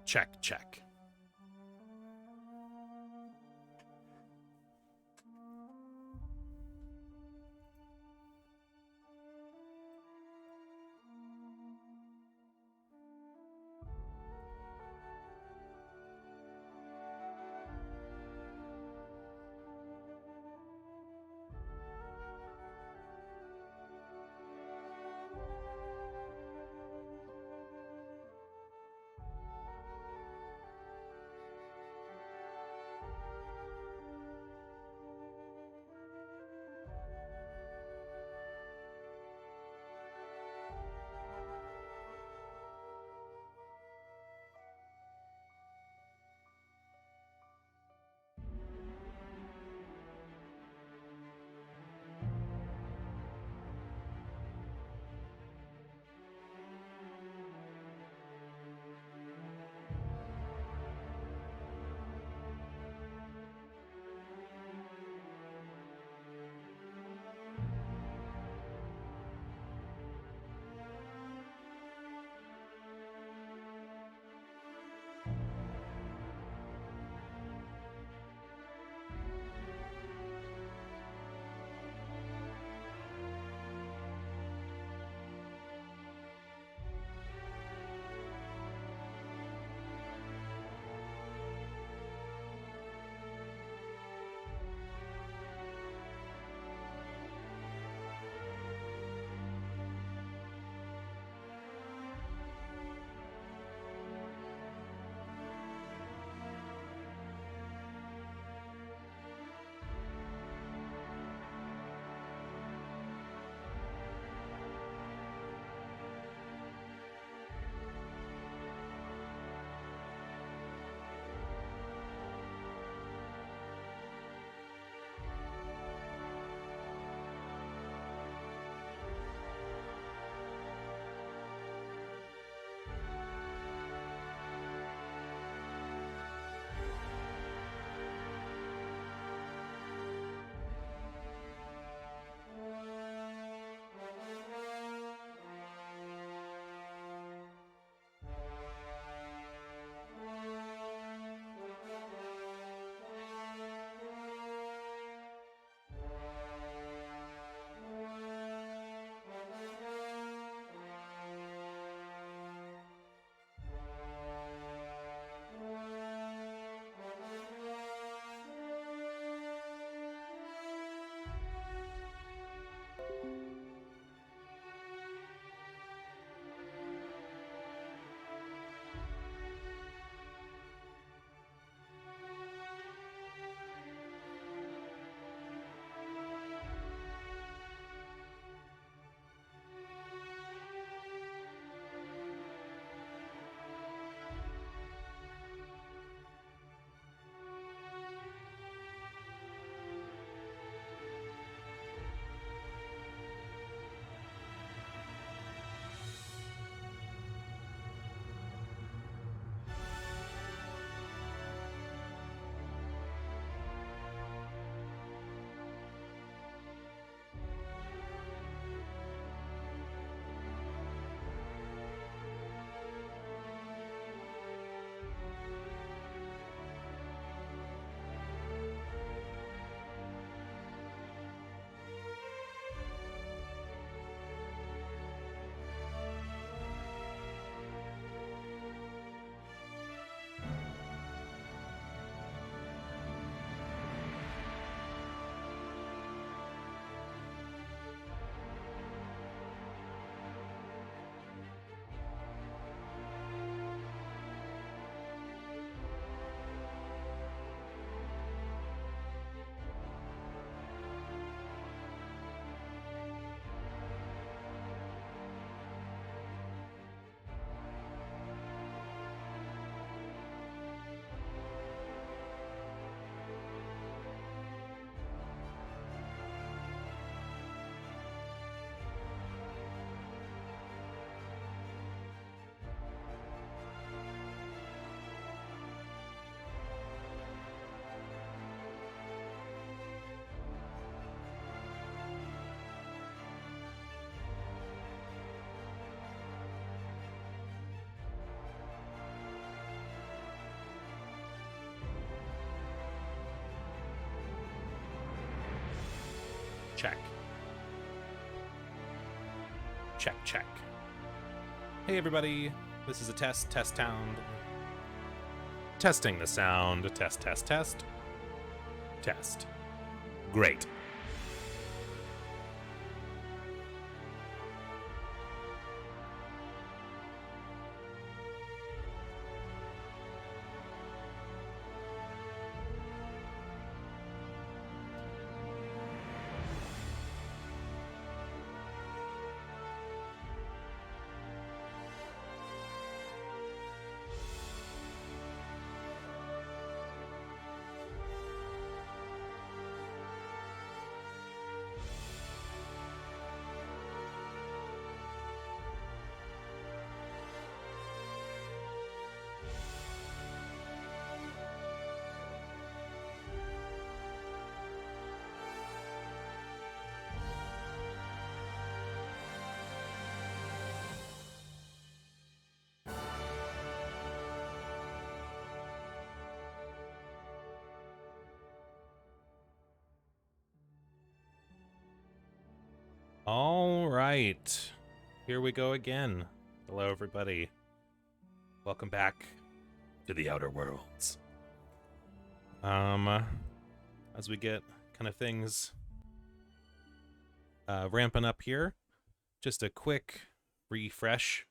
Check, check. Check. Check, check. Hey everybody, this is a test sound. Testing the sound. Test, test, test. Test. Great. All right, here we go again. Hello, everybody. Welcome back to the Outer Worlds. As we get kind of things ramping up here, just a quick refresh.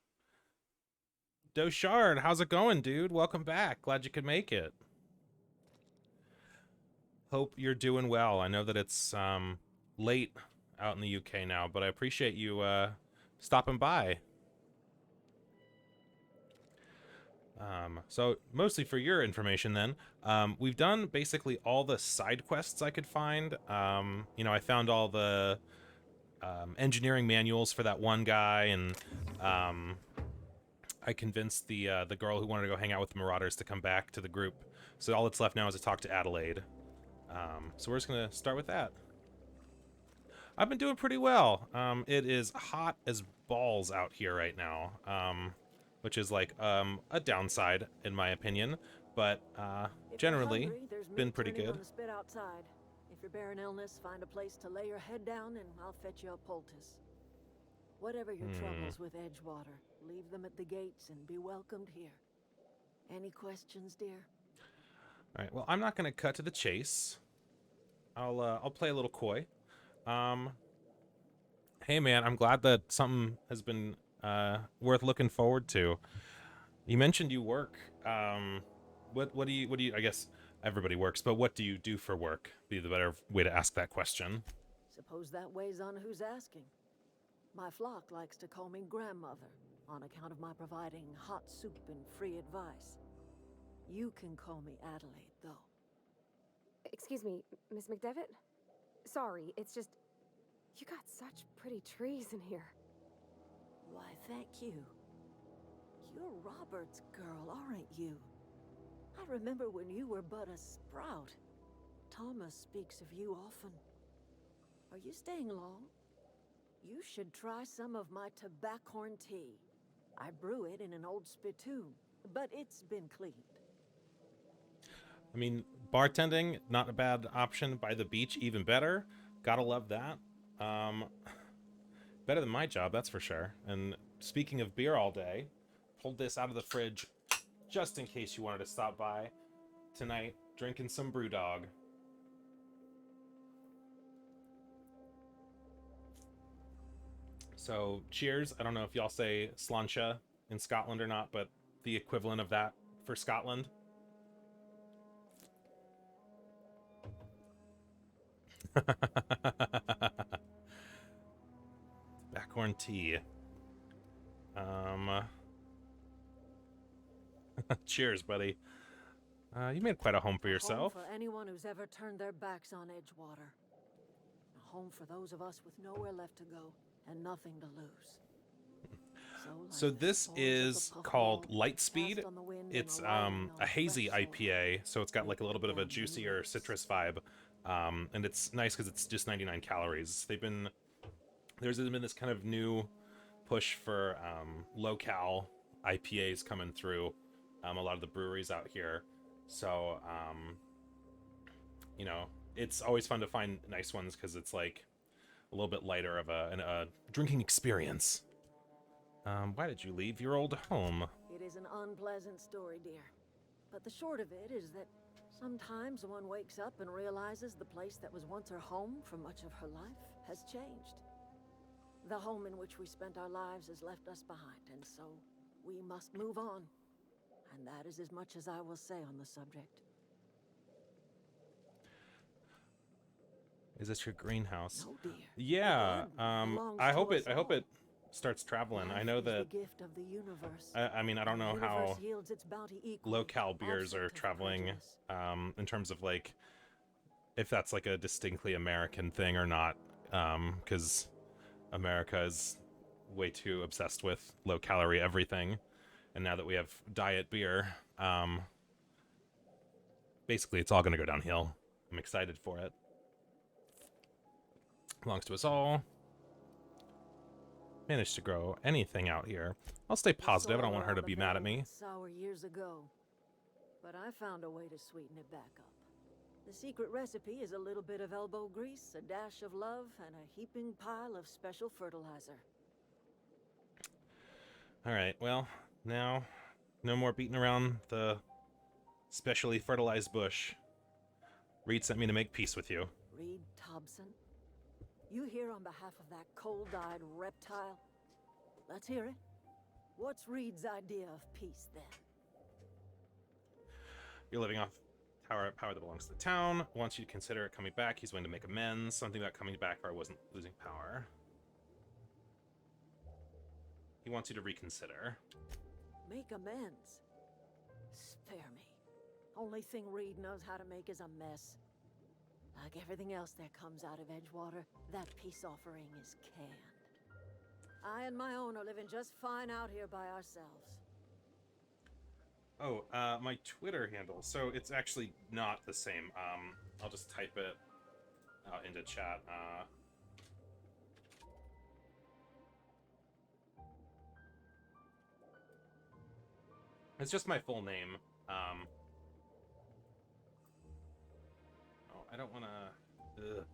Doshard, how's it going, dude? Welcome back. Glad you could make it. Hope you're doing well. I know that it's late out in the UK now, but I appreciate you stopping by. So mostly for your information then, we've done basically all the side quests I could find. You know, I found all the engineering manuals for that one guy, and I convinced the girl who wanted to go hang out with the Marauders to come back to the group. So all that's left now is to talk to Adelaide. So we're just gonna start with that. I've been doing pretty well. It is hot as balls out here right now, which is like a downside in my opinion, but generally been pretty good. Outside. If you're bearing illness, find a place to lay your head down and I'll fetch you a poultice. Whatever your troubles with Edgewater, leave them at the gates and be welcomed here. Any questions, dear? All right, well, I'm not going to cut to the chase. I'll play a little coy. Hey man, I'm glad that something has been worth looking forward to. You mentioned you work. What do you? I guess everybody works, but what do you do for work? Be the better way to ask that question. Suppose that weighs on who's asking. My flock likes to call me grandmother on account of my providing hot soup and free advice. You can call me Adelaide, though. Excuse me, Miss McDevitt? Sorry, it's just... You got such pretty trees in here. Why, thank you. You're Robert's girl, aren't you? I remember when you were but a sprout. Thomas speaks of you often. Are you staying long? You should try some of my tobaccorn tea. I brew it in an old spittoon, but it's been cleaned. I mean, bartending, not a bad option. By the beach, even better. Gotta love that. Better than my job, that's for sure. And speaking of beer all day, pulled this out of the fridge just in case you wanted to stop by tonight, drinking some Brewdog. So, cheers. I don't know if y'all say sláinte in Scotland or not, but the equivalent of that for Scotland. Backhorn tea. Cheers, buddy. You made quite a home for yourself. A home for anyone who's ever turned their backs on Edgewater. A home for those of us with nowhere left to go and nothing to lose. So this is called Lightspeed. It's a hazy IPA, so it's got like a little bit of a juicier citrus vibe. And it's nice because it's just 99 calories. There's been this kind of new push for low-cal IPAs coming through a lot of the breweries out here. So, you know, it's always fun to find nice ones because it's like a little bit lighter of a drinking experience. Why did you leave your old home? It is an unpleasant story, dear. But the short of it is that sometimes one wakes up and realizes the place that was once her home for much of her life has changed. The home in which we spent our lives has left us behind, and so we must move on. And that is as much as I will say on the subject. Is this your greenhouse? No, dear. Yeah. The garden belongs I to hope us I hope all. it starts traveling. I Life know is that. the gift of the universe. I mean, I don't know The how universe yields its bounty equally, low-cal beers absent are of traveling. prejudice. In terms of like, if that's like a distinctly American thing or not. Because America is way too obsessed with low-calorie everything, and now that we have diet beer, basically it's all going to go downhill. I'm excited for it. Belongs to us all. Managed to grow anything out here. I'll stay positive. I don't want her to be mad at me. Sour years ago, but I found a way to sweeten it back up. The secret recipe is a little bit of elbow grease, a dash of love, and a heaping pile of special fertilizer. All right. Well, now no more beating around the specially fertilized bush. Reed sent me to make peace with you. Reed Thompson? You here on behalf of that cold-eyed reptile? Let's hear it. What's Reed's idea of peace, then? You're living off power that belongs to the town. Wants you to consider it coming back. He's willing to make amends. Something about coming back or I wasn't losing power. He wants you to reconsider. Make amends? Spare me. Only thing Reed knows how to make is a mess. Like everything else that comes out of Edgewater, that peace offering is canned. I and my own are living just fine out here by ourselves. Oh, my Twitter handle. So it's actually not the same. I'll just type it out into chat. It's just my full name. Oh, I don't want to.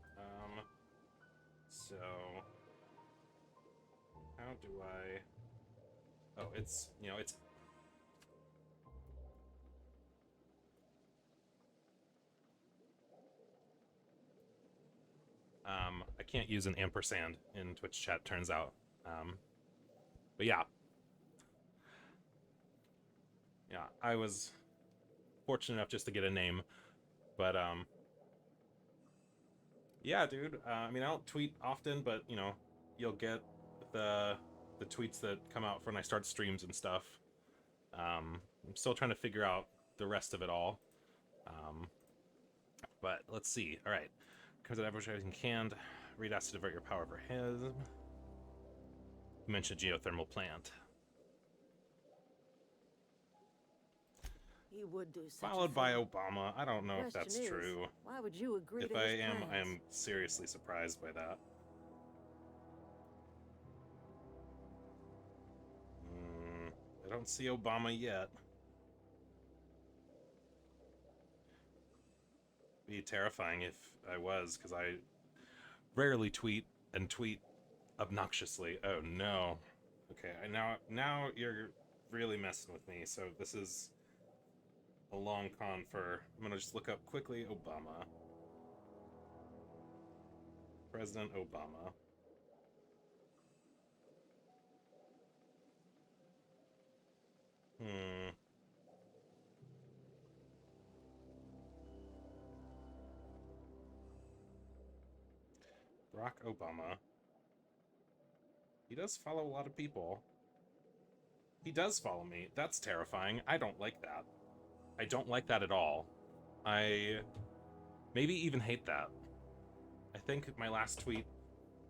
So how do I? Oh, it's it's. I can't use an ampersand in Twitch chat, turns out. But yeah. Yeah, I was fortunate enough just to get a name. But, yeah, dude. I mean, I don't tweet often, but, you know, you'll get the tweets that come out when I start streams and stuff. I'm still trying to figure out the rest of it all. But let's see. All right. Comes out advertising canned. Reed has to divert your power over his. You mentioned geothermal plant. He would do such Followed by Obama. I don't know if that's Question is, true. why would you agree If to I his am, I plans? am seriously surprised by that. I don't see Obama yet. Be terrifying if I was, because I rarely tweet and tweet obnoxiously. Oh no. Okay, now you're really messing with me. So this is a long con for. I'm gonna just look up quickly Obama. President Obama. Barack Obama. He does follow a lot of people. He does follow me. That's terrifying. I don't like that. I don't like that at all. I maybe even hate that. I think my last tweet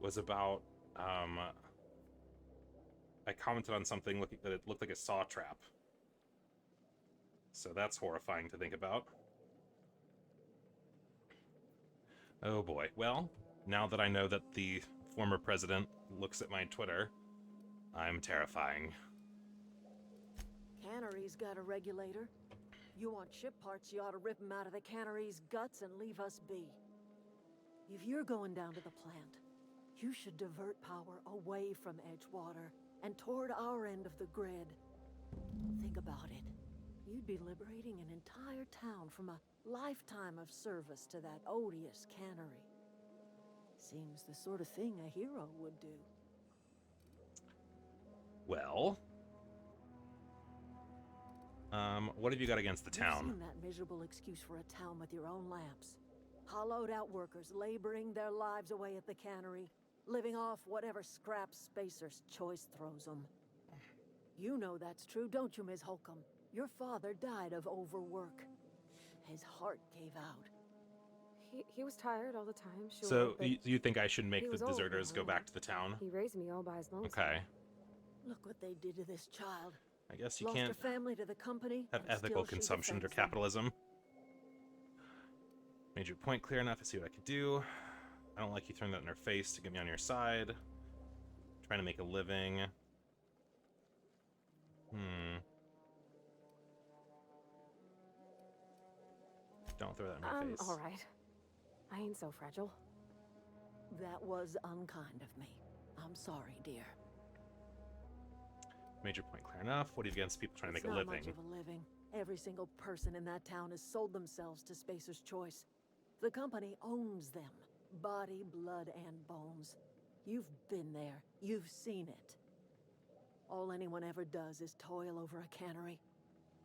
was about, I commented on something that it looked like a saw trap. So that's horrifying to think about. Oh boy. Well, now that I know that the former president looks at my Twitter, I'm terrifying. Cannery's got a regulator. You want ship parts, you ought to rip them out of the cannery's guts and leave us be. If you're going down to the plant, You should divert power away from Edgewater and toward our end of the grid. Think about it. You'd be liberating an entire town from a lifetime of service to that odious cannery. Seems the sort of thing a hero would do. Well, what have you got against the town? You've seen that miserable excuse for a town with your own lamps. Hollowed out workers laboring their lives away at the cannery, living off whatever scraps Spacer's Choice throws them. You know that's true, don't you, Ms. Holcomb? Your father died of overwork. His heart gave out. He was tired all the time, sure. So but you think I should make he the was old deserters and go back lonely. to the town? He raised me all by his lonesome. Okay. Look what they did to this child. I guess you Lost can't her family to the company. have and ethical still she consumption under defends them. capitalism. Made your point clear enough to see what I could do. I don't like you throwing that in her face to get me on your side. Trying to make a living. Don't throw that in my face. All right. I ain't so fragile. That was unkind of me. I'm sorry, dear. Made your point clear enough. What are you against people trying to It's make a not living? much of a living. Every single person in that town has sold themselves to Spacer's Choice. The company owns them. Body, blood, and bones. You've been there. You've seen it. All anyone ever does is toil over a cannery.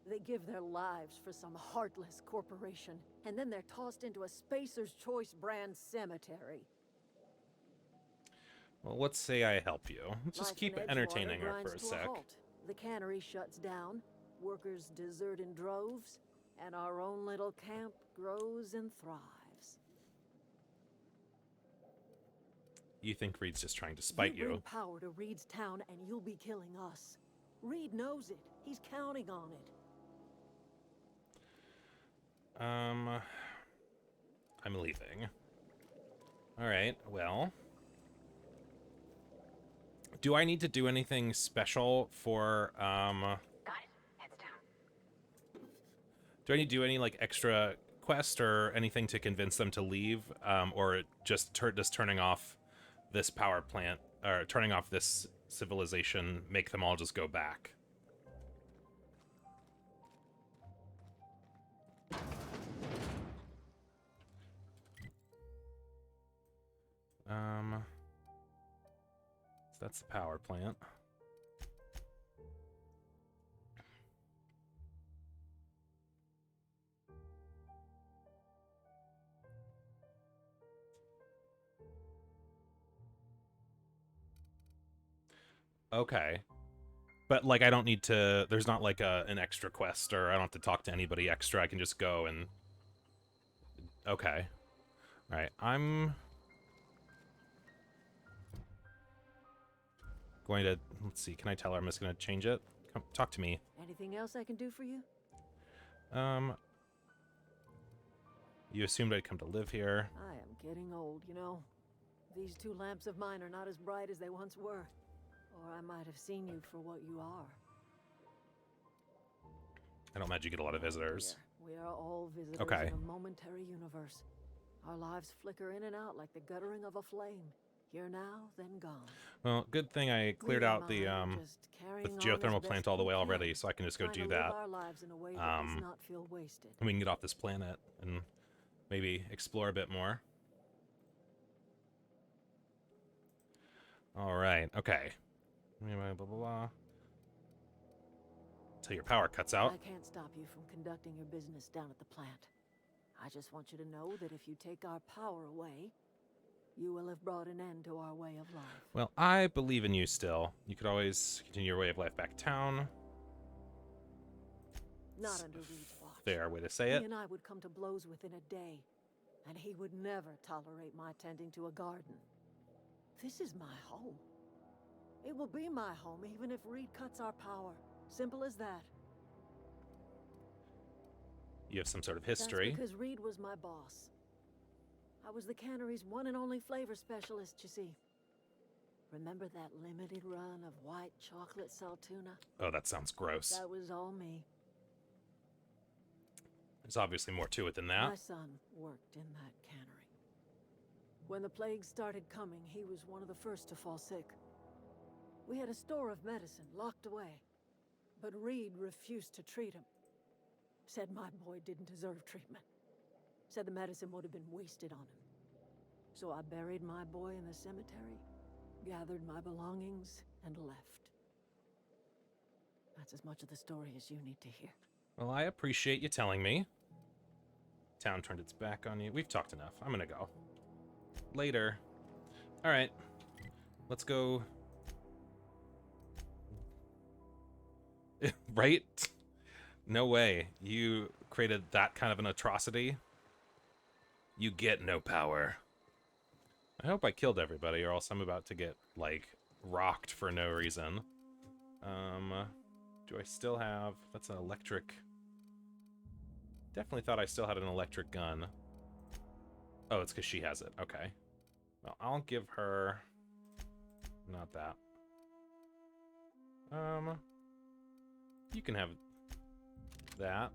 They give their lives for some heartless corporation, and then they're tossed into a Spacer's Choice brand cemetery. Well, let's say I help you. Let's just Life keep in Edgewater entertaining her grinds for a to sec. halt. The cannery shuts down, workers desert in droves, and our own little camp grows and thrives. You think Reed's just trying to spite You bring you? power to Reed's town, and you'll be killing us. Reed knows it. He's counting on it. I'm leaving. Alright, well. Do I need to do anything special for, Got it. Heads down. do I need to do any, like, extra quest or anything to convince them to leave? Or just turning off this power plant, or turning off this civilization, make them all just go back? So that's the power plant. Okay. But, like, I don't need to... There's not, like, an extra quest, or I don't have to talk to anybody extra. I can just go and... Okay. Alright, I'm... going to... Let's see, can I tell her I'm just going to change it? Come, talk to me. Anything else I can do for you? You assumed I'd come to live here. I am getting old, you know. These two lamps of mine are not as bright as they once were. Or I might have seen you for what you are. I don't imagine you get a lot of visitors. We are all visitors Okay. in a momentary universe. Our lives flicker in and out like the guttering of a flame. Here now, then gone. Well, good thing I cleared We out and the I are just carrying on as geothermal best plant all the we way can, already, so I can just go trying do to live that. our lives in a way that does not feel wasted. And we can get off this planet and maybe explore a bit more. Alright, okay. Anyway, blah, blah, blah. Till your power cuts out. I can't stop you from conducting your business down at the plant. I just want you to know that if you take our power away, you will have brought an end to our way of life. Well, I believe in you still. You could always continue your way of life back town. Not under Reed's watch. Fair way to say He it. and I would come to blows within a day, and he would never tolerate my tending to a garden. This is my home. It will be my home even if Reed cuts our power. Simple as that. You have some sort of history. That's because Reed was my boss. I was the cannery's one and only flavor specialist, you see. Remember that limited run of white chocolate saltuna? Oh, that sounds gross. That was all me. There's obviously more to it than My that. son worked in that cannery. When the plague started coming, he was one of the first to fall sick. We had a store of medicine locked away, but Reed refused to treat him. Said my boy didn't deserve treatment. Said the medicine would have been wasted on him. So I buried my boy in the cemetery, gathered my belongings, and left. That's as much of the story as you need to hear. Well, I appreciate you telling me. Town turned its back on you. We've talked enough. I'm gonna go. Later. Alright. Let's go. Right? No way. You created that kind of an atrocity. You get no power. I hope I killed everybody, or else I'm about to get, like, rocked for no reason. Do I still have... That's an electric... Definitely thought I still had an electric gun. Oh, it's because she has it. Okay. Well, I'll give her... Not that. You can have that.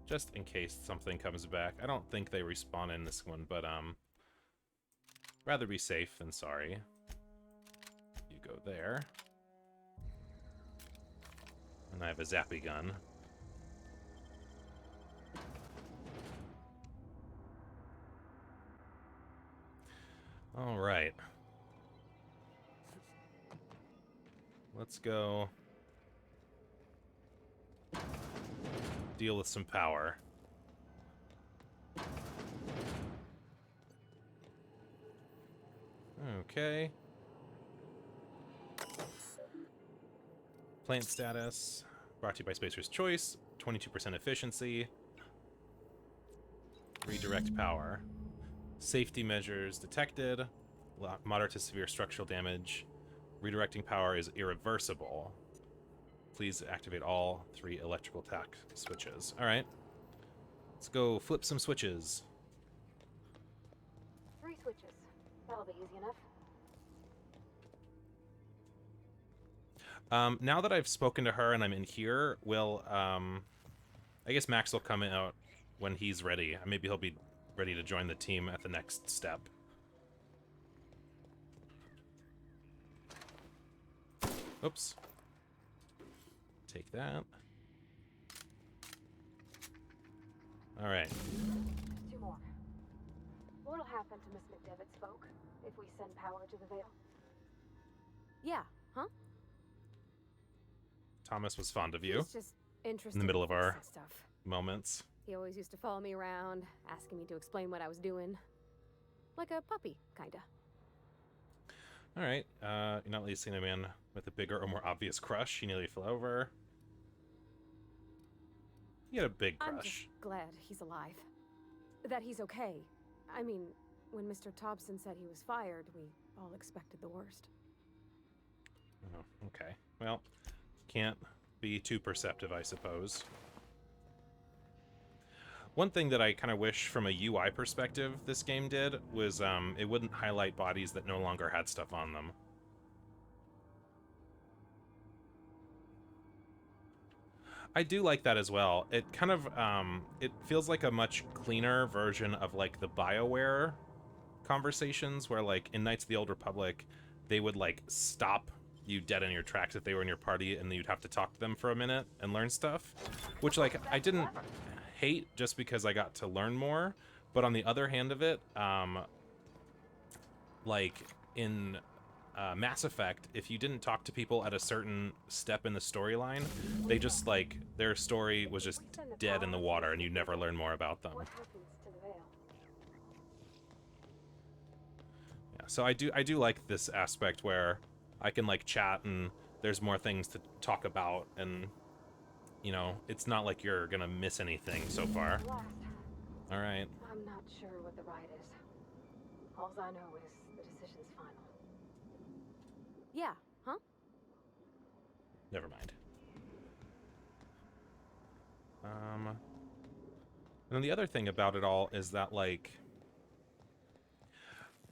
Just in case something comes back. I don't think they respawn in this one, but, rather be safe than sorry. You go there. And I have a zappy gun. All right. Let's go deal with some power. Okay. Plant status. Brought to you by Spacer's Choice. 22% efficiency. Redirect power. Safety measures detected. Moderate to severe structural damage. Redirecting power is irreversible. Please activate all 3 electrical attack switches. Alright. Let's go flip some switches. 3 switches. That'll be easy enough. Now that I've spoken to her and I'm in here, I guess Max will come out when he's ready. Maybe he'll be ready to join the team at the next step. Oops. Take that. Alright. 2 more. What'll happen to Miss McDevitt's folk if we send power to the Vale? Yeah, huh? Thomas was fond of you He's just interested in the middle of our stuff. moments. He always used to follow me around, asking me to explain what I was doing. Like a puppy, kinda. Alright, you're not really seeing a man with a bigger or more obvious crush. He nearly fell over. He had a big I'm crush. just glad he's alive. That he's okay. I mean, when Mr. Thompson said he was fired, we all expected the worst. Oh, okay. Well, can't be too perceptive, I suppose. One thing that I kind of wish from a UI perspective this game did was it wouldn't highlight bodies that no longer had stuff on them. I do like that as well. It kind of, it feels like a much cleaner version of, like, the BioWare conversations where, like, in Knights of the Old Republic, they would, like, stop you dead in your tracks if they were in your party, and then you'd have to talk to them for a minute and learn stuff. Which, like, I didn't hate just because I got to learn more, but on the other hand of it, like, in Mass Effect, if you didn't talk to people at a certain step in the storyline, they just, like, their story was just dead in the water and you'd never learn more about them. What happens to the Vale? Yeah, so I do like this aspect where I can, like, chat and there's more things to talk about, and, you know, it's not like you're gonna miss anything so far. Last. Alright. I'm not sure what the ride is. All I know is the decision's final. Yeah, huh? Never mind. And then the other thing about it all is that, like,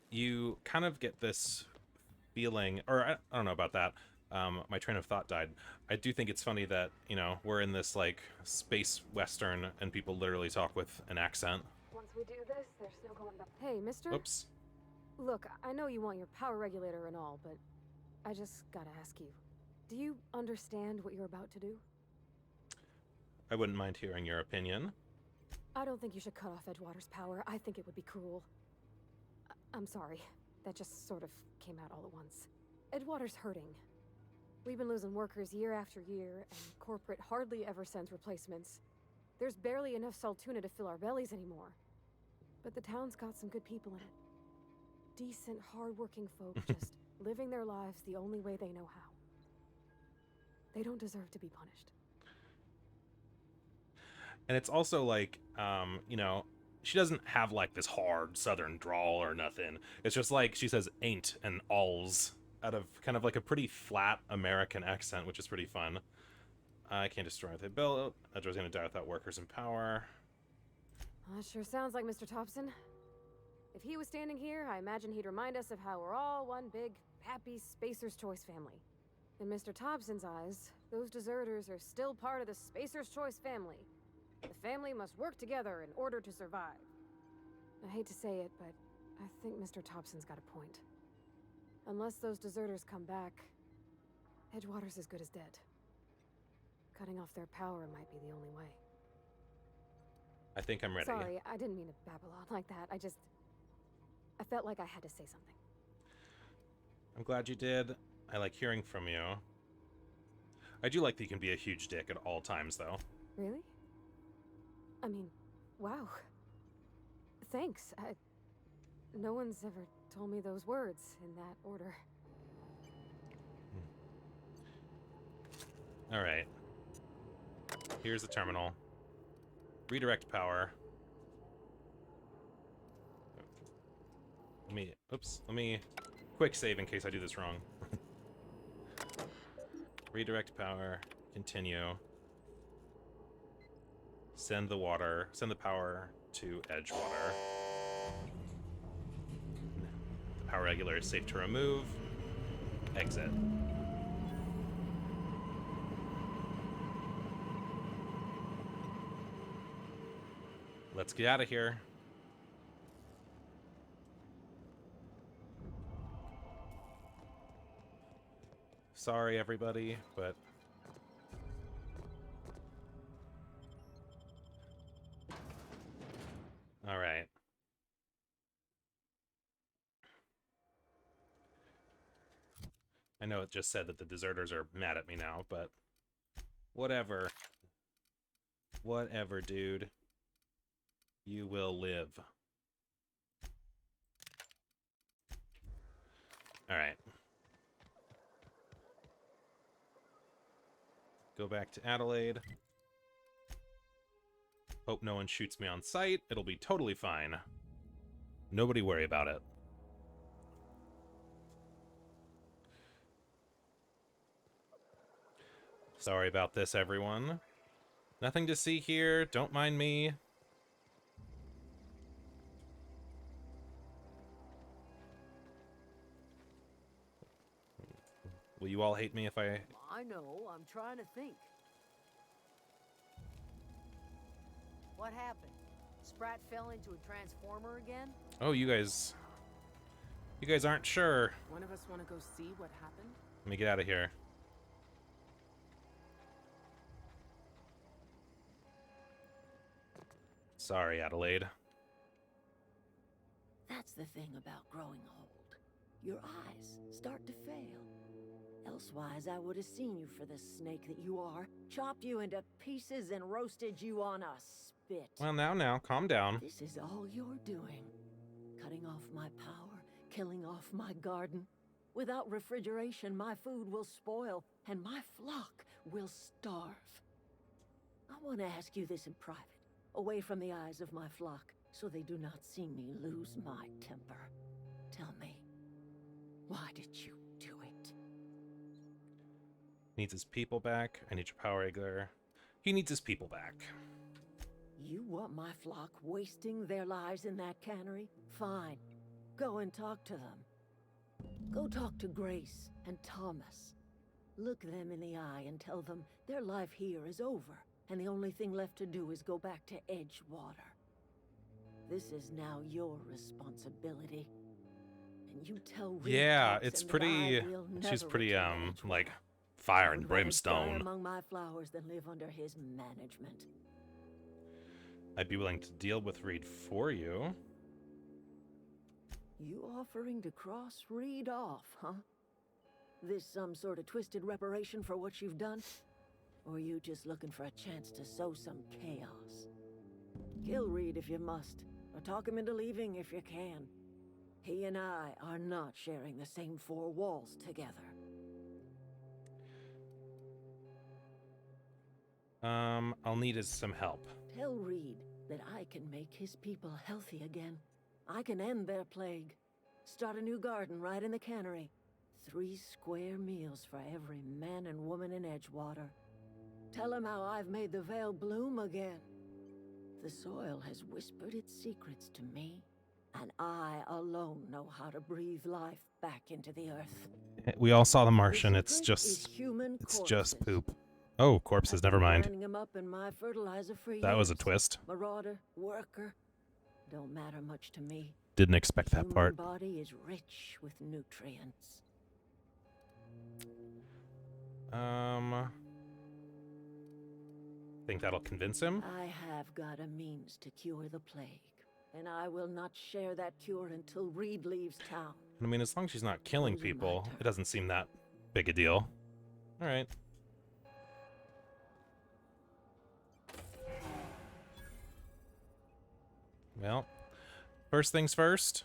you kind of get this feeling, or I don't know about that. My train of thought died. I do think it's funny that, you know, we're in this, like, space western and people literally talk with an accent. Once we do this, there's no going back. Hey, mister? Oops. Look, I know you want your power regulator and all, but I just gotta ask you. Do you understand what you're about to do? I wouldn't mind hearing your opinion. I don't think you should cut off Edgewater's power. I think it would be cruel. I'm sorry. That just sort of came out all at once. Edgewater's hurting. We've been losing workers year after year, and corporate hardly ever sends replacements. There's barely enough Saltuna to fill our bellies anymore. But the town's got some good people in it. Decent, hard-working folk just living their lives the only way they know how. They don't deserve to be punished. And it's also like, you know, she doesn't have like this hard southern drawl or nothing. It's just like she says ain't and alls out of kind of like a pretty flat American accent, which is pretty fun. I can't destroy what they built. Edgewater's gonna die without workers in power. That sure sounds like Mr. Thompson. If he was standing here, I imagine he'd remind us of how we're all one big, happy Spacer's Choice family. In Mr. Thompson's eyes, those deserters are still part of the Spacer's Choice family. The family must work together in order to survive. I hate to say it, but I think Mr. Thompson's got a point. Unless those deserters come back, Edgewater's as good as dead. Cutting off their power might be the only way. I think I'm ready. Sorry, I didn't mean to babble on like that. I felt like I had to say something. I'm glad you did. I like hearing from you. I do like that you can be a huge dick at all times, though. Really? I mean, wow. Thanks. No one's ever told me those words in that order. All right. Here's the terminal. Redirect power. Let me quick save in case I do this wrong. Redirect power, continue. Send the power to Edgewater. The power regulator is safe to remove. Exit. Let's get out of here. Sorry, everybody, but... All right. I know it just said that the deserters are mad at me now, but... Whatever. Whatever, dude. You will live. All right. Go back to Adelaide. Hope no one shoots me on sight. It'll be totally fine. Nobody worry about it. Sorry about this, everyone. Nothing to see here. Don't mind me. Will you all hate me if I... I know, I'm trying to think. What happened? Sprat fell into a transformer again? Oh, you guys aren't sure. One of us want to go see what happened? Let me get out of here. Sorry, Adelaide. That's the thing about growing old. Your eyes start to fail. Elsewise, I would have seen you for the snake that you are, chopped you into pieces and roasted you on a spit. Well, now, calm down. This is all you're doing. Cutting off my power, killing off my garden. Without refrigeration, my food will spoil, and my flock will starve. I want to ask you this in private, away from the eyes of my flock, so they do not see me lose my temper. Tell me, why did you do it? Needs his people back. I need your power regulator. He needs his people back. You want my flock wasting their lives in that cannery? Fine. Go and talk to them. Go talk to Grace and Thomas. Look them in the eye and tell them their life here is over, and the only thing left to do is go back to Edgewater. This is now your responsibility. And you tell Reed Yeah, Thompson it's that pretty. I will She's never pretty return to like Edgewater. fire I and would rather die brimstone. among my flowers than live under his management. I'd be willing to deal with Reed for you. You offering to cross Reed off, huh? This some sort of twisted reparation for what you've done? Or you just looking for a chance to sow some chaos? Kill Reed if you must, or talk him into leaving if you can. He and I are not sharing the same four walls together. I'll need some help. Tell Reed that I can make his people healthy again. I can end their plague. Start a new garden right in the cannery. 3 square meals for every man and woman in Edgewater. Tell him how I've made the Vale bloom again. The soil has whispered its secrets to me, and I alone know how to breathe life back into the earth. We all saw The Martian. The It's secret just is human it's just corpses. poop. Oh, corpses. I've Never been mind. grinding 'em up in my fertilizer for That was a years. twist. Marauder, worker, don't matter much to me. Didn't expect The that human part. body is rich with nutrients. Think that'll convince him? I have got a means to cure the plague, and I will not share that cure until Reed leaves town. I mean, as long as she's not killing Those are my people, terms. it doesn't seem that big a deal. All right. Well, first things first.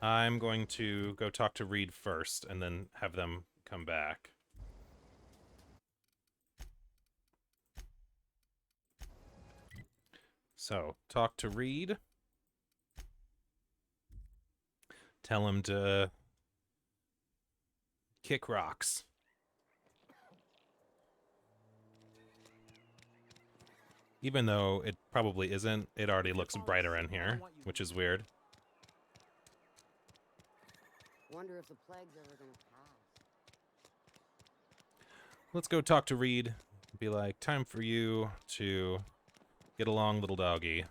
I'm going to go talk to Reed first, and then have them come back. So, talk to Reed. Tell him to kick rocks. Even though it probably isn't, it already looks brighter in here, which is weird. Wonder if the plague's ever gonna pass. Let's go talk to Reed. Be like, time for you to get along, little doggy.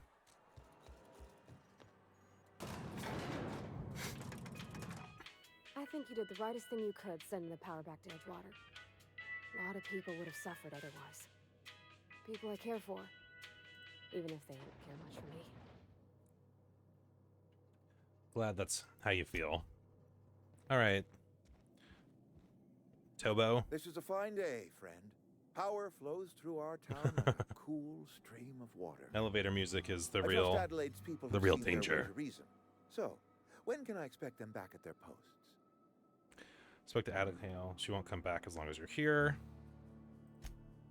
I think you did the rightest thing you could sending the power back to Edgewater. A lot of people would have suffered otherwise. People I care for, even if they don't care much for me. Glad that's how you feel. All right. Tobo. This is a fine day, friend. Power flows through our town like a cool stream of water. Elevator music is the I trust real Adelaide's people the have real seen their way danger. to reason. So, when can I expect them back at their posts? Spoke to Added Hale. She won't come back as long as you're here.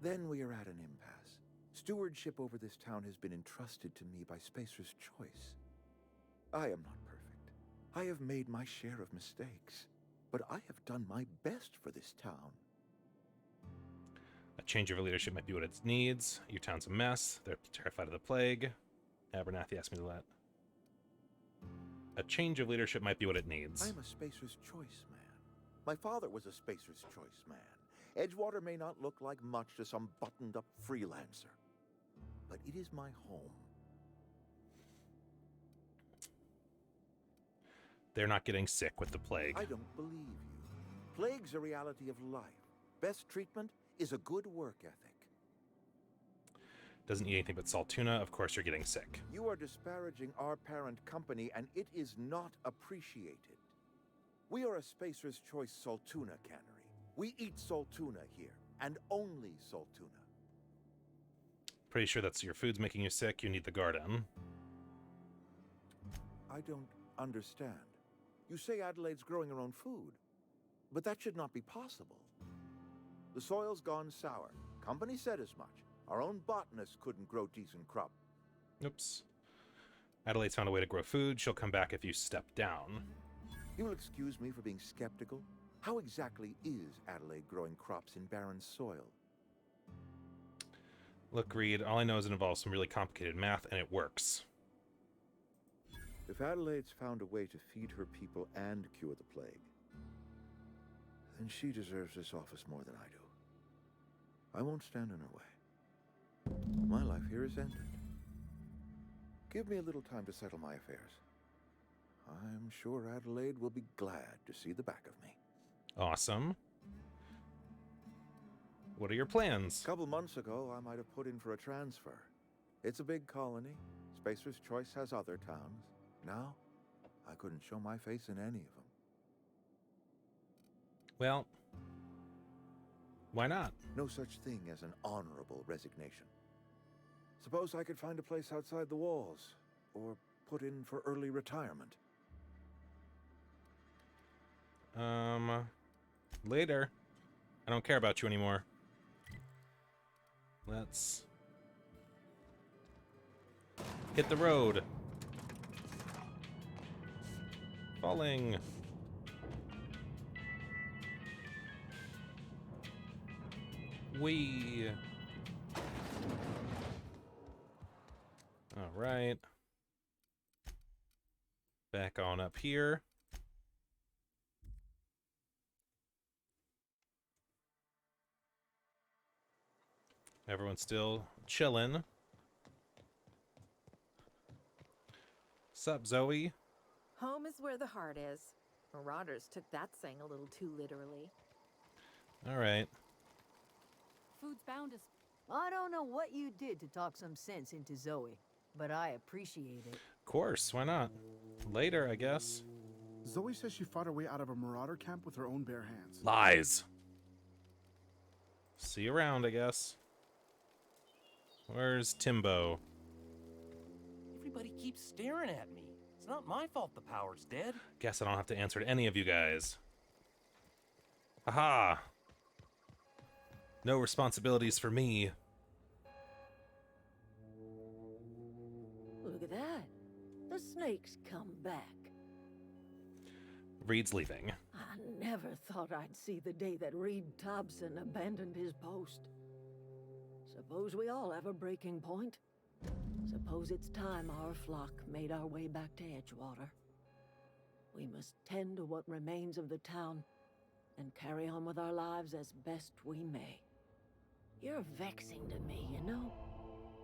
Then we are at an impasse. Stewardship over this town has been entrusted to me by Spacer's Choice. I am not perfect. I have made my share of mistakes. But I have done my best for this town. A change of leadership might be what it needs. Your town's a mess. They're terrified of the plague. Abernathy asked me to let. A change of leadership might be what it needs. I am a Spacer's Choice man. My father was a Spacer's Choice man. Edgewater may not look like much to some buttoned-up freelancer, but it is my home. They're not getting sick with the plague. I don't believe you. Plague's a reality of life. Best treatment is a good work ethic. Doesn't eat anything but salt tuna. Of course you're getting sick. You are disparaging our parent company, and it is not appreciated. We are a Spacer's Choice Saltuna cannery. We eat saltuna here, and only saltuna. Pretty sure that's your food's making you sick. You need the garden. I don't understand. You say Adelaide's growing her own food, but that should not be possible. The soil's gone sour. Company said as much. Our own botanist couldn't grow decent crop. Oops. Adelaide's found a way to grow food. She'll come back if you step down. You will excuse me for being skeptical. How exactly is Adelaide growing crops in barren soil? Look, Reed, all I know is it involves some really complicated math, and it works. If Adelaide's found a way to feed her people and cure the plague, then she deserves this office more than I do. I won't stand in her way. My life here is ended. Give me a little time to settle my affairs. I'm sure Adelaide will be glad to see the back of me. Awesome. What are your plans? A couple months ago, I might have put in for a transfer. It's a big colony. Spacer's Choice has other towns. Now, I couldn't show my face in any of them. Well, why not? No such thing as an honorable resignation. Suppose I could find a place outside the walls, or put in for early retirement. Later. I don't care about you anymore. Let's hit the road. Falling. Whee. All right. Back on up here. Everyone's still chilling. Sup, Zoe? Home is where the heart is. Marauders took that saying a little too literally. All right. Food's bound to... I don't know what you did to talk some sense into Zoe, but I appreciate it. Of course, why not? Later, I guess. Zoe says she fought her way out of a marauder camp with her own bare hands. Lies. See you around, I guess. Where's Timbo? Everybody keeps staring at me. It's not my fault the power's dead. Guess I don't have to answer to any of you guys. Haha. No responsibilities for me. Look at that. The snake's come back. Reed's leaving. I never thought I'd see the day that Reed Thompson abandoned his post. Suppose we all have a breaking point. Suppose it's time our flock made our way back to Edgewater. We must tend to what remains of the town and carry on with our lives as best we may. You're vexing to me, you know?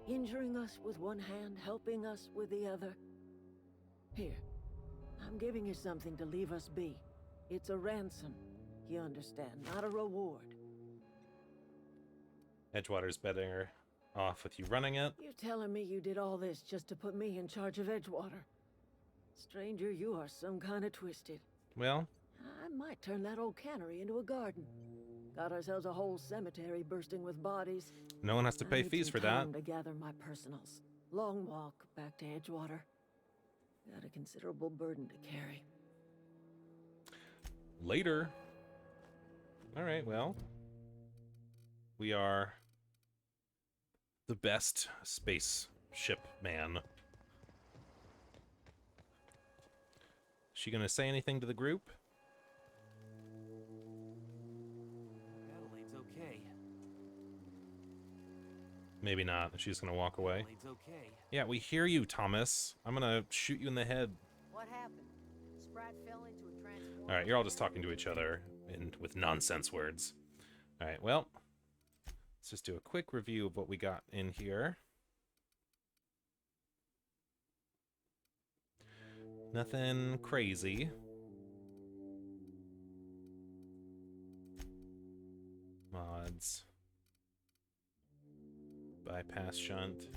Injuring us with one hand, helping us with the other. Here, I'm giving you something to leave us be. It's a ransom, you understand, not a reward. Edgewater's better off with you running it. You're telling me you did all this just to put me in charge of Edgewater? Stranger, you are some kind of twisted. Well, I might turn that old cannery into a garden. Got ourselves a whole cemetery bursting with bodies. no one has to I pay need fees some for that. time to gather my personals. Long walk back to Edgewater. Got a considerable burden to carry. Later. All right, well. We are the best spaceship man. She gonna say anything to the group? Adelaide's okay. Maybe not. She's gonna walk away. Adelaide's okay. Yeah, we hear you, Thomas. I'm gonna shoot you in the head. What happened? Sprat fell into a transformer. All right, you're all just talking to each other and with nonsense words. All right, well, let's just do a quick review of what we got in here. Nothing crazy. Mods. Bypass shunt.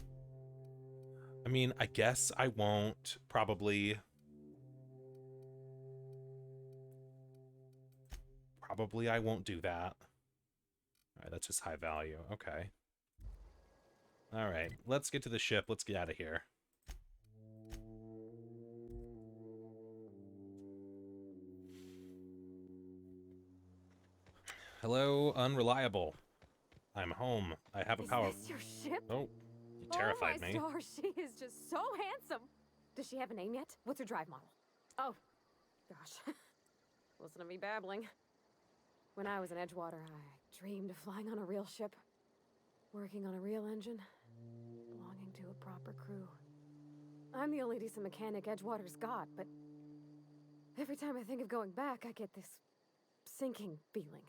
I mean, I guess I won't probably I won't do that. All right, that's just high value. Okay. All right, let's get to the ship. Let's get out of here. Hello, unreliable. I'm home. I have a power. Is this your ship? Oh, you terrified oh, my me. Stars, she is just so handsome. Does she have a name yet? What's her drive model? Oh, gosh. Listen to me babbling. When I was in Edgewater, I dreamed of flying on a real ship, working on a real engine, belonging to a proper crew. I'm the only decent mechanic Edgewater's got, but every time I think of going back, I get this sinking feeling.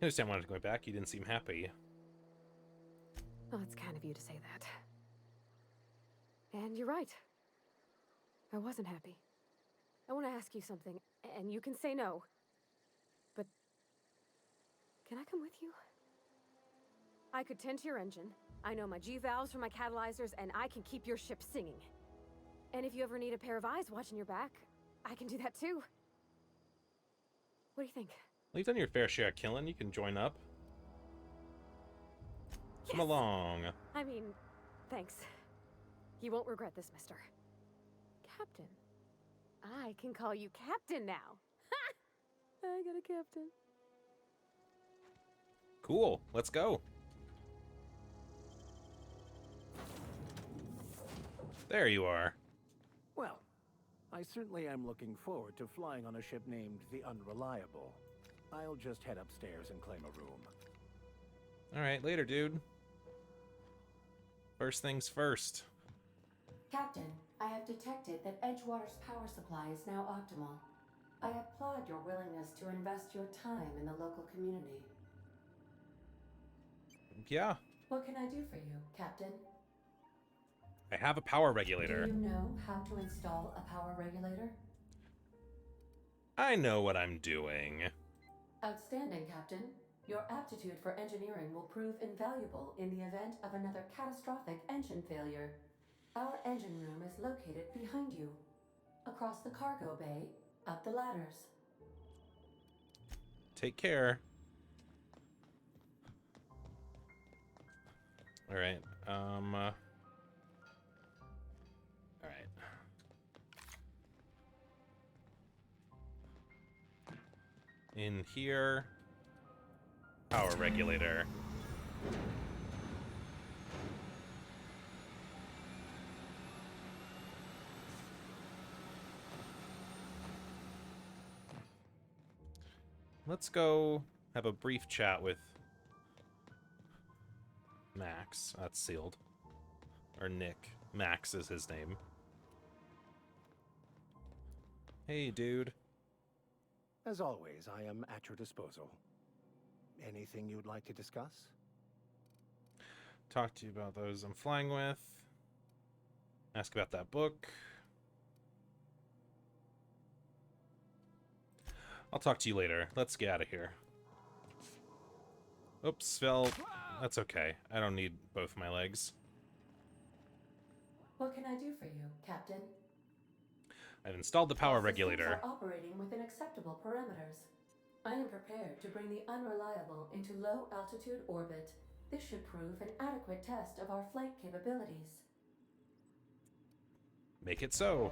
I understand why I was going back. You didn't seem happy. Oh, it's kind of you to say that. And you're right. I wasn't happy. I want to ask you something, and you can say no. But can I come with you? I could tend to your engine. I know my G-valves from my catalyzers, and I can keep your ship singing. And if you ever need a pair of eyes watching your back, I can do that too. What do you think? Well, you've done your fair share of killing. You can join up. Come Yes! along. I mean, thanks. You won't regret this, mister. Captain. I can call you Captain now. Ha! I got a captain. Cool. Let's go. There you are. Well, I certainly am looking forward to flying on a ship named the Unreliable. I'll just head upstairs and claim a room. All right, later, dude. First things first. Captain, I have detected that Edgewater's power supply is now optimal. I applaud your willingness to invest your time in the local community. Yeah. What can I do for you, Captain? I have a power regulator. Do you know how to install a power regulator? I know what I'm doing. Outstanding, Captain. Your aptitude for engineering will prove invaluable in the event of another catastrophic engine failure. Our engine room is located behind you. Across the cargo bay, up the ladders. Take care. All right. All right. In here, power regulator. Let's go have a brief chat with Max. That's sealed. Or Nick. Max is his name. Hey, dude. As always, I am at your disposal. Anything you'd like to discuss? Talk to you about those I'm flying with. Ask about that book. I'll talk to you later. Let's get out of here. Oops, fell. That's okay. I don't need both my legs. What can I do for you, Captain? I've installed the power All systems regulator. are operating within acceptable parameters. I am prepared to bring the Unreliable into low-altitude orbit. This should prove an adequate test of our flight capabilities. Make it so.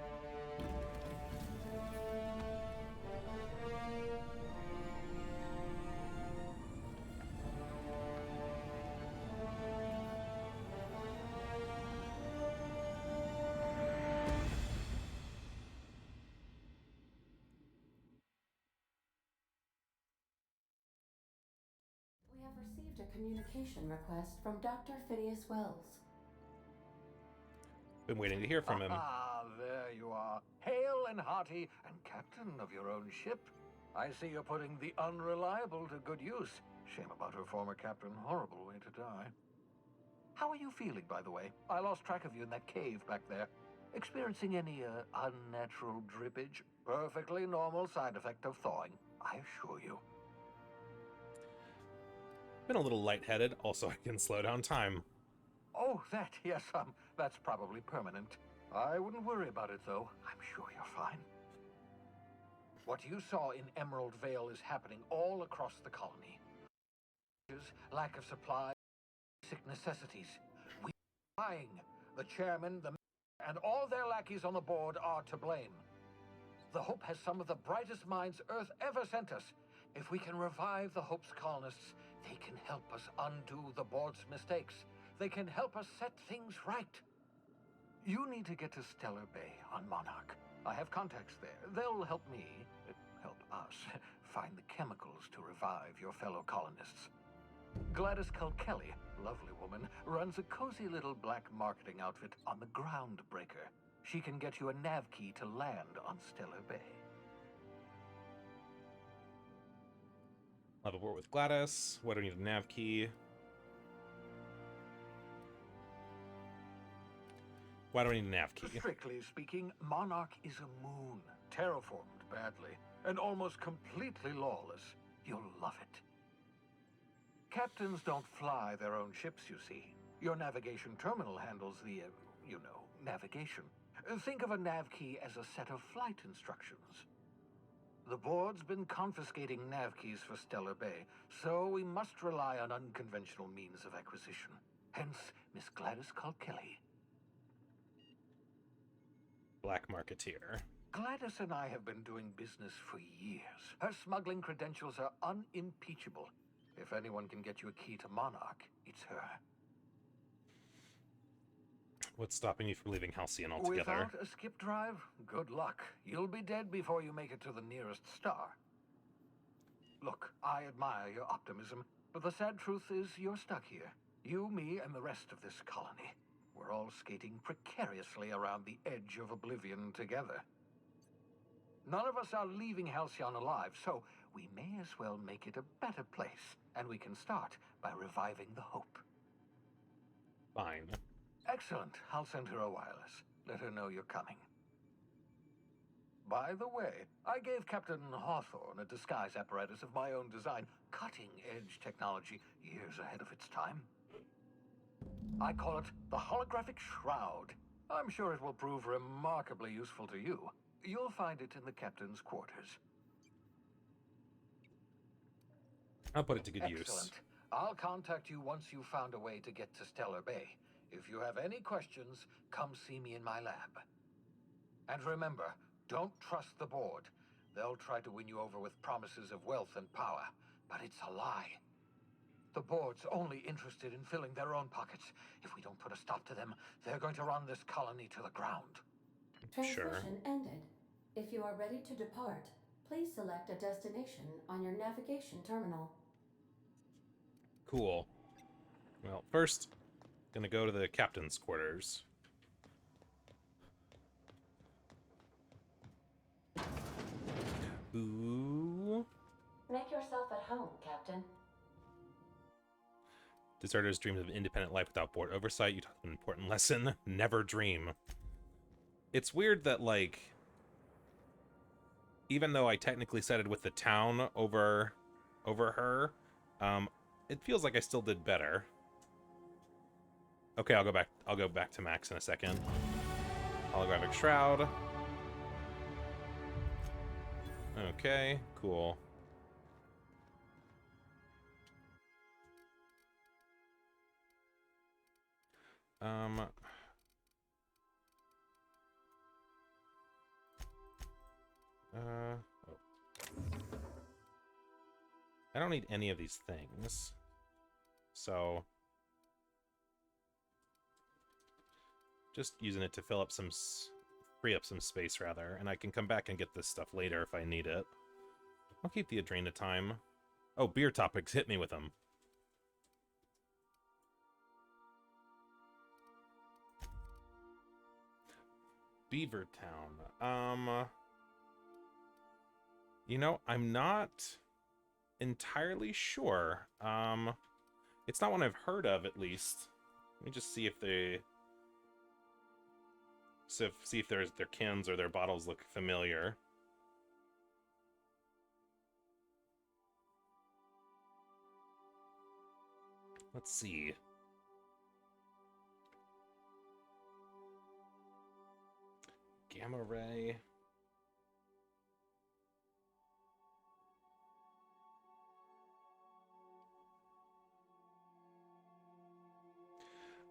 We have received a communication request from Dr. Phineas Wells. Been waiting to hear from him. Ah, there you are. Hale and hearty, and captain of your own ship. I see you're putting the Unreliable to good use. Shame about her former captain. Horrible way to die. How are you feeling, by the way? I lost track of you in that cave back there. Experiencing any, unnatural drippage? Perfectly normal side effect of thawing, I assure you. Been a little lightheaded. Also, I can slow down time. Oh, that, yes, that's probably permanent. I wouldn't worry about it, though. I'm sure you're fine. What you saw in Emerald Vale is happening all across the colony. Lack of supply, basic necessities. We are dying. The chairman, the mayor, and all their lackeys on the board are to blame. The Hope has some of the brightest minds Earth ever sent us. If we can revive the Hope's colonists, they can help us undo the board's mistakes. They can help us set things right. You need to get to Stellar Bay on Monarch. I have contacts there. They'll help me, help us, find the chemicals to revive your fellow colonists. Gladys Culkelly, lovely woman, runs a cozy little black marketing outfit on the Groundbreaker. She can get you a nav key to land on Stellar Bay. I'll have a word with Gladys. What do I need? A nav key. Why do I need a nav key? Strictly speaking, Monarch is a moon, terraformed badly, and almost completely lawless. You'll love it. Captains don't fly their own ships, you see. Your navigation terminal handles the, navigation. Think of a nav key as a set of flight instructions. The board's been confiscating nav keys for Stellar Bay, so we must rely on unconventional means of acquisition. Hence, Miss Gladys Kilkelly. Black marketeer. Gladys and I have been doing business for years. Her smuggling credentials are unimpeachable. If anyone can get you a key to Monarch, it's her. What's stopping you from leaving Halcyon altogether? Without a skip drive, good luck. You'll be dead before you make it to the nearest star. Look, I admire your optimism, but the sad truth is you're stuck here. You, me, and the rest of this colony. We're all skating precariously around the edge of oblivion together. None of us are leaving Halcyon alive, so we may as well make it a better place, and we can start by reviving the hope. Fine. Excellent. I'll send her a wireless. Let her know you're coming. By the way, I gave Captain Hawthorne a disguise apparatus of my own design, cutting-edge technology years ahead of its time. I call it the Holographic Shroud. I'm sure it will prove remarkably useful to you. You'll find it in the captain's quarters. I'll put it to good Excellent. use. I'll contact you once you've found a way to get to Stellar Bay. If you have any questions, come see me in my lab. And remember, don't trust the board. They'll try to win you over with promises of wealth and power, but it's a lie. The board's only interested in filling their own pockets. If we don't put a stop to them, they're going to run this colony to the ground. Transmission ended. If you are ready to depart, please select a destination on your navigation terminal. Cool. Well, first, gonna go to the captain's quarters. Ooh. Make yourself at home, Captain. Deserters dream of independent life without board oversight. You taught them an important lesson. Never dream. It's weird that, like, even though I technically sided with the town over her, it feels like I still did better. Okay, I'll go back to Max in a second. Holographic Shroud. Okay, cool. Oh. I don't need any of these things. So just using it to fill up some, free up some space rather, and I can come back and get this stuff later if I need it. I'll keep the Adrena time. Oh, beer topics, hit me with them. Beaver Town. You know, I'm not entirely sure. It's not one I've heard of, at least. Let me just see if they... see if their cans or their bottles look familiar. Let's see. Gamma ray.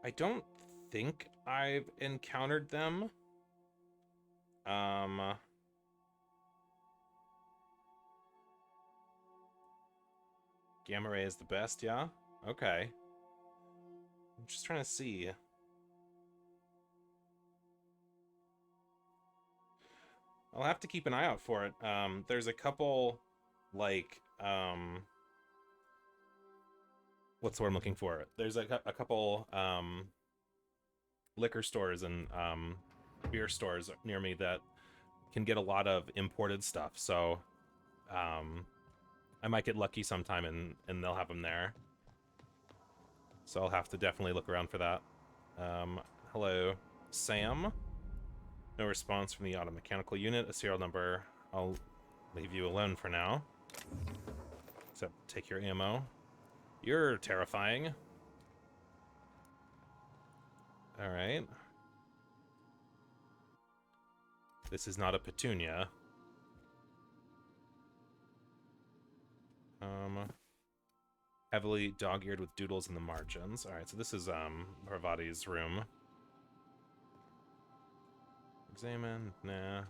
I don't think I've encountered them. Gamma ray is the best, yeah? Okay. I'm just trying to see. I'll have to keep an eye out for it. There's a couple, like, what's the word I'm looking for? There's a couple, liquor stores and, beer stores near me that can get a lot of imported stuff, so, I might get lucky sometime and they'll have them there. So I'll have to definitely look around for that. Hello. Sam. No response from the auto mechanical unit. A serial number. I'll leave you alone for now. Except take your ammo. You're terrifying. Alright. This is not a petunia. Heavily dog-eared with doodles in the margins. Alright, so this is Parvati's room. Examine, nah.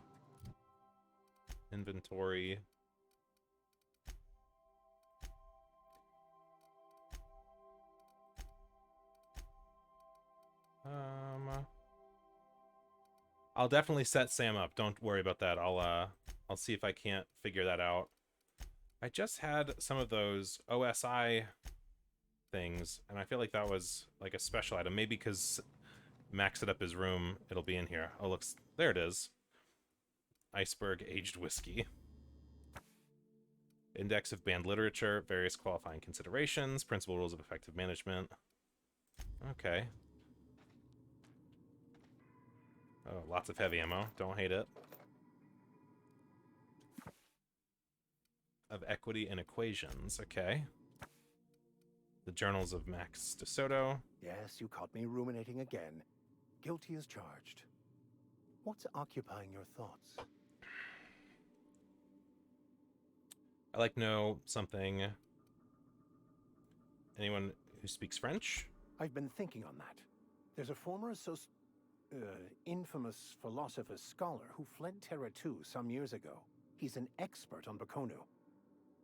Inventory. I'll definitely set Sam up. Don't worry about that. I'll see if I can't figure that out. I just had some of those OSI things, and I feel like that was like a special item. Maybe because Max set up his room, it'll be in here. Oh, looks, there it is. Iceberg aged whiskey. Index of banned literature, various qualifying considerations, principal rules of effective management. Okay. Oh, lots of heavy ammo. Don't hate it. Of equity and equations. Okay. The journals of Max DeSoto. Yes, you caught me ruminating again. Guilty as charged. What's occupying your thoughts? I like know something. Anyone who speaks French? I've been thinking on that. There's a former infamous philosopher scholar who fled Terra 2 some years ago. He's an expert on Bakonu.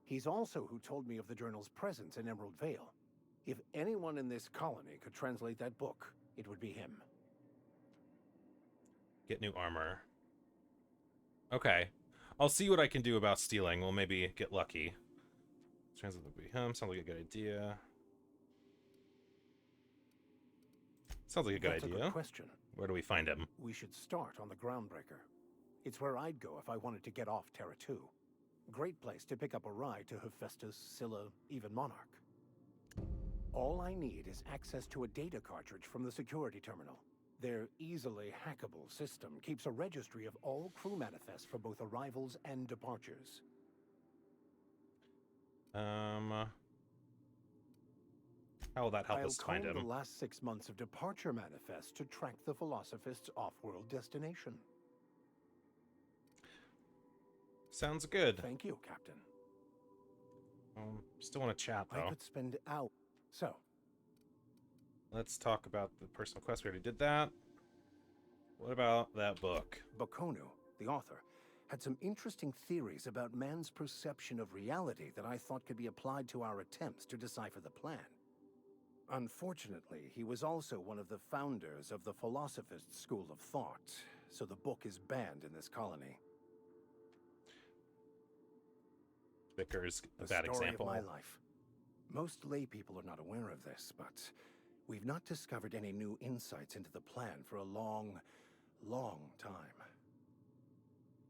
He's also who told me of the journal's presence in Emerald Vale. If anyone in this colony could translate that book, it would be him. Get new armor. Okay. I'll see what I can do about stealing. We'll maybe get lucky. Translate would be him. Sounds like a good idea. Sounds like a good That's idea. A good question. Where do we find him? We should start on the Groundbreaker. It's where I'd go if I wanted to get off Terra 2. Great place to pick up a ride to Hephaestus, Scylla, even Monarch. All I need is access to a data cartridge from the security terminal. Their easily hackable system keeps a registry of all crew manifests for both arrivals and departures. How will that help us find him? I'll the last 6 months of departure manifests to track the Philosophist's off-world destination. Sounds good. Thank you, Captain. Still want to chat, though. I could spend hours. So, let's talk about the personal quest. We already did that. What about that book? Bakonu, the author, had some interesting theories about man's perception of reality that I thought could be applied to our attempts to decipher the plan. Unfortunately, he was also one of the founders of the Philosophist school of thought, so the book is banned in this colony. Vickers, a bad example. The story of my life. Most lay people are not aware of this, but we've not discovered any new insights into the plan for a long, long time.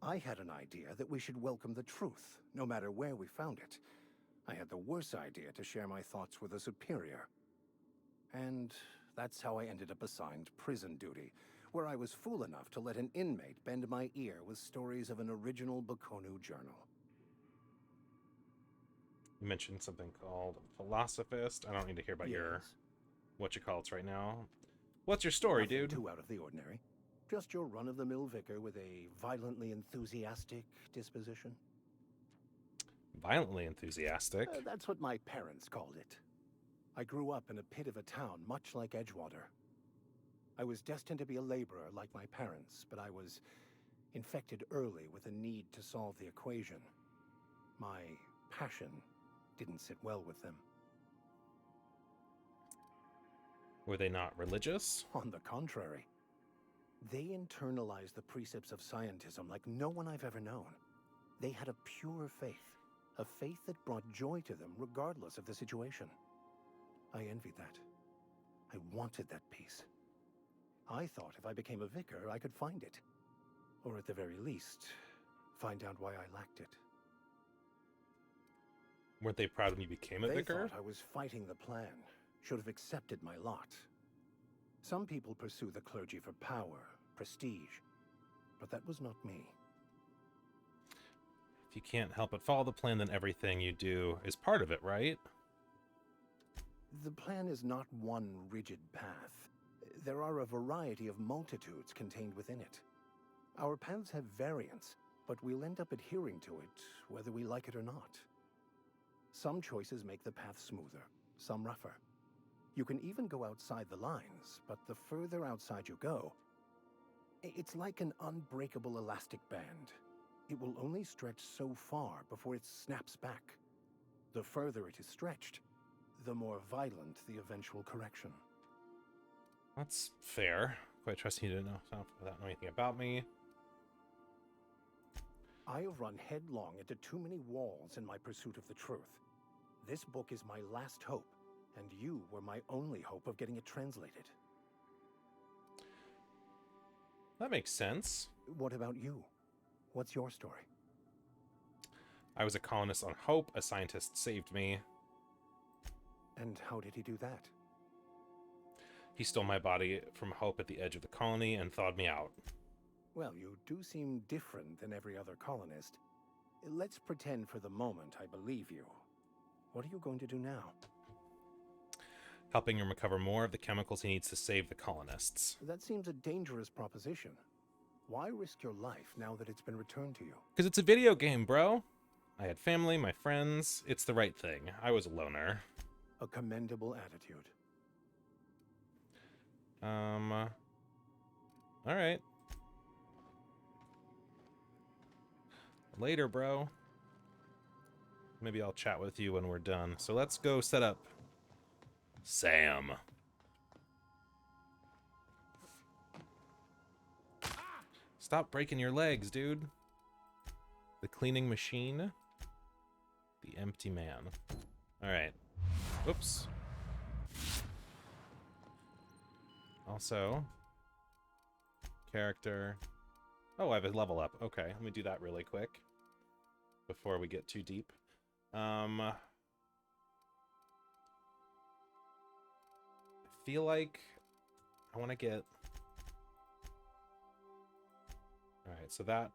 I had an idea that we should welcome the truth, no matter where we found it. I had the worse idea to share my thoughts with a superior. And that's how I ended up assigned prison duty, where I was fool enough to let an inmate bend my ear with stories of an original Bakonu journal. You mentioned something called Philosophist. I don't need to hear about your whatchamacallits right now. What's your story, Nothing dude? Too out of the ordinary. Just your run-of-the-mill vicar with a violently enthusiastic disposition. Violently enthusiastic? That's what my parents called it. I grew up in a pit of a town much like Edgewater. I was destined to be a laborer like my parents, but I was infected early with a need to solve the equation. My passion didn't sit well with them. Were they not religious? On the contrary. They internalized the precepts of scientism like no one I've ever known. They had a pure faith, a faith that brought joy to them regardless of the situation. I envied that. I wanted that peace. I thought if I became a vicar, I could find it. Or at the very least, find out why I lacked it. Weren't they proud when you became a vicar? They thought I was fighting the plan, should have accepted my lot. Some people pursue the clergy for power, prestige, but that was not me. If you can't help but follow the plan, then everything you do is part of it, right? The plan is not one rigid path. There are a variety of multitudes contained within it. Our paths have variance, but we'll end up adhering to it, whether we like it or not. Some choices make the path smoother, some rougher. You can even go outside the lines, but the further outside you go, it's like an unbreakable elastic band. It will only stretch so far before it snaps back. The further it is stretched, the more violent the eventual correction. That's fair. Quite trusting you to know stuff without knowing anything about me. I have run headlong into too many walls in my pursuit of the truth. This book is my last hope, and you were my only hope of getting it translated. That makes sense. What about you? What's your story? I was a colonist on Hope. A scientist saved me. And how did he do that? He stole my body from Hope at the edge of the colony and thawed me out. Well, you do seem different than every other colonist. Let's pretend for the moment I believe you. What are you going to do now? Helping him recover more of the chemicals he needs to save the colonists. That seems a dangerous proposition. Why risk your life now that it's been returned to you? Because it's a video game, bro. I had family, my friends. It's the right thing. I was a loner. A commendable attitude. All right. Later, bro. Maybe I'll chat with you when we're done. So let's go set up Sam. Stop breaking your legs, dude. The cleaning machine. The empty man. All right. Whoops. Also, character. Oh, I have a level up. Okay, let me do that really quick before we get too deep. I feel like I want to get... Alright, so that...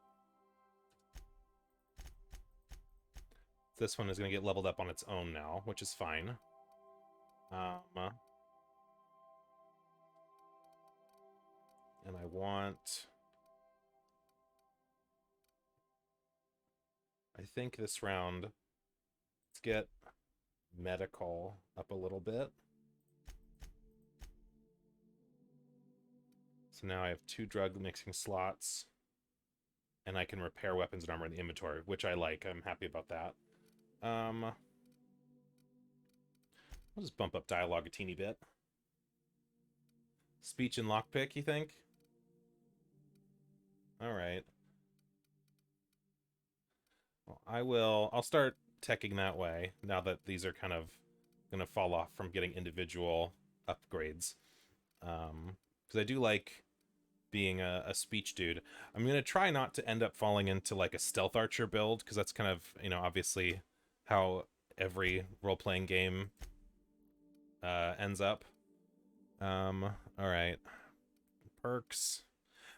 This one is going to get leveled up on its own now, which is fine. And I want... I think this round, let's get medical up a little bit. So now I have 2 drug mixing slots, and I can repair weapons and armor in the inventory, which I like. I'm happy about that. I'll just bump up dialogue a teeny bit. Speech and lockpick, you think? All right. Well, I'll start teching that way now that these are kind of going to fall off from getting individual upgrades. Because I do like being a speech dude. I'm going to try not to end up falling into like a stealth archer build, because that's kind of, you know, obviously how every role-playing game ends up. All right. Perks.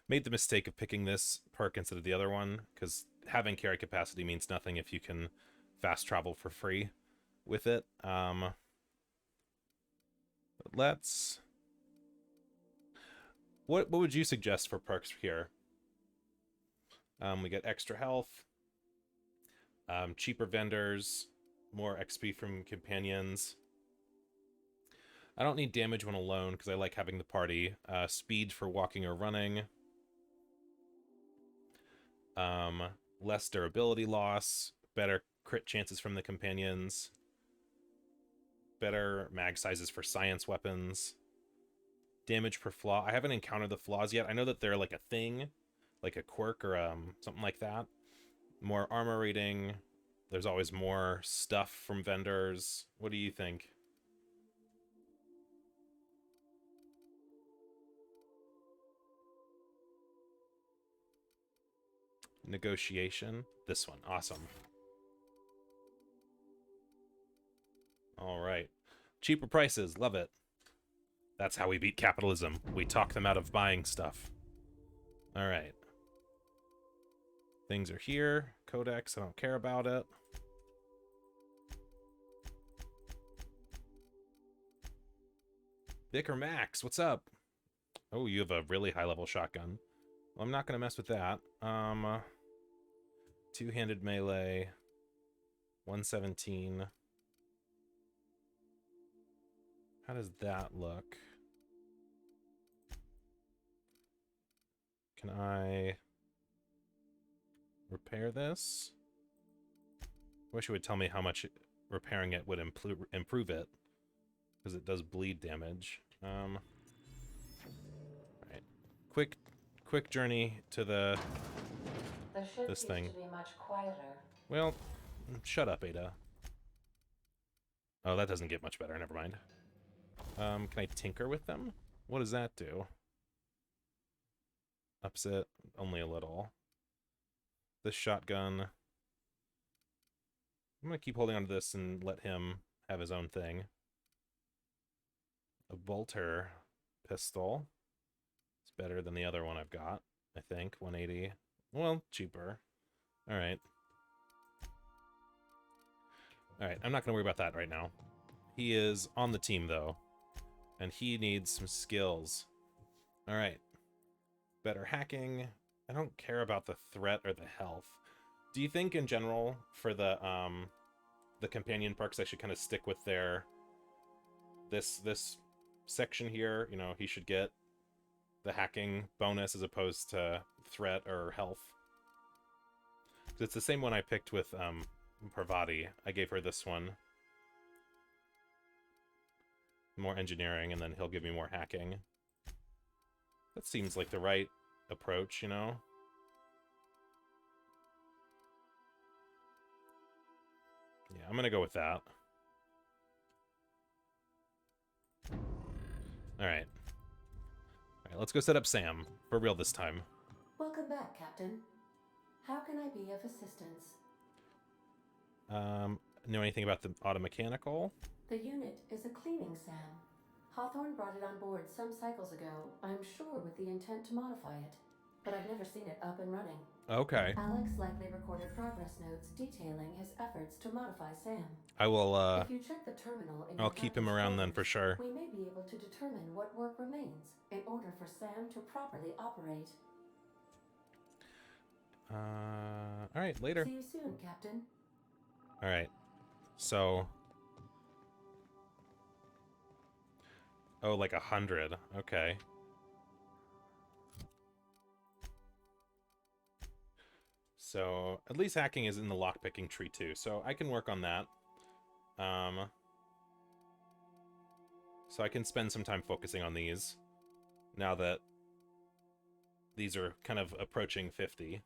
Made the mistake of picking this perk instead of the other one, because having carry capacity means nothing if you can fast travel for free with it. But let's... What would you suggest for perks here? We get extra health, cheaper vendors, more XP from companions. I don't need damage when alone because I like having the party. Speed for walking or running. Less durability loss, better crit chances from the companions, better mag sizes for science weapons, damage per flaw. I haven't encountered the flaws yet. I know that they're like a thing, like a quirk or something like that. More armor rating. There's always more stuff from vendors. What do you think? Negotiation. This one. Awesome. All right. Cheaper prices. Love it. That's how we beat capitalism. We talk them out of buying stuff. All right. Things are here. Codex, I don't care about it. Vicar Max, what's up? Oh, you have a really high-level shotgun. Well, I'm not going to mess with that. Two-handed melee. 117. How does that look? Can I repair this? I wish it would tell me how much repairing it would improve it, because it does bleed damage. All right, quick journey to this thing. Used to be much quieter. Well, shut up, Ada. Oh, that doesn't get much better. Never mind. Can I tinker with them? What does that do? Ups it only a little. This shotgun. I'm gonna keep holding on to this and let him have his own thing. A bolter pistol. It's better than the other one I've got, I think. 180. Well, cheaper. Alright. Alright, I'm not gonna worry about that right now. He is on the team, though. And he needs some skills. Alright. Better hacking. I don't care about the threat or the health. Do you think, in general, for the companion perks, I should kind of stick with their... This section here, you know, he should get the hacking bonus as opposed to threat or health. 'Cause it's the same one I picked with Parvati. I gave her this one. More engineering, and then he'll give me more hacking. That seems like the right approach, you know? Yeah, I'm gonna go with that. Alright. Alright, let's go set up Sam. For real this time. Welcome back, Captain. How can I be of assistance? Know anything about the automechanical? The unit is a cleaning SAM. Hawthorne brought it on board some cycles ago, I'm sure with the intent to modify it. But I've never seen it up and running. Okay. Alex likely recorded progress notes detailing his efforts to modify Sam. I will, If you check the terminal in I'll your keep him weapons around then folders, for sure. We may be able to determine what work remains in order for Sam to properly operate. Alright, later. See you soon, Captain. Alright. So... Oh, like 100. Okay. So, at least hacking is in the lockpicking tree too, so I can work on that. So I can spend some time focusing on these, now that these are kind of approaching 50.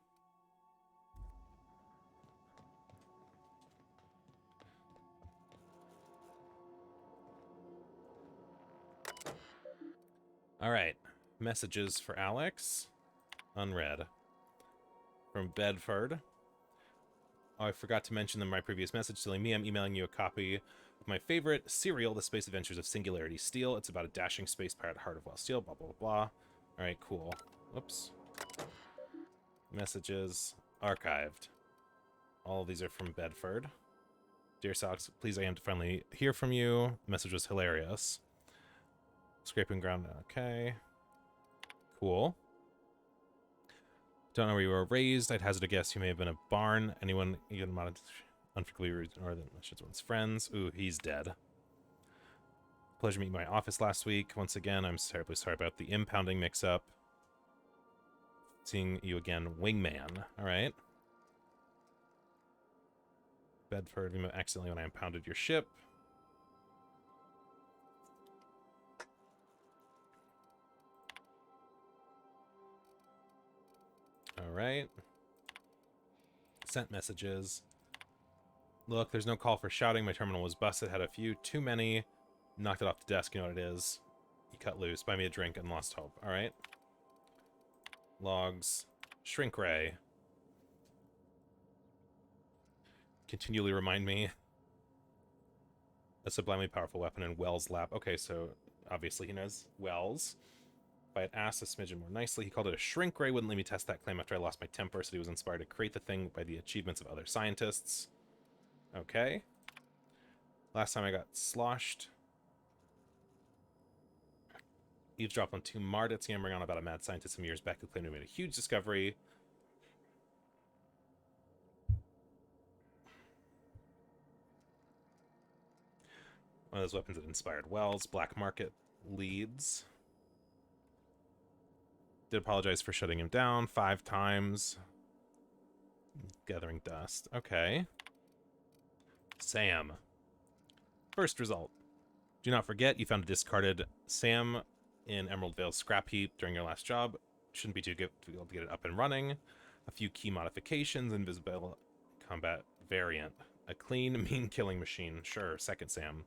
Alright, messages for Alex. Unread. From Bedford. Oh, I forgot to mention in my previous message telling me I'm emailing you a copy of my favorite serial, The Space Adventures of Singularity Steel. It's about a dashing space pirate, Heart of Wild Steel, blah, blah, blah. Alright, cool. Whoops. Messages. Archived. All of these are from Bedford. Dear Socks, please, I am to finally hear from you. The message was hilarious. Scraping ground. Okay. Cool. Don't know where you were raised. I'd hazard a guess you may have been a barn. Anyone even unforgivably rude or than one's friends. Ooh, he's dead. Pleasure meeting my office last week. Once again, I'm terribly sorry about the impounding mix-up. Seeing you again, Wingman. All right. Bedford, we met accidentally when I impounded your ship. Alright. Sent messages. Look, there's no call for shouting. My terminal was busted. Had a few too many. Knocked it off the desk. You know what it is. You cut loose. Buy me a drink and lost hope. Alright. Logs. Shrink ray. Continually remind me. A sublimely powerful weapon in Wells' lab. Okay, so obviously he knows Wells. If I had asked a smidgen more nicely, he called it a shrink ray, wouldn't let me test that claim after I lost my temper, said he was inspired to create the thing by the achievements of other scientists. Okay. Last time I got sloshed. Eavesdropped on 2 Mardits yammering on about a mad scientist some years back who claimed he made a huge discovery. One of those weapons that inspired Wells. Black market leads. Did apologize for shutting him down 5 times. Gathering dust. Okay. Sam. First result. Do not forget you found a discarded Sam in Emerald Vale's scrap heap during your last job. Shouldn't be too good to be able to get it up and running. A few key modifications. Invisible combat variant. A clean, mean killing machine. Sure, second Sam.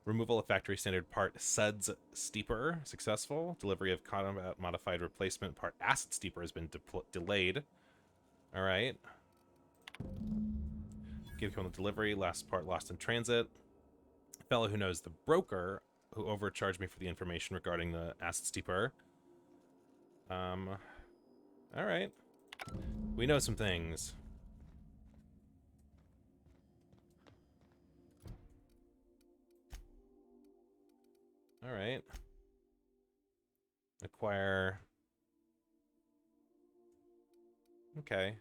Removal of factory standard part Suds Steeper. Successful. Delivery of combat modified replacement part Acid Steeper has been delayed. Alright. Give him the delivery. Last part lost in transit. Fellow who knows the broker who overcharged me for the information regarding the Acid Steeper. Alright. We know some things. Alright. Acquire. Okay.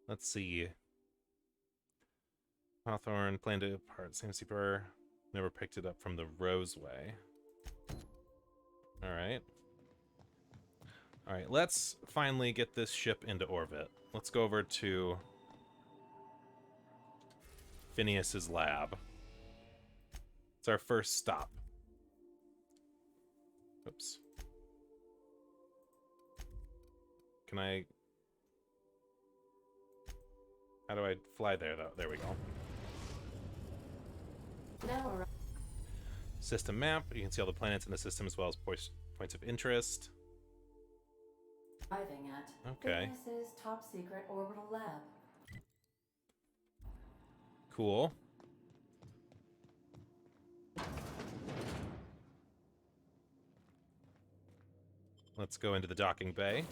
Let's see. Hawthorne planned to part Sam Steeper. Never picked it up from the Roseway. Alright. Alright, let's finally get this ship into orbit. Let's go over to Phineas's lab. It's our first stop. Oops. Can I... How do I fly there, though? There we go. Now System map. You can see all the planets in the system as well as points of interest. arriving at Okay. Venus's top secret orbital lab. Cool. Let's go into the docking bay.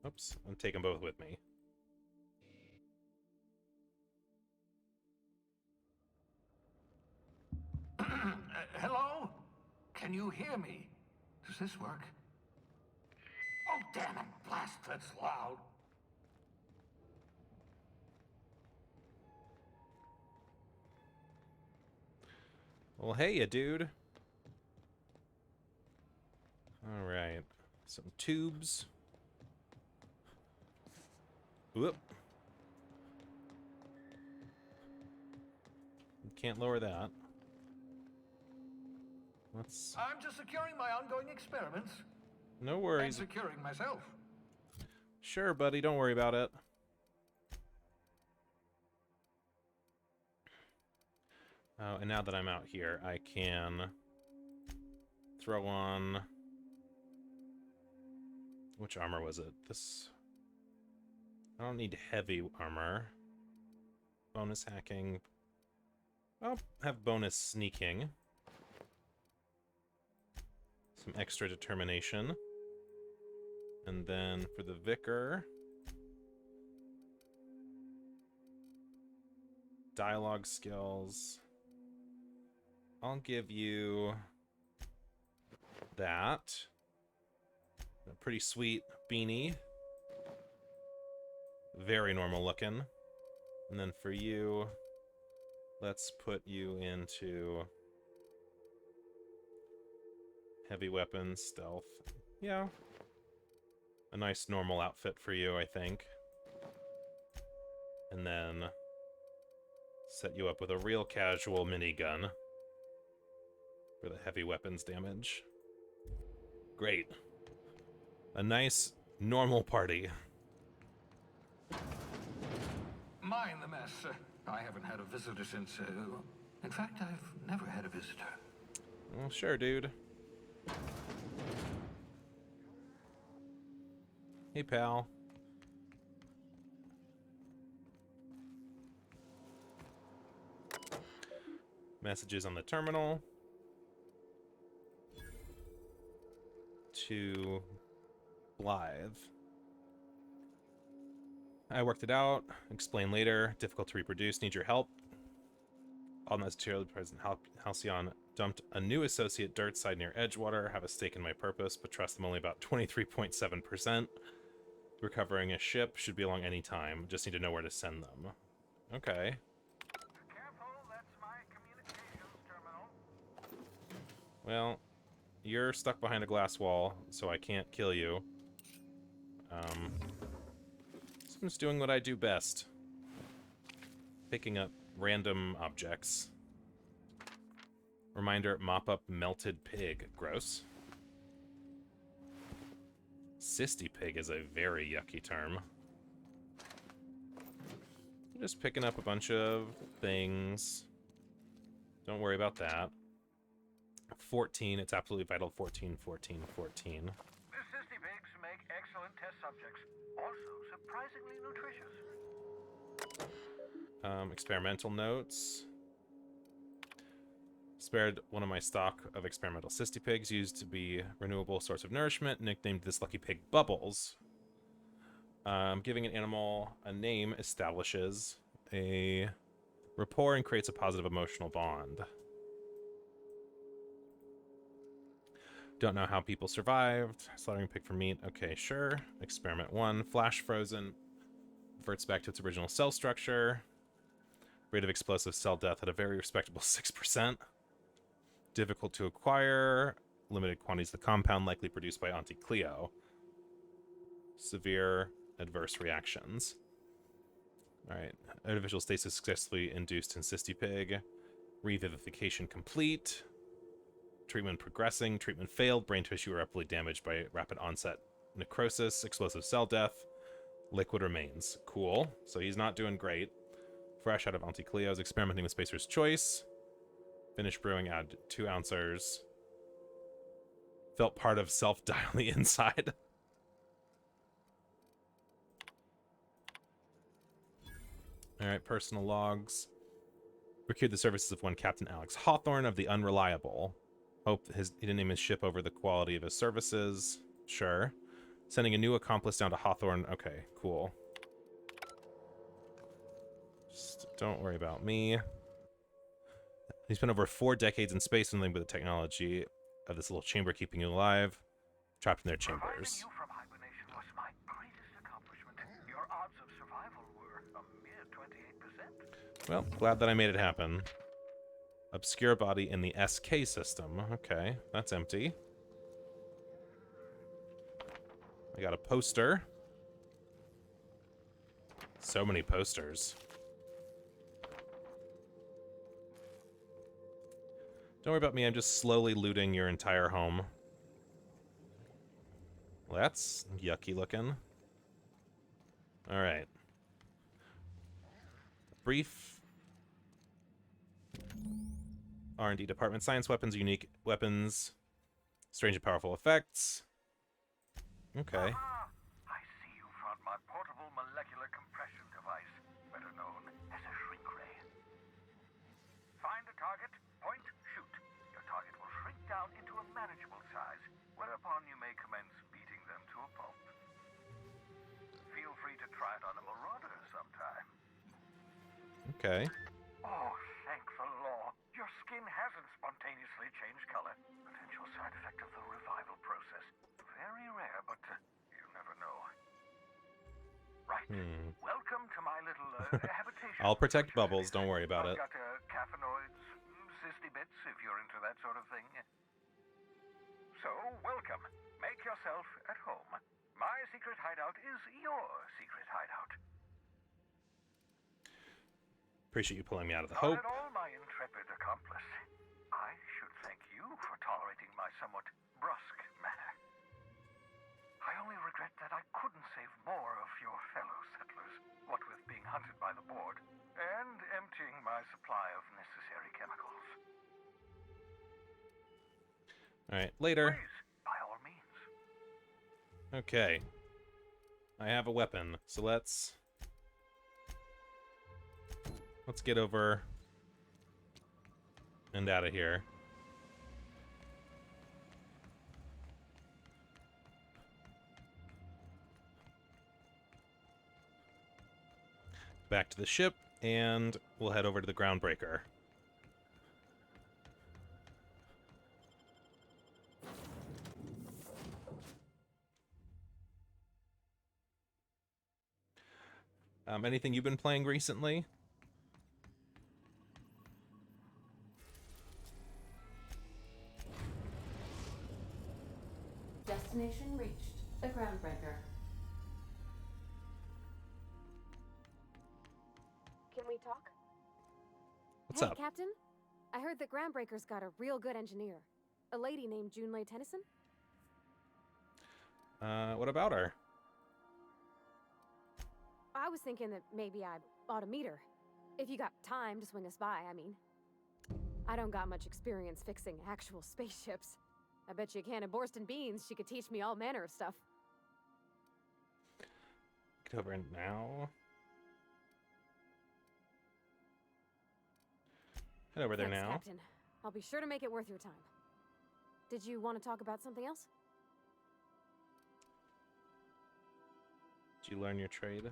Oops, I'm taking both with me. Hello? Can you hear me? Does this work? Oh, damn it! Blast, that's loud. Well, hey, ya dude. Alright. Some tubes. Whoop. Can't lower that. Let's... I'm just securing my ongoing experiments. No And worries. securing myself. Sure, buddy. Don't worry about it. Oh, and now that I'm out here, I can throw on... Which armor was it? This... I don't need heavy armor. Bonus hacking. I'll have bonus sneaking. Some extra determination. And then for the Vicar... Dialogue skills. I'll give you that. A pretty sweet beanie. Very normal looking. And then for you, let's put you into heavy weapons, stealth. Yeah. A nice normal outfit for you, I think. And then set you up with a real casual minigun for the heavy weapons damage. Great. A nice, normal party. Mind the mess. I haven't had a visitor since, in fact, I've never had a visitor. Well, sure, dude. Hey, pal. Messages on the terminal. To Blythe. I worked it out. Explain later. Difficult to reproduce. Need your help. All necessarily present. Halcyon dumped a new associate dirt side near Edgewater. Have a stake in my purpose, but trust them only about 23.7%. Recovering a ship. Should be along any time. Just need to know where to send them. Okay. Careful, that's my communications terminal. Well, you're stuck behind a glass wall, so I can't kill you. So I'm just doing what I do best. Picking up random objects. Reminder, mop up melted pig. Gross. Cysty pig is a very yucky term. Just picking up a bunch of things. Don't worry about that. 14, it's absolutely vital. 14, 14, 14. The cysty pigs make excellent test subjects. Also surprisingly nutritious. Experimental notes. Spared one of my stock of experimental cysty pigs used to be renewable source of nourishment. Nicknamed this lucky pig Bubbles. Giving an animal a name establishes a rapport and creates a positive emotional bond. Don't know how people survived. Slaughtering pig for meat. Okay, sure. Experiment 1. Flash frozen. Reverts back to its original cell structure. Rate of explosive cell death at a very respectable 6%. Difficult to acquire. Limited quantities of the compound likely produced by Auntie Cleo. Severe adverse reactions. Alright. Artificial stasis successfully induced in cysty pig. Revivification complete. Treatment progressing. Treatment failed. Brain tissue irreparably damaged by rapid onset necrosis. Explosive cell death. Liquid remains. Cool. So he's not doing great. Fresh out of Auntie Cleo's. Experimenting with Spacer's Choice. Finish brewing. Add 2 ounces. Felt part of self die on the inside. Alright, personal logs. Procured the services of one Captain Alex Hawthorne of the Unreliable. Hope he didn't name his ship over the quality of his services. Sure. Sending a new accomplice down to Hawthorne. Okay, cool. Just don't worry about me. He spent over 4 decades in space and living with the technology of this little chamber keeping you alive. Trapped in their chambers. Reviving you from hibernation was my greatest accomplishment. Your odds of survival were a mere 28%. Well, glad that I made it happen. Obscure body in the SK system. Okay, that's empty. I got a poster. So many posters. Don't worry about me, I'm just slowly looting your entire home. Well, that's yucky looking. Alright. Brief R&D department. Science weapons, unique weapons, strange and powerful effects. Okay. I see you found my portable molecular compression device, better known as a shrink ray. Find a target, point, shoot. Your target will shrink down into a manageable size, whereupon you may commence beating them to a pulp. Feel free to try it on a marauder sometime. Okay. Oh, thank the law. Your skin hasn't spontaneously changed color. Potential side effect of the revival process. Very rare, but you never know. Right. Welcome to my little habitation. I'll protect Bubbles, don't worry about it. I've got caffeinoids, cysty bits, if you're into that sort of thing. So, welcome. Make yourself at home. My secret hideout is your secret hideout. Appreciate you pulling me out of the Not Hope. at all, my intrepid accomplice. I should thank you for tolerating my somewhat brusque manner. I only regret that I couldn't save more of your fellow settlers, what with being hunted by the board, and emptying my supply of necessary chemicals. Alright, later. Please, by all means. Okay. I have a weapon, so let's get over and out of here. Back to the ship, and we'll head over to the groundbreaker. Anything you've been playing recently? Destination reached. The groundbreaker. Can we talk? What's hey, up? Captain. I heard that Groundbreaker's got a real good engineer. A lady named Junlei Tennyson? What about her? I was thinking that maybe I ought to meet her. If you got time to swing us by, I mean. I don't got much experience fixing actual spaceships. I bet you a can of Borston beans she could teach me all manner of stuff. Get over now. Head over there Thanks, now. Captain. I'll be sure to make it worth your time. Did you want to talk about something else? Did you learn your trade?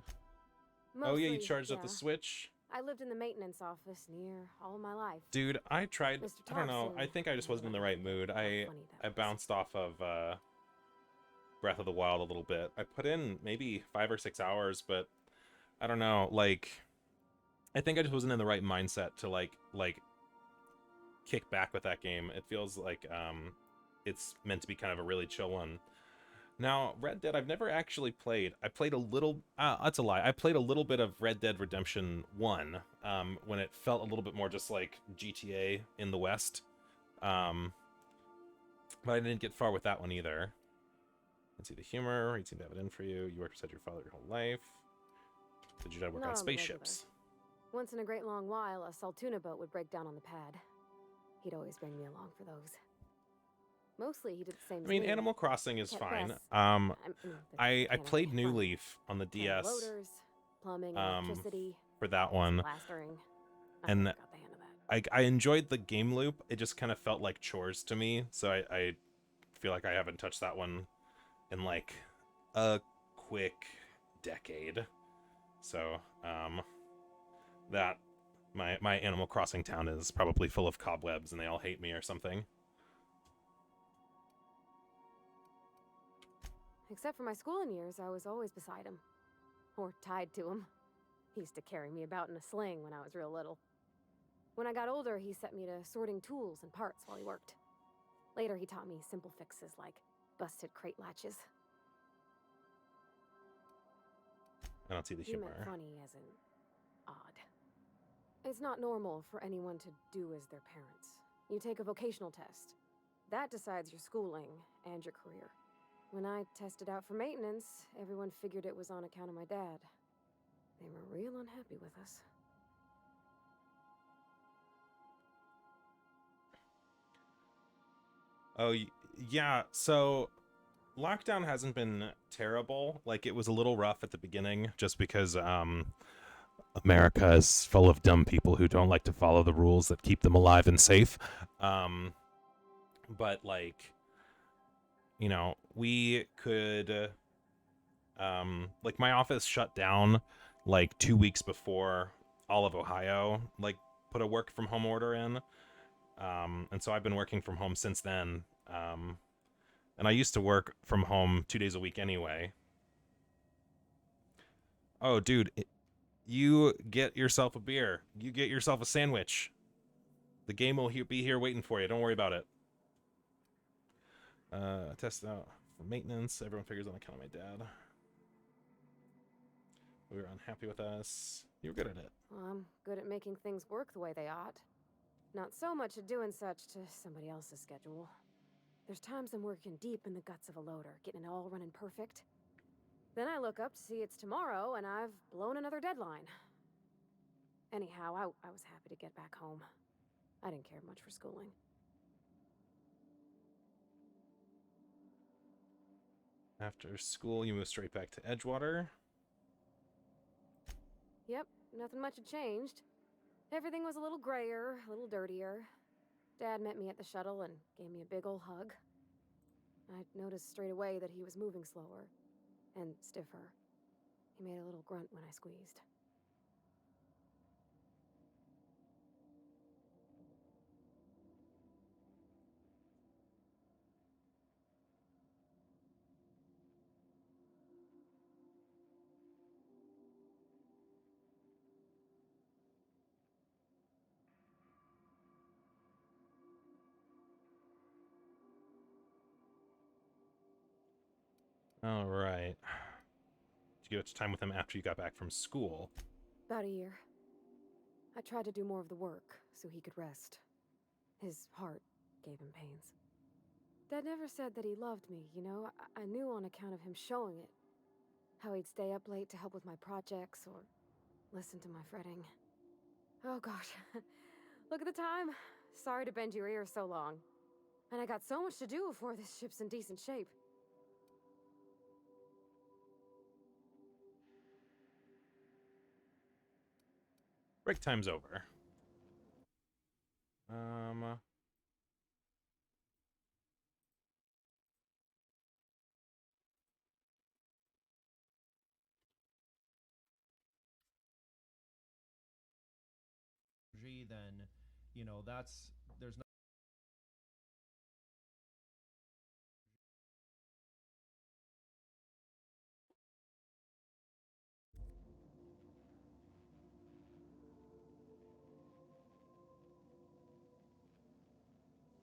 Mostly, oh yeah, you charged up yeah. the switch? I lived in the maintenance office near all my life. Dude, I tried. Mr. I don't know. I Thompson, think I just wasn't in the right mood. I funny that was. bounced off of Breath of the Wild a little bit. I put in maybe 5 or 6 hours, but I don't know. Like, I think I just wasn't in the right mindset to like kick back with that game. It feels like it's meant to be kind of a really chill one. Now, Red Dead, I've never actually played. I played a little... that's a lie. I played a little bit of Red Dead Redemption 1 when it felt a little bit more just like GTA in the West. But I didn't get far with that one either. Let's see the humor. He seemed to have it in for you. You worked beside your father your whole life. Did your dad work Not on on the spaceships? regular. Once in a great long while, a Saltuna boat would break down on the pad. He'd always bring me along for those. Mostly, he did the same. I mean, as me. Animal Crossing is Kept fine. Bess- I can't played have New fun. Leaf on the DS Loaders, plumbing, electricity, for that one, plastering. and Got the hang of that. I enjoyed the game loop. It just kind of felt like chores to me, so I feel like I haven't touched that one in like a quick decade. So that my Animal Crossing town is probably full of cobwebs and they all hate me or something. Except for my schooling years, I was always beside him. Or tied to him. He used to carry me about in a sling when I was real little. When I got older, he set me to sorting tools and parts while he worked. Later, he taught me simple fixes like busted crate latches. I don't see the He humor. meant funny as in odd. It's not normal for anyone to do as their parents. You take a vocational test. That decides your schooling and your career. When I tested out for maintenance, everyone figured it was on account of my dad. They were real unhappy with us. Oh, yeah, so lockdown hasn't been terrible. Like, it was a little rough at the beginning just because America is full of dumb people who don't like to follow the rules that keep them alive and safe. But, like, you know, we could, like, my office shut down, like, 2 weeks before all of Ohio, like, put a work from home order in. And so I've been working from home since then. And I used to work from home 2 days a week anyway. Oh, dude, you get yourself a beer. You get yourself a sandwich. The game will be here waiting for you. Don't worry about it. Test out for maintenance. Everyone figures on account of my dad. We were unhappy with us. You were good at it. Well, I'm good at making things work the way they ought. Not so much at doing such to somebody else's schedule. There's times I'm working deep in the guts of a loader, getting it all running perfect. Then I look up to see it's tomorrow, and I've blown another deadline. Anyhow, I was happy to get back home. I didn't care much for schooling. After school, you move straight back to Edgewater. Yep, nothing much had changed. Everything was a little grayer, a little dirtier. Dad met me at the shuttle and gave me a big ol' hug. I noticed straight away that he was moving slower and stiffer. He made a little grunt when I squeezed. All right. Did you get much time with him after you got back from school? About a year. I tried to do more of the work so he could rest. His heart gave him pains. Dad never said that he loved me, you know? I knew on account of him showing it. How he'd stay up late to help with my projects or listen to my fretting. Oh gosh. Look at the time. Sorry to bend your ear so long. And I got so much to do before this ship's in decent shape. Break time's over. Then, you know, there's no.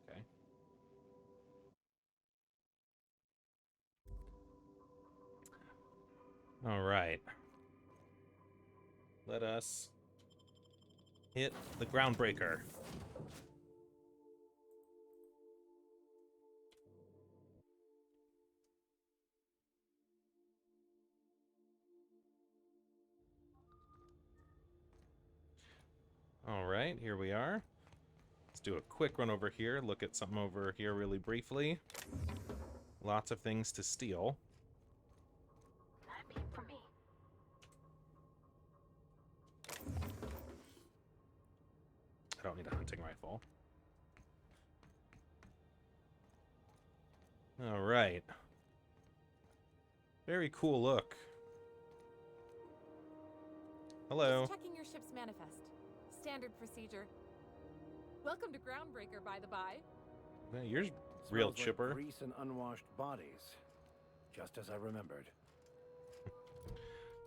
Okay. All right. Let us hit the groundbreaker. All right, here we are. Let's do a quick run over here, look at something over here really briefly. Lots of things to steal. For me. I don't need a hunting rifle. All right. Very cool look. Hello. Just checking your ship's manifest. Standard procedure. Welcome to Groundbreaker, by the by. Yeah, you're real Smells like chipper. grease and unwashed bodies, just as I remembered.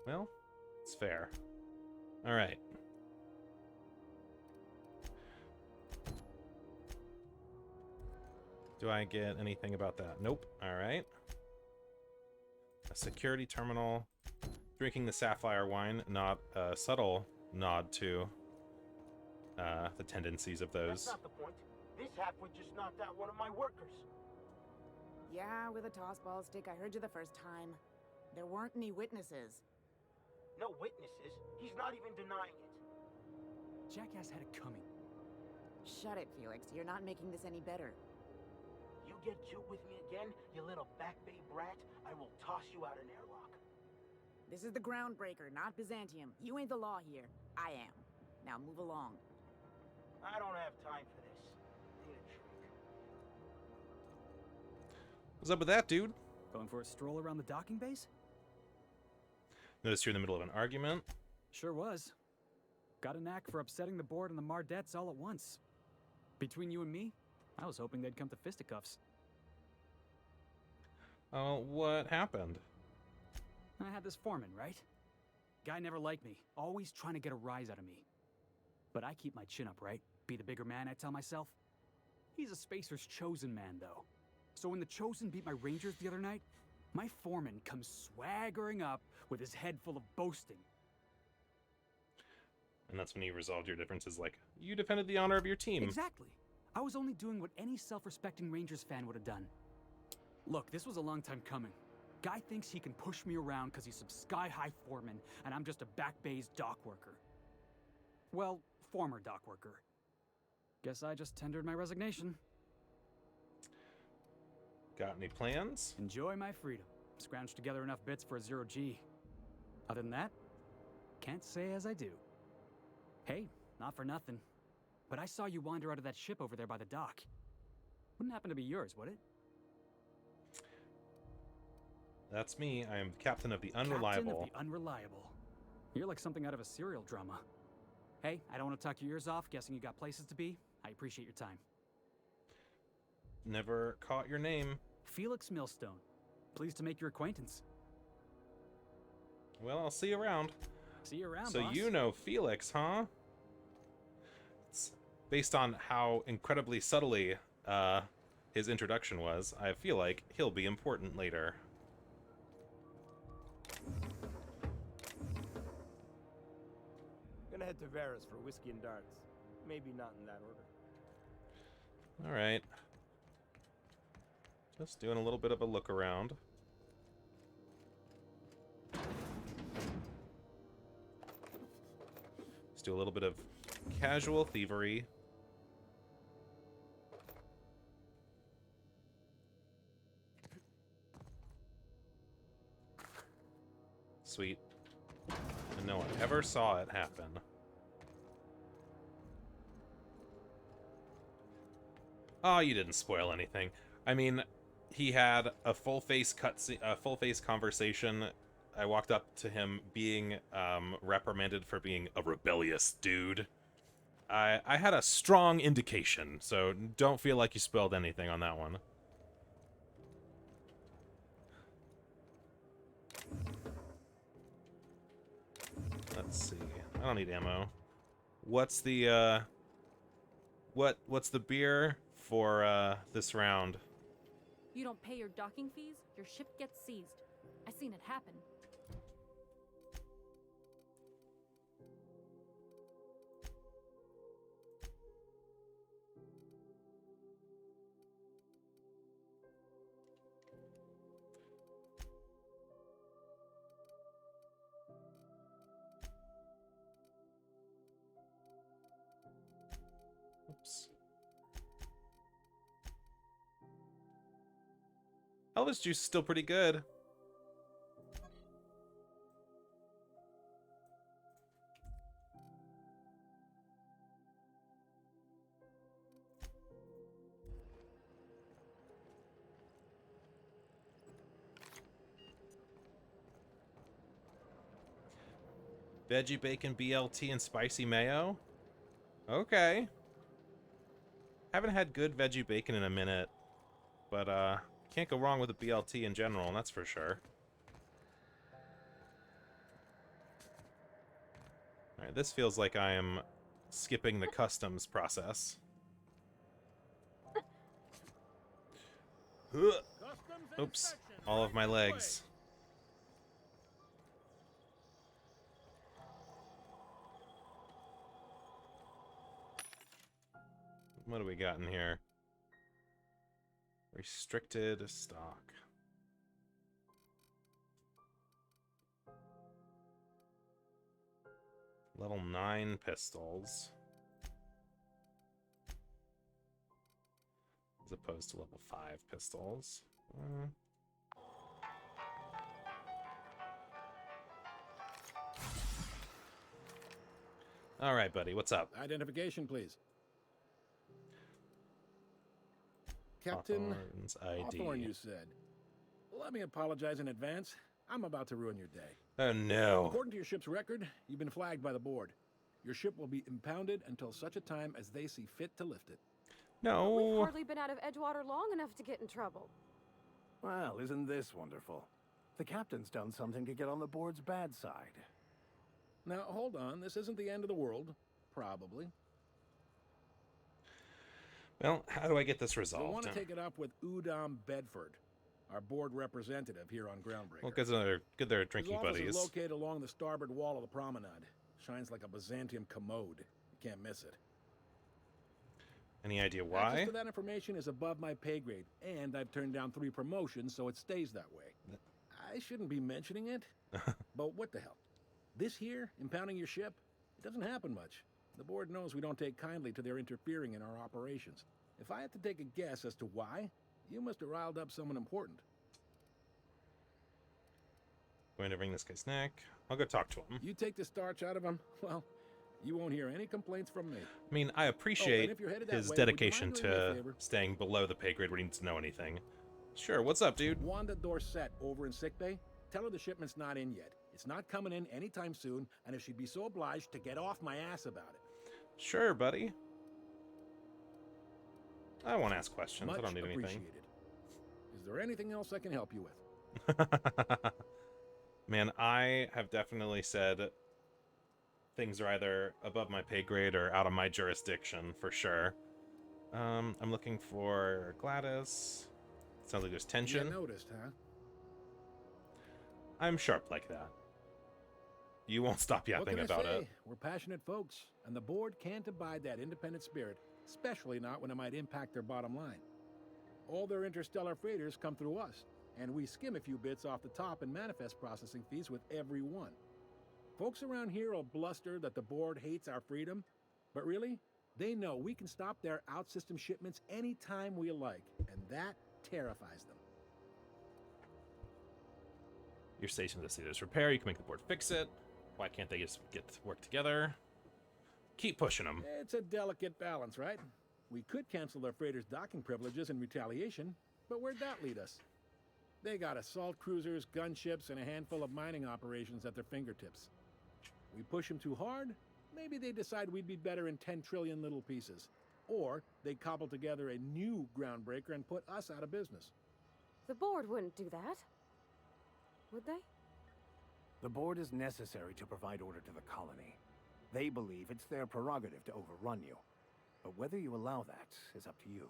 Well, it's fair. All right. Do I get anything about that? Nope. All right. A security terminal. Drinking the sapphire wine, not a subtle nod to the tendencies of those. That's not the point. This halfwit just knocked out one of my workers. Yeah, with a tossball stick. I heard you the first time. There weren't any witnesses. No witnesses. He's not even denying it. Jackass had it coming. Shut it, Felix. You're not making this any better. You get cute with me again, you little back bay brat, I will toss you out an airlock. This is the Groundbreaker, not Byzantium. You ain't the law here. I am. Now move along. I don't have time for this. Need a drink. What's up with that, dude? Going for a stroll around the docking base? Notice you're in the middle of an argument. Sure was. Got a knack for upsetting the board and the Mardettes all at once. Between you and me, I was hoping they'd come to fisticuffs. Oh, what happened? I had this foreman, right? Guy never liked me, always trying to get a rise out of me. But I keep my chin up, right? Be the bigger man, I tell myself. He's a Spacer's chosen man, though. So when the Chosen beat my Rangers the other night, my foreman comes swaggering up with his head full of boasting. And that's when you resolved your differences, like, you defended the honor of your team. Exactly. I was only doing what any self-respecting Rangers fan would have done. Look, this was a long time coming. Guy thinks he can push me around because he's some sky-high foreman, and I'm just a back bay's dock worker. Well, former dock worker. Guess I just tendered my resignation. Got any plans? Enjoy my freedom. Scrounged together enough bits for a 0G. Other than that, can't say as I do. Hey, not for nothing. but I saw you wander out of that ship over there by the dock. Wouldn't happen to be yours, would it? That's me. I am the captain of the Unreliable. Captain of the Unreliable. You're like something out of a serial drama. Hey, I don't want to talk your ears off, guessing you got places to be. I appreciate your time. Never caught your name. Felix Millstone. Pleased to make your acquaintance. Well, I'll see you around. See you around, So boss. you know Felix, huh? It's based on how incredibly subtly his introduction was, I feel like he'll be important later. Gonna head to Vera's for whiskey and darts. Maybe not in that order. Alright. Just doing a little bit of a look around. Let's do a little bit of casual thievery. Sweet. And no one ever saw it happen. Oh, you didn't spoil anything. I mean, he had a full-face cutscene, a full-face conversation. I walked up to him being reprimanded for being a rebellious dude. I had a strong indication, so don't feel like you spoiled anything on that one. Let's see. I don't need ammo. What's the what's the beer for this round? You don't pay your docking fees, your ship gets seized. I seen it happen. Oops. Elvis juice is still pretty good. Veggie bacon, BLT, and spicy mayo? Okay. Haven't had good veggie bacon in a minute, but can't go wrong with a BLT in general, that's for sure. Alright, this feels like I am skipping the customs process. Oops, all of my legs. What do we got in here? Restricted stock. Level 9 pistols. As opposed to level 5 pistols. All right, buddy, what's up? Identification, please. Captain Hawthorne's ID. Hawthorne, you said. Let me apologize in advance. I'm about to ruin your day. Oh, no. According to your ship's record, you've been flagged by the board. Your ship will be impounded until such a time as they see fit to lift it. No. We've hardly been out of Edgewater long enough to get in trouble. Well, isn't this wonderful? The captain's done something to get on the board's bad side. Now, hold on. This isn't the end of the world. Probably. Well, how do I get this resolved? You'll want to take it up with Udom Bedford, our board representative here on Groundbreaker. Well, because they're drinking His office buddies. is located along the starboard wall of the promenade. Shines like a Byzantium commode. You can't miss it. Any idea why? Access to that information is above my pay grade, and I've turned down 3 promotions, so it stays that way. I shouldn't be mentioning it, but what the hell? This here, impounding your ship, it doesn't happen much. The board knows we don't take kindly to their interfering in our operations. If I had to take a guess as to why, you must have riled up someone important. Going to bring this guy's neck. I'll go talk to him. You take the starch out of him, well, You won't hear any complaints from me. I mean, I appreciate if you're headed that his way, would you dedication mind doing me a to favor? staying below the pay grade where he needs to know anything. Sure, what's up, dude? Wanda Dorset over in sickbay. Tell her the shipment's not in yet. It's not coming in anytime soon, and if she'd be so obliged to get off my ass about it. Sure, buddy. I won't ask questions. Much I don't need anything. appreciated. Is there anything else I can help you with? Man, I have definitely said things are either above my pay grade or out of my jurisdiction, for sure. I'm looking for Gladys. Sounds like there's tension. You noticed, huh? I'm sharp like that. You won't stop yapping about it. We're passionate folks, and the board can't abide that independent spirit, especially not when it might impact their bottom line. All their interstellar freighters come through us, and we skim a few bits off the top in manifest processing fees with every one. Folks around here will bluster that the board hates our freedom, but really, they know we can stop their out-system shipments anytime we like, and that terrifies them. Your station does see this repair. You can make the board fix it. Why can't they just get to work together? Keep pushing them. It's a delicate balance, right? We could cancel their freighters' docking privileges in retaliation, but where'd that lead us? They got assault cruisers, gunships, and a handful of mining operations at their fingertips. We push them too hard, maybe they decide we'd be better in 10 trillion little pieces. Or they cobble together a new groundbreaker and put us out of business. The board wouldn't do that. Would they? The board is necessary to provide order to the colony. They believe it's their prerogative to overrun you. But whether you allow that is up to you.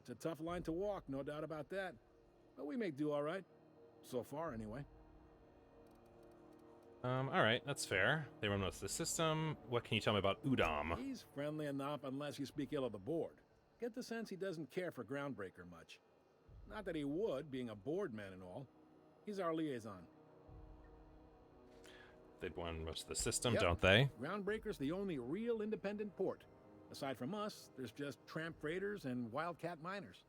It's a tough line to walk, no doubt about that. But we make do all right. So far, anyway. Alright, that's fair. They run most of the system. What can you tell me about Udom? He's friendly enough unless you speak ill of the board. Get the sense he doesn't care for Groundbreaker much. Not that he would, being a board man and all. He's our liaison. They run most of the system, Yep. don't they? Groundbreaker's the only real independent port. Aside from us, there's just tramp freighters and wildcat miners.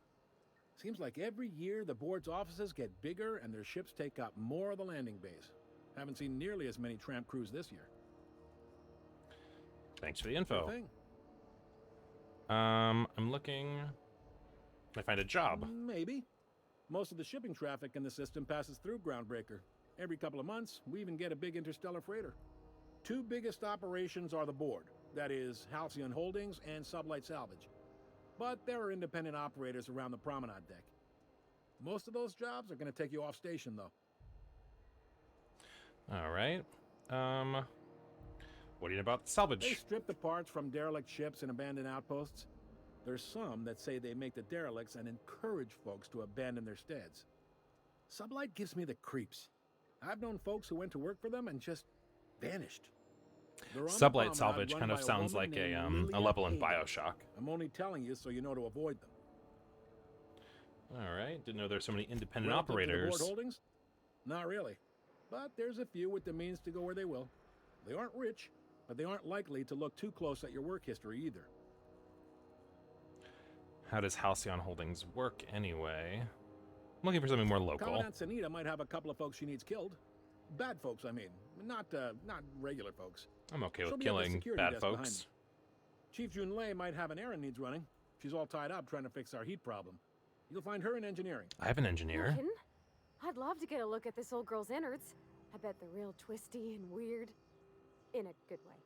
Seems like every year the board's offices get bigger and their ships take up more of the landing base. Haven't seen nearly as many tramp crews this year. Thanks for the info. Sure thing. I'm looking... Can I find a job? Maybe. Most of the shipping traffic in the system passes through Groundbreaker. Every couple of months, we even get a big interstellar freighter. Two biggest operations are the board. That is, Halcyon Holdings and Sublight Salvage. But there are independent operators around the promenade deck. Most of those jobs are going to take you off station, though. Alright. What do you know about salvage? They strip the parts from derelict ships and abandoned outposts. There's some that say they make the derelicts and encourage folks to abandon their steads. Sublight gives me the creeps. I've known folks who went to work for them and just vanished. Sublight salvage kind of sounds like a level in BioShock. I'm only telling you so you know to avoid them. Alright, didn't know there's so many independent Relative to the operators. board holdings? Not really. But there's a few with the means to go where they will. They aren't rich, but they aren't likely to look too close at your work history either. How does Halcyon Holdings work anyway? I'm looking for something more local. Commandant Sanita might have a couple of folks she needs killed. Bad folks, I mean. Not regular folks. I'm okay She'll with be at the killing security bad desk behind folks. me. Chief Junlei might have an errand needs running. She's all tied up trying to fix our heat problem. You'll find her in engineering. I have an You engineer. kidding? I'd love to get a look at this old girl's innards. I bet they're real twisty and weird. In a good way.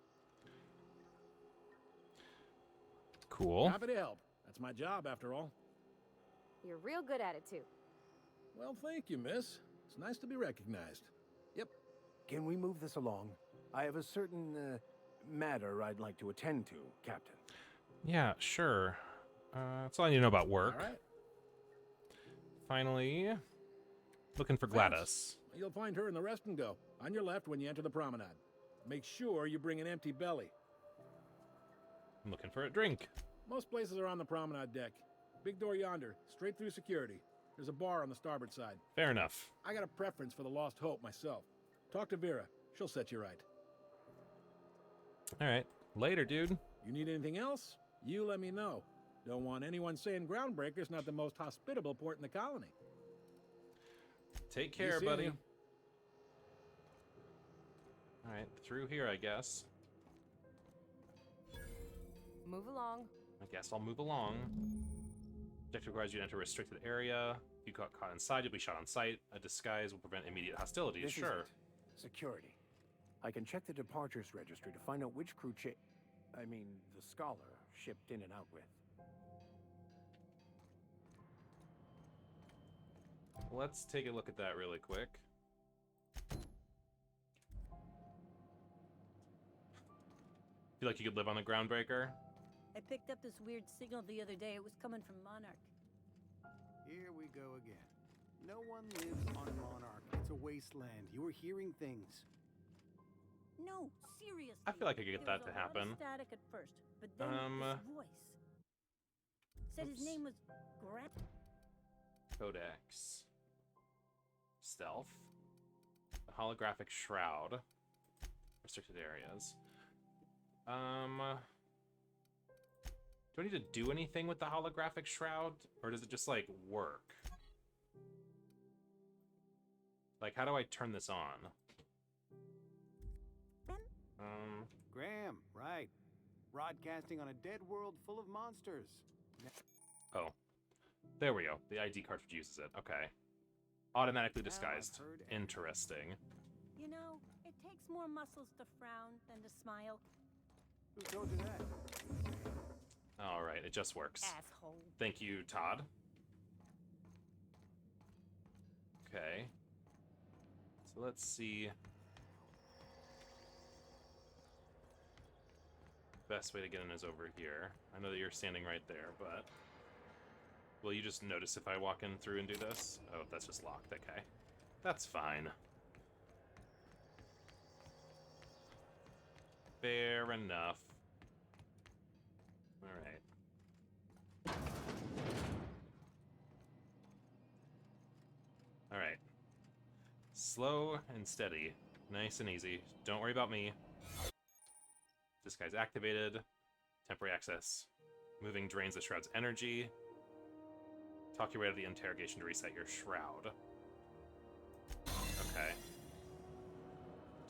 Cool. Happy to help. That's my job, after all. You're real good at it, too. Well, thank you, miss. It's nice to be recognized. Yep. Can we move this along? I have a certain matter I'd like to attend to, Captain. Yeah, sure. That's all I need to know about work. All right. Finally, looking for Thanks. Gladys. You'll find her in the rest and go, on your left when you enter the promenade. Make sure you bring an empty belly. I'm looking for a drink. Most places are on the promenade deck. Big door yonder, straight through security. There's a bar on the starboard side. Fair enough. I got a preference for the Lost Hope myself. Talk to Vera. She'll set you right. All right. Later, dude. You need anything else? You let me know. Don't want anyone saying Groundbreaker's not the most hospitable port in the colony. Take care, see buddy. ya. All right, through here, I guess. Move along. I guess I'll move along. Objective requires you to enter a restricted area. If you got caught inside, you'll be shot on sight. A disguise will prevent immediate hostilities. This Sure. Is it. Security. I can check the departures registry to find out which crew the Scholar shipped in and out with. Let's take a look at that really quick. Feel like you could live on the Groundbreaker? I picked up this weird signal the other day. It was coming from Monarch. Here we go again. No one lives on Monarch. It's a wasteland. You were hearing things. No, seriously. I feel like I could get There that was to a lot of happen. static at first, but then this voice said his name was Codex. Stealth. The holographic shroud. Restricted areas. Do I need to do anything with the holographic shroud? Or does it just, like, work? Like, how do I turn this on? Graham, right. Broadcasting on a dead world full of monsters. Oh. There we go. The ID cartridge uses it. Okay. Automatically disguised. Interesting. You know, it takes more muscles to frown than to smile. Who told you that? Alright, it just works. Asshole. Thank you, Todd. Okay. So let's see. Best way to get in is over here. I know that you're standing right there, but... Will you just notice if I walk in through and do this? Oh, that's just locked. Okay. That's fine. Fair enough. Alright. Alright. Slow and steady. Nice and easy. Don't worry about me. Disguise activated. Temporary access. Moving drains the shroud's energy. Talk your way out of the interrogation to reset your shroud. Okay.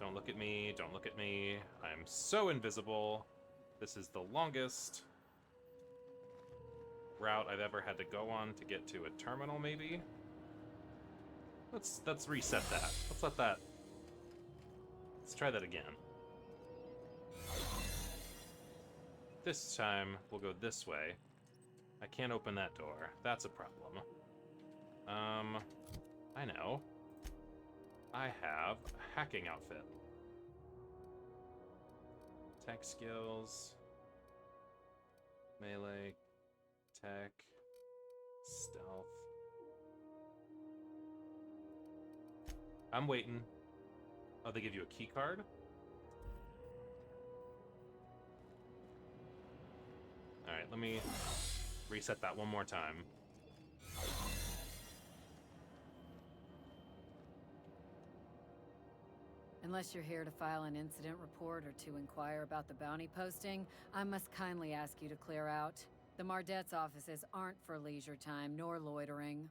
Don't look at me. Don't look at me. I'm so invisible. This is the longest route I've ever had to go on to get to a terminal, maybe? Let's reset that. Let's try that again. This time, we'll go this way. I can't open that door. That's a problem. I know. I have a hacking outfit. Tech skills. Melee. Tech. Stealth. I'm waiting. Oh, they give you a key card? Alright, let me reset that one more time. Unless you're here to file an incident report or to inquire about the bounty posting, I must kindly ask you to clear out. The Mardet's offices aren't for leisure time nor loitering.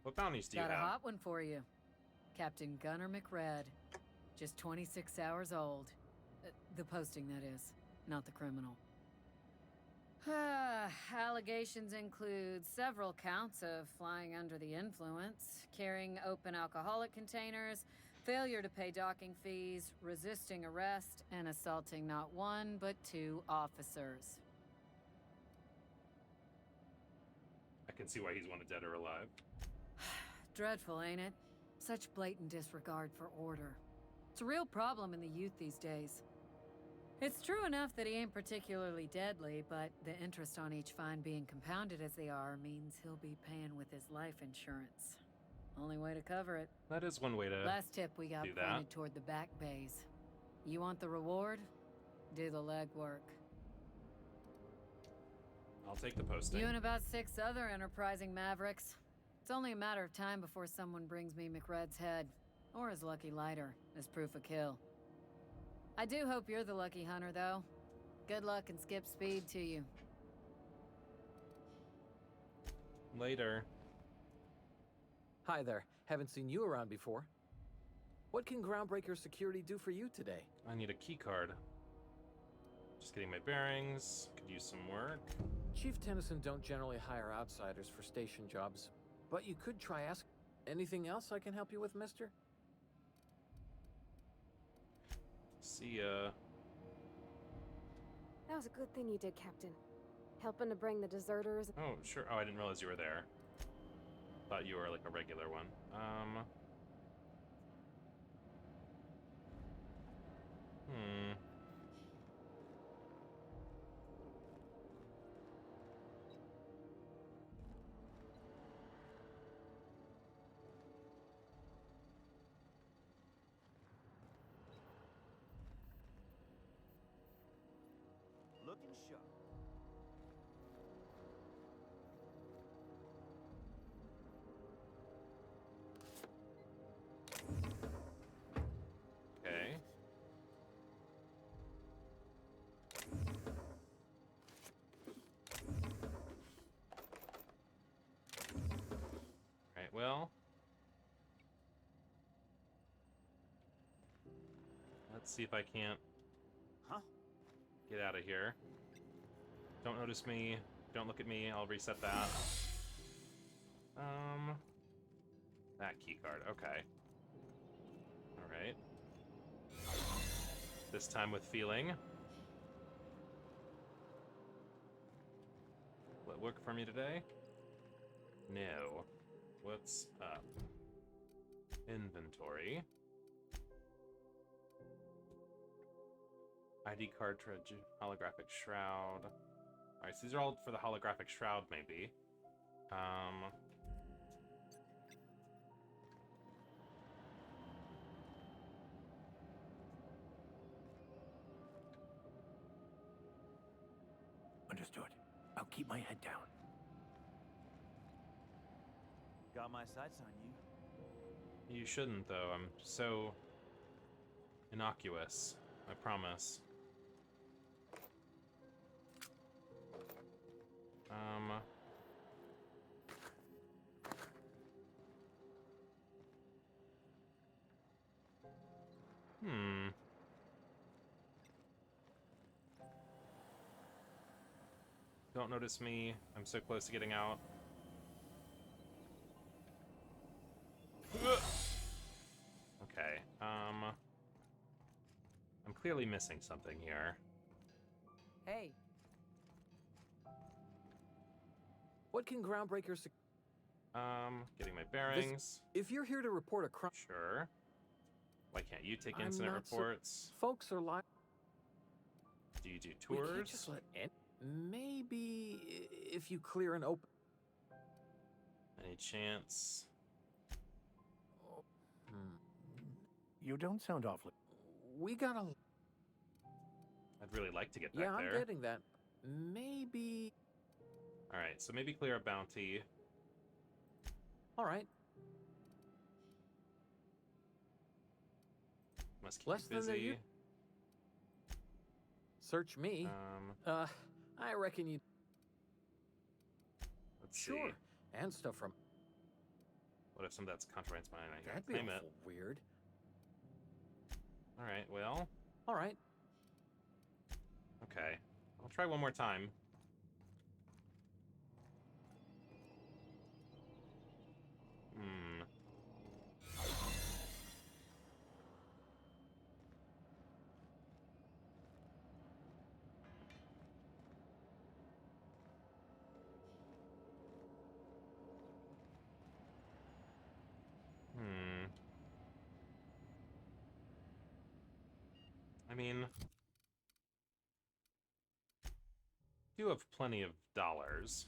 What bounties do you have? Got a hot one for you. Captain Gunnar McRed. Just 26 hours old. The posting, that is, not the criminal. Allegations include several counts of flying under the influence, carrying open alcoholic containers, failure to pay docking fees, resisting arrest, and assaulting not one but 2 officers. I can see why he's wanted dead or alive. Dreadful, ain't it? Such blatant disregard for order. It's a real problem in the youth these days. It's true enough that he ain't particularly deadly, but the interest on each fine being compounded as they are means he'll be paying with his life insurance. Only way to cover it. That is one way to Last tip we got do that. pointed toward the back bays. You want the reward? Do the legwork. I'll take the posting. You and about 6 other enterprising mavericks. It's only a matter of time before someone brings me McRed's head, or his lucky lighter, as proof of kill. I do hope you're the lucky hunter, though. Good luck and skip speed to you. Later. Hi there. Haven't seen you around before. What can Groundbreaker Security do for you today? I need a key card. Just getting my bearings. Could use some work. Chief Tennyson don't generally hire outsiders for station jobs, but you could try ask. Anything else I can help you with, mister? See ya. That was a good thing you did, Captain. Helping to bring the deserters. Oh, sure. Oh, I didn't realize you were there. Thought you were like a regular one. Hmm. Looking sharp. Okay. Right, well. Let's see if I can't get out of here. Don't notice me. Don't look at me. I'll reset that. That key card. Okay. All right. This time with feeling. Will it work for me today? No. What's up? Inventory. ID cartridge, holographic shroud. Alright, so these are all for the holographic shroud, maybe. Understood. I'll keep my head down. Got my sights on you. You shouldn't, though. I'm so innocuous. I promise. Don't notice me. I'm so close to getting out. Okay, I'm clearly missing something here. Hey. What can groundbreakers... Getting my bearings. If you're here to report a crime... Sure. Why can't you take incident reports? Folks are like... Do you do We can't tours? just let maybe if you clear an open... Any chance? You don't sound awfully... We gotta... I'd really like to get back Yeah, there. I'm getting that. Maybe... Alright, so maybe clear a bounty. Alright. Must keep Less you busy. than a year. Search me. I reckon you... Let's sure. see. And stuff from... What if some of that's contraband's mine? I That'd be claim it. awful weird. Alright, well. Alright. Okay. I'll try one more time. I mean, do have plenty of dollars.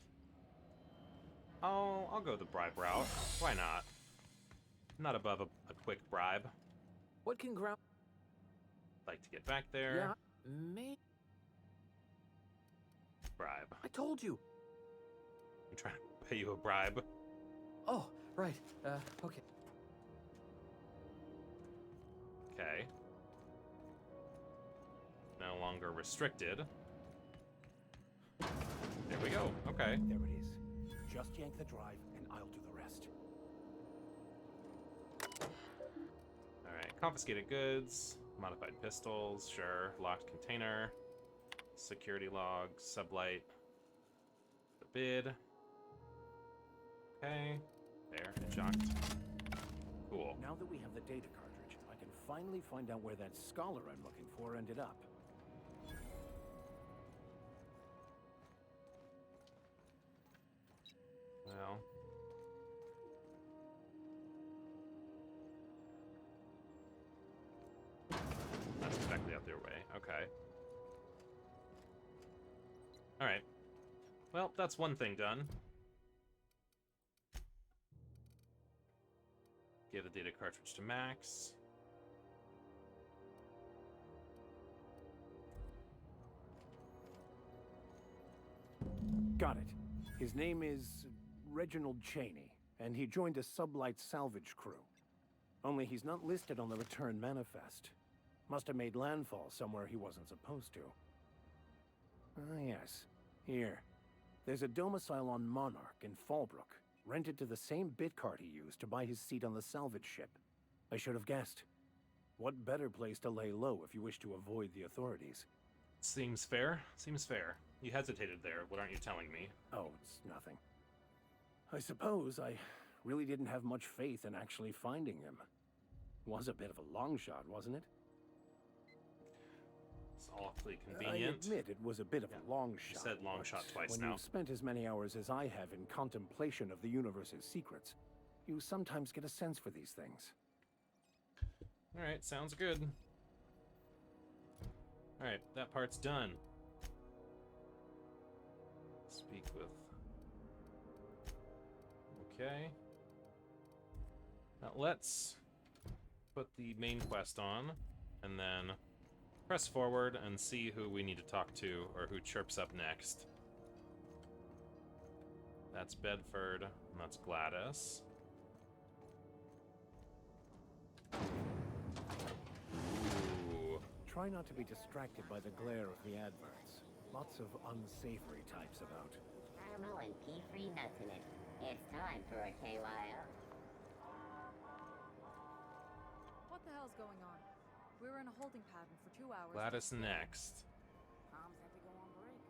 I'll go the bribe route. Why not? Not above a quick bribe. What can ground... Like to get back there. Yeah, may... Bribe. I told you. I'm trying to pay you a bribe. Oh, right. Okay. Okay. No longer restricted. There we go. Okay. There it is. Just yank the drive, and I'll do the rest. Alright, confiscated goods, modified pistols, sure, locked container. Security log, sublight. Bid. Okay. There, jocked. Cool. Now that we have the data cartridge, I can finally find out where that scholar I'm looking for ended up. Well. That's exactly out their way. Okay. Alright. Well, that's one thing done. Give the data cartridge to Max. Got it. His name is Reginald Cheney, and he joined a sublight salvage crew. Only he's not listed on the return manifest. Must have made landfall somewhere he wasn't supposed to. Ah, yes. Here. There's a domicile on Monarch in Fallbrook, rented to the same bit card he used to buy his seat on the salvage ship. I should have guessed. What better place to lay low if you wish to avoid the authorities? Seems fair. Seems fair. You hesitated there. What aren't you telling me? Oh, it's nothing. I suppose I really didn't have much faith in actually finding him. Was a bit of a long shot, wasn't it? It's awfully convenient. I admit it was a bit of a long shot. You said long shot twice when now. You've spent as many hours as I have in contemplation of the universe's secrets, you sometimes get a sense for these things. Alright, sounds good. Alright, that part's done. Speak with... Okay. Now let's put the main quest on, and then press forward and see who we need to talk to, or who chirps up next. That's Bedford, and that's Gladys. Ooh. Try not to be distracted by the glare of the adverts. Lots of unsavory types about. Caramel and pea-free nuts in it. It's time for a KYO. What the hell's going on? We were in a holding pattern for 2 hours. Gladys next. Moms had to go on break.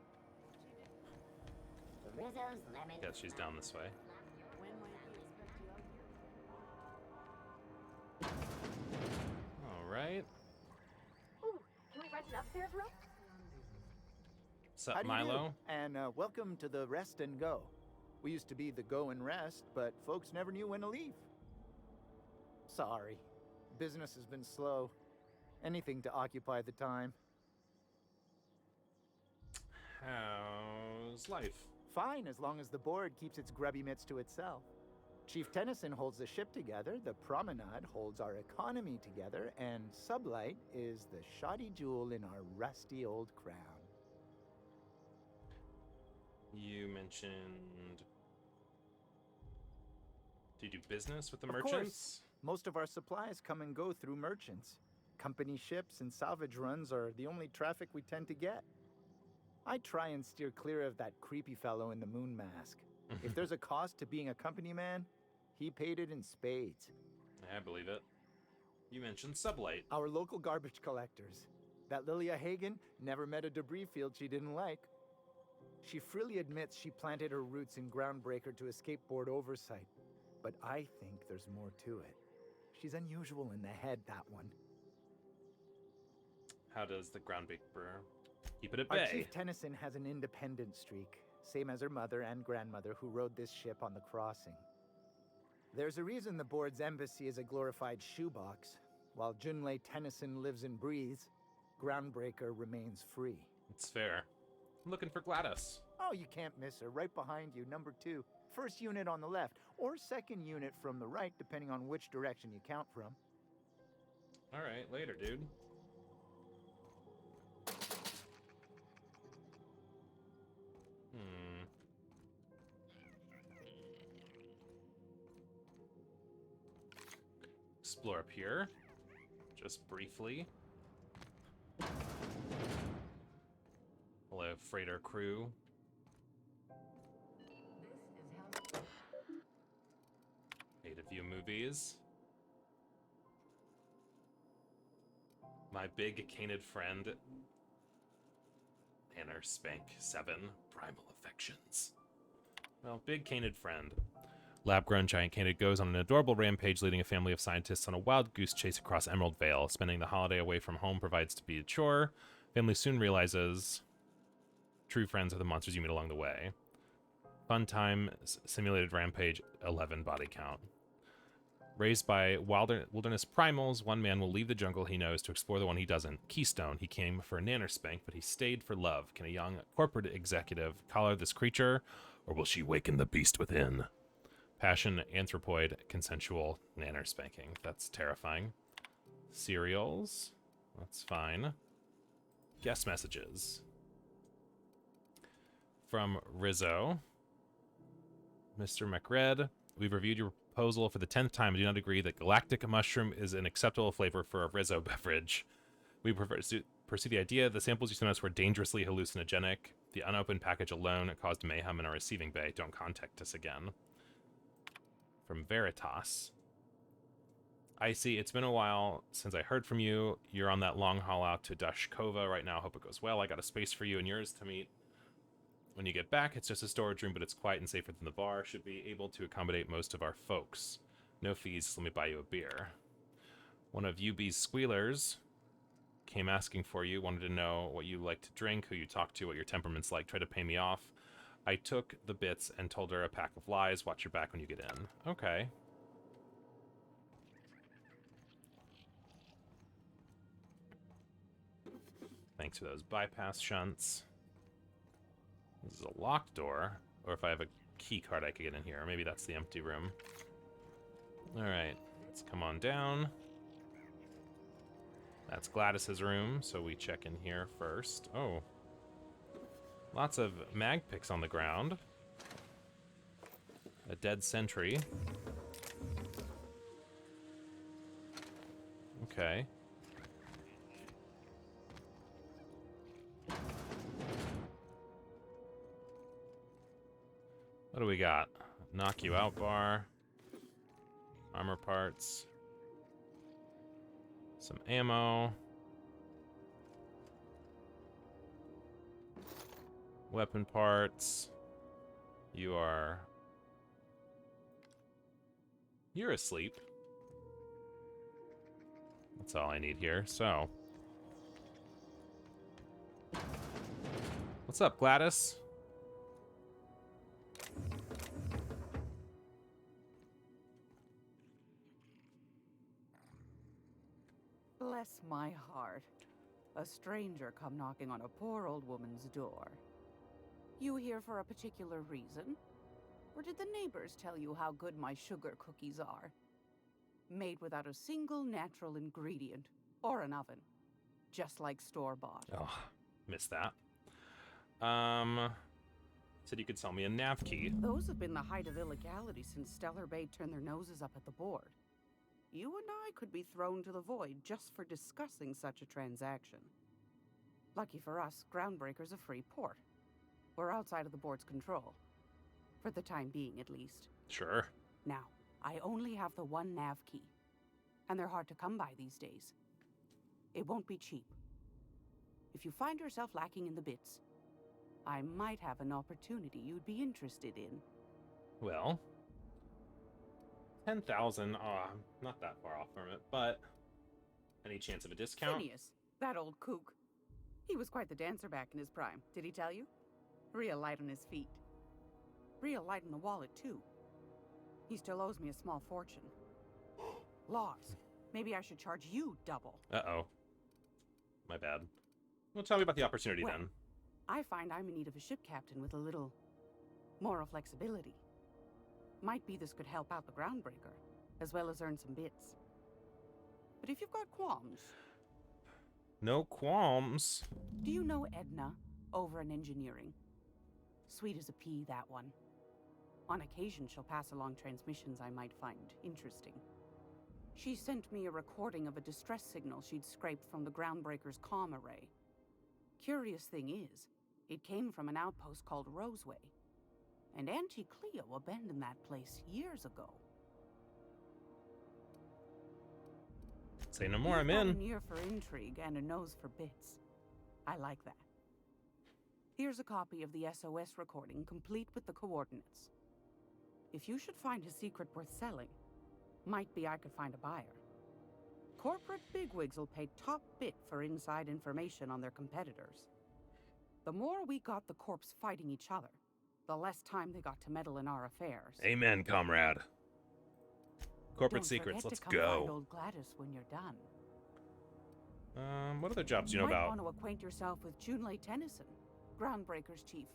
Rizzo's lemon. Guess she's down this way. When might we expect you out here? Alright. Ooh, can we rent an upstairs room? Sup, How do you Milo? do? And welcome to the Rest and Go. We used to be the Go and Rest, but folks never knew when to leave. Sorry. Business has been slow. Anything to occupy the time. How's life? Fine, as long as the board keeps its grubby mitts to itself. Chief Tennyson holds the ship together, the Promenade holds our economy together, and Sublight is the shoddy jewel in our rusty old crown. You mentioned... Do you do business with the Of merchants? course. Most of our supplies come and go through merchants. Company ships and salvage runs are the only traffic we tend to get. I try and steer clear of that creepy fellow in the moon mask. If there's a cost to being a company man, he paid it in spades. I believe it. You mentioned Sublight. Our local garbage collectors. That Lilia Hagen never met a debris field she didn't like. She freely admits she planted her roots in Groundbreaker to escape board oversight. But I think there's more to it. She's unusual in the head, that one. How does the Groundbreaker keep it at Our bay? Chief Tennyson has an independent streak, same as her mother and grandmother who rode this ship on the crossing. There's a reason the board's embassy is a glorified shoebox. While Junlei Tennyson lives and breathes, Groundbreaker remains free. It's fair. I'm looking for Gladys. Oh, you can't miss her. Right behind you, number 2. First unit on the left, or second unit from the right, depending on which direction you count from. Alright, later, dude. Explore up here. Just briefly. Hello, freighter crew. Native View movies. My big canid friend. Nanner Spank 7, Primal Affections. Well, big canid friend. Lab-grown giant canid goes on an adorable rampage, leading a family of scientists on a wild goose chase across Emerald Vale. Spending the holiday away from home provides to be a chore. Family soon realizes true friends are the monsters you meet along the way. Fun time, simulated rampage, 11 body count. Raised by wilderness primals, one man will leave the jungle he knows to explore the one he doesn't. Keystone, he came for a nanner spank, but he stayed for love. Can a young corporate executive collar this creature, or will she waken the beast within? Passion, anthropoid, consensual, nanner spanking. That's terrifying. Cereals, that's fine. Guest messages. From Rizzo. Mr. McRed, we've reviewed your proposal for the 10th time and do not agree that galactic mushroom is an acceptable flavor for a Rizzo beverage. We pursue the idea the samples you sent us were dangerously hallucinogenic. The unopened package alone caused mayhem in our receiving bay. Don't contact us again. From Veritas. I see, it's been a while since I heard from you. You're on that long haul out to Dashkova right now. Hope it goes well. I got a space for you and yours to meet. When you get back, it's just a storage room, but it's quiet and safer than the bar. Should be able to accommodate most of our folks. No fees, let me buy you a beer. One of UB's squealers came asking for you, wanted to know what you like to drink, who you talk to, what your temperament's like, tried to pay me off. I took the bits and told her a pack of lies. Watch your back when you get in. Okay. Thanks for those bypass shunts. This is a locked door, or if I have a key card I could get in here. Maybe that's the empty room. Alright, let's come on down. That's Gladys's room, so we check in here first. Oh. Lots of mag picks on the ground. A dead sentry. Okay. What do we got? Knock you out bar. Armor parts. Some ammo. Weapon parts. You're asleep. That's all I need here, so. What's up, Gladys? Bless my heart. A stranger come knocking on a poor old woman's door. You here for a particular reason? Or did the neighbors tell you how good my sugar cookies are? Made without a single natural ingredient or an oven. Just like store-bought. Oh, missed that. Said you could sell me a nav key. Those have been the height of illegality since Stellar Bay turned their noses up at the board. You and I could be thrown to the void just for discussing such a transaction. Lucky for us, Groundbreaker's a free port. We're outside of the board's control. For the time being, at least. Sure. Now, I only have the one nav key. And they're hard to come by these days. It won't be cheap. If you find yourself lacking in the bits, I might have an opportunity you'd be interested in. Well, 10,000. Oh, I'm not that far off from it, but any chance of a discount? Phineas, that old kook. He was quite the dancer back in his prime, did he tell you? Real light on his feet. Real light in the wallet, too. He still owes me a small fortune. Laws. Maybe I should charge you double. Uh-oh. My bad. Well, tell me about the opportunity then. I find I'm in need of a ship captain with a little moral flexibility. Might be this could help out the Groundbreaker, as well as earn some bits. But if you've got qualms... No qualms. Do you know Edna, over in engineering? Sweet as a pea, that one. On occasion, she'll pass along transmissions I might find interesting. She sent me a recording of a distress signal she'd scraped from the Groundbreaker's comm array. Curious thing is, it came from an outpost called Roseway. And Auntie Cleo abandoned that place years ago. Say no more, I'm You've got in. an ear for intrigue and a nose for bits. I like that. Here's a copy of the SOS recording, complete with the coordinates. If you should find a secret worth selling, might be I could find a buyer. Corporate bigwigs will pay top bit for inside information on their competitors. The more we got the corps fighting each other, the less time they got to meddle in our affairs. Amen, comrade. Corporate Don't secrets, forget let's to come find go. old Gladys when you're done. What other jobs do you know might about? want to acquaint yourself with Junlei Tennyson, Groundbreaker's chief.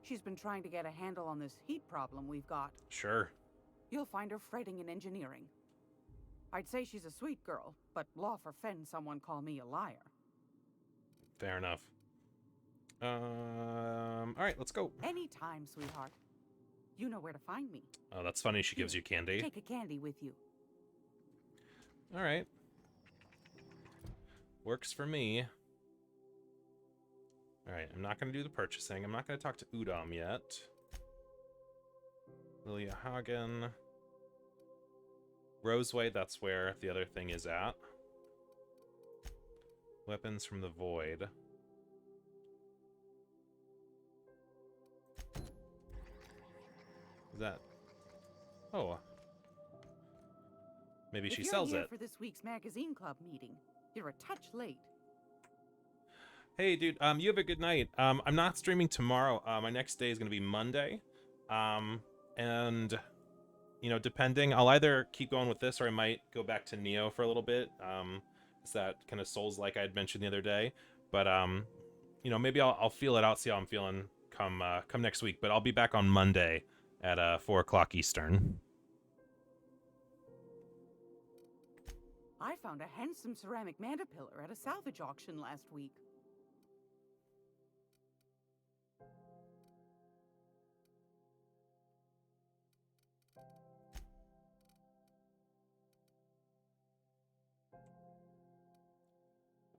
She's been trying to get a handle on this heat problem we've got. Sure. You'll find her fretting in engineering. I'd say she's a sweet girl, but law forfend someone call me a liar. Fair enough. All right, let's go. Anytime, sweetheart. You know where to find me. Oh, that's funny. She gives you candy. Take a candy with you. All right. Works for me. All right, I'm not going to do the purchasing. I'm not going to talk to Udom yet. Lilia Hagen. Roseway, that's where the other thing is at. Weapons from the Void. Is that... Oh. Maybe she sells it. If you're here for this week's magazine club meeting, you're a touch late. Hey, dude, you have a good night. I'm not streaming tomorrow. My next day is going to be Monday. And, you know, depending, I'll either keep going with this or I might go back to Neo for a little bit. It's that kind of Souls-like I had mentioned the other day. But, you know, maybe I'll feel it out, see how I'm feeling come next week. But I'll be back on Monday at 4 o'clock Eastern. I found a handsome ceramic mandapillar at a salvage auction last week.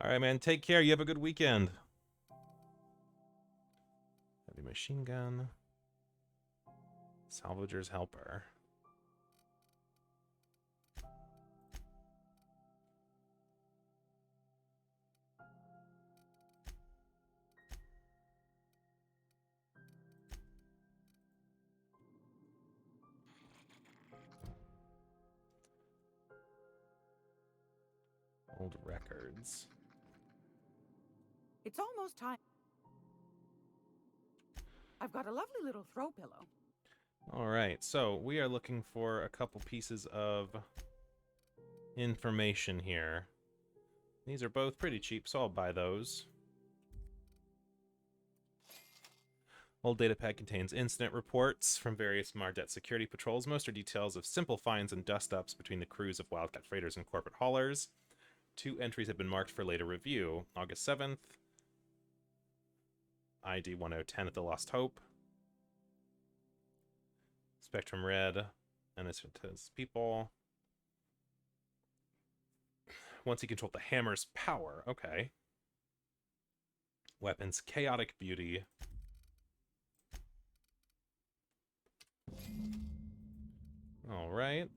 All right, man. Take care. You have a good weekend. Heavy machine gun. Salvager's helper. Old records. It's almost time. I've got a lovely little throw pillow. All right, so we are looking for a couple pieces of information here. These are both pretty cheap, so I'll buy those. Old data pad contains incident reports from various Mardet security patrols. Most are details of simple finds and dust-ups between the crews of Wildcat freighters and corporate haulers. 2 entries have been marked for later review. August 7th, ID 1010 at the Lost Hope. Spectrum Red, and his people. Once he controlled the hammer's power. Okay. Weapons, Chaotic Beauty. All right.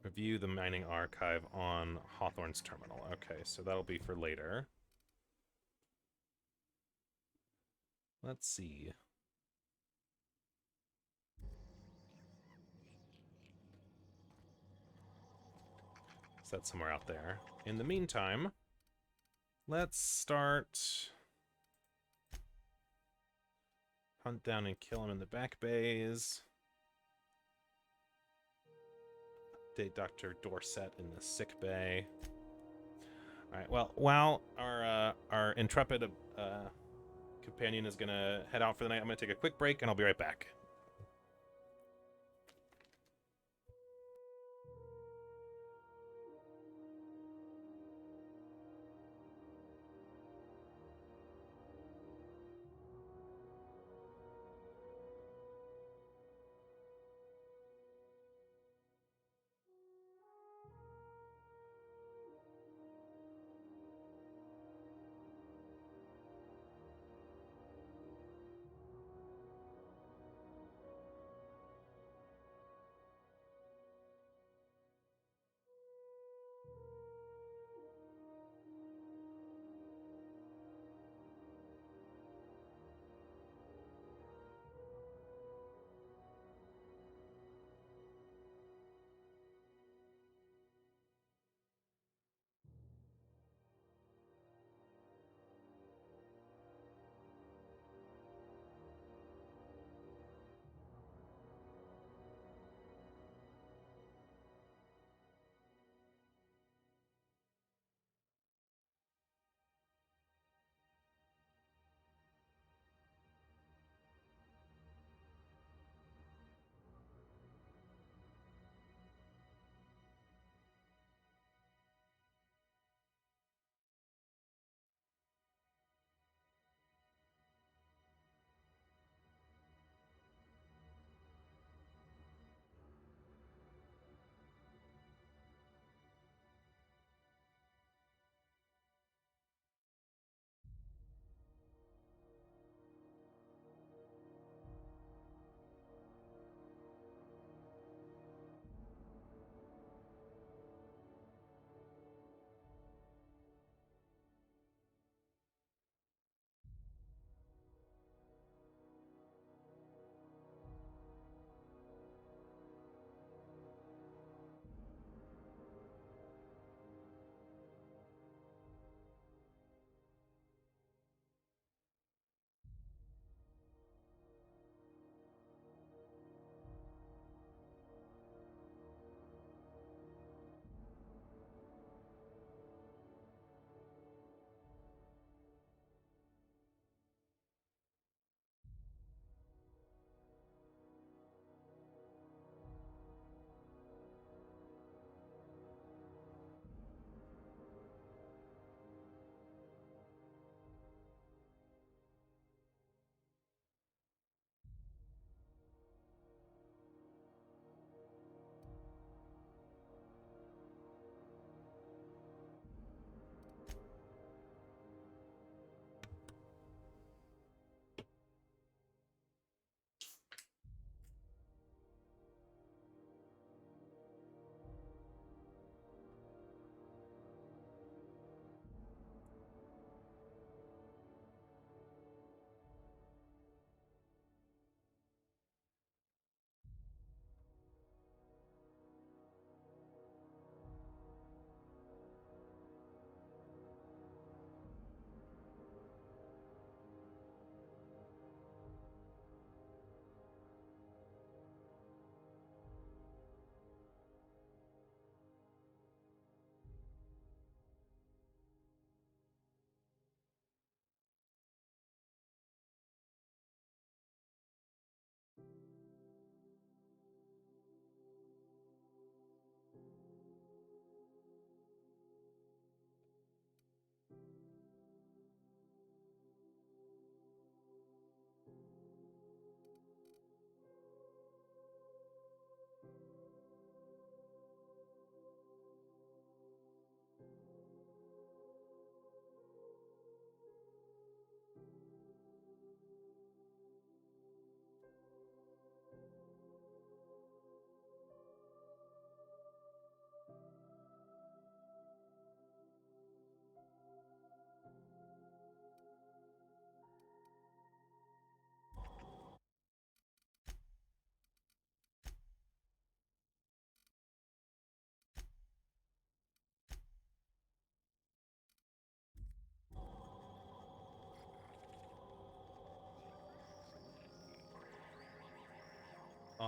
Review the mining archive on Hawthorne's terminal. Okay, so that'll be for later. Let's see. Is that somewhere out there? In the meantime, let's start... Hunt down and kill him in the back bays. Update Dr. Dorset in the sick bay. Alright, well, while our intrepid companion is going to head out for the night, I'm going to take a quick break, and I'll be right back.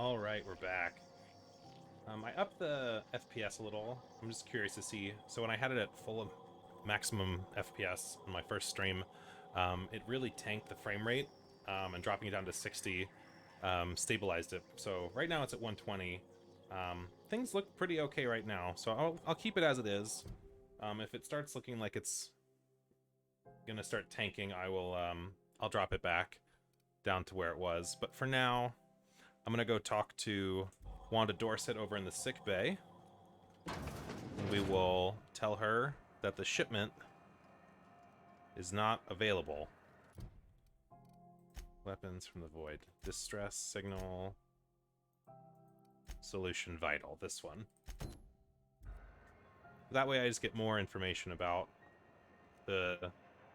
All right, we're back. I upped the FPS a little. I'm just curious to see. So when I had it at full maximum FPS on my first stream, it really tanked the frame rate, and dropping it down to 60 stabilized it. So right now it's at 120. Things look pretty okay right now, so I'll keep it as it is. If it starts looking like it's gonna start tanking, I'll drop it back down to where it was. But for now, I'm gonna go talk to Wanda Dorset over in the sick bay. And we will tell her that the shipment is not available. Weapons from the void. Distress signal. Solution vital. This one. That way I just get more information about the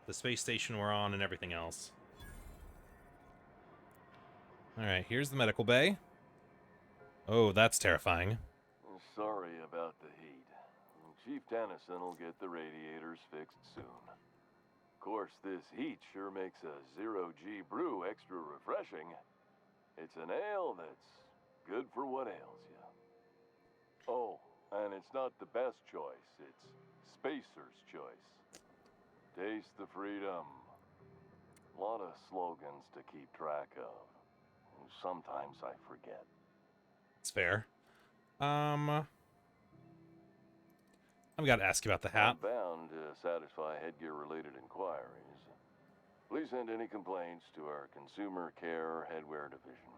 space station we're on and everything else. Alright, here's the medical bay. Oh, that's terrifying. Sorry about the heat. Chief Dennison will get the radiators fixed soon. Of course, this heat sure makes a zero-G brew extra refreshing. It's an ale that's good for what ails you. Oh, and it's not the best choice. It's Spacer's choice. Taste the freedom. A lot of slogans to keep track of. Sometimes I forget. It's fair. I've got to ask you about the hat. I'm bound to satisfy headgear-related inquiries. Please send any complaints to our Consumer Care Headwear Division.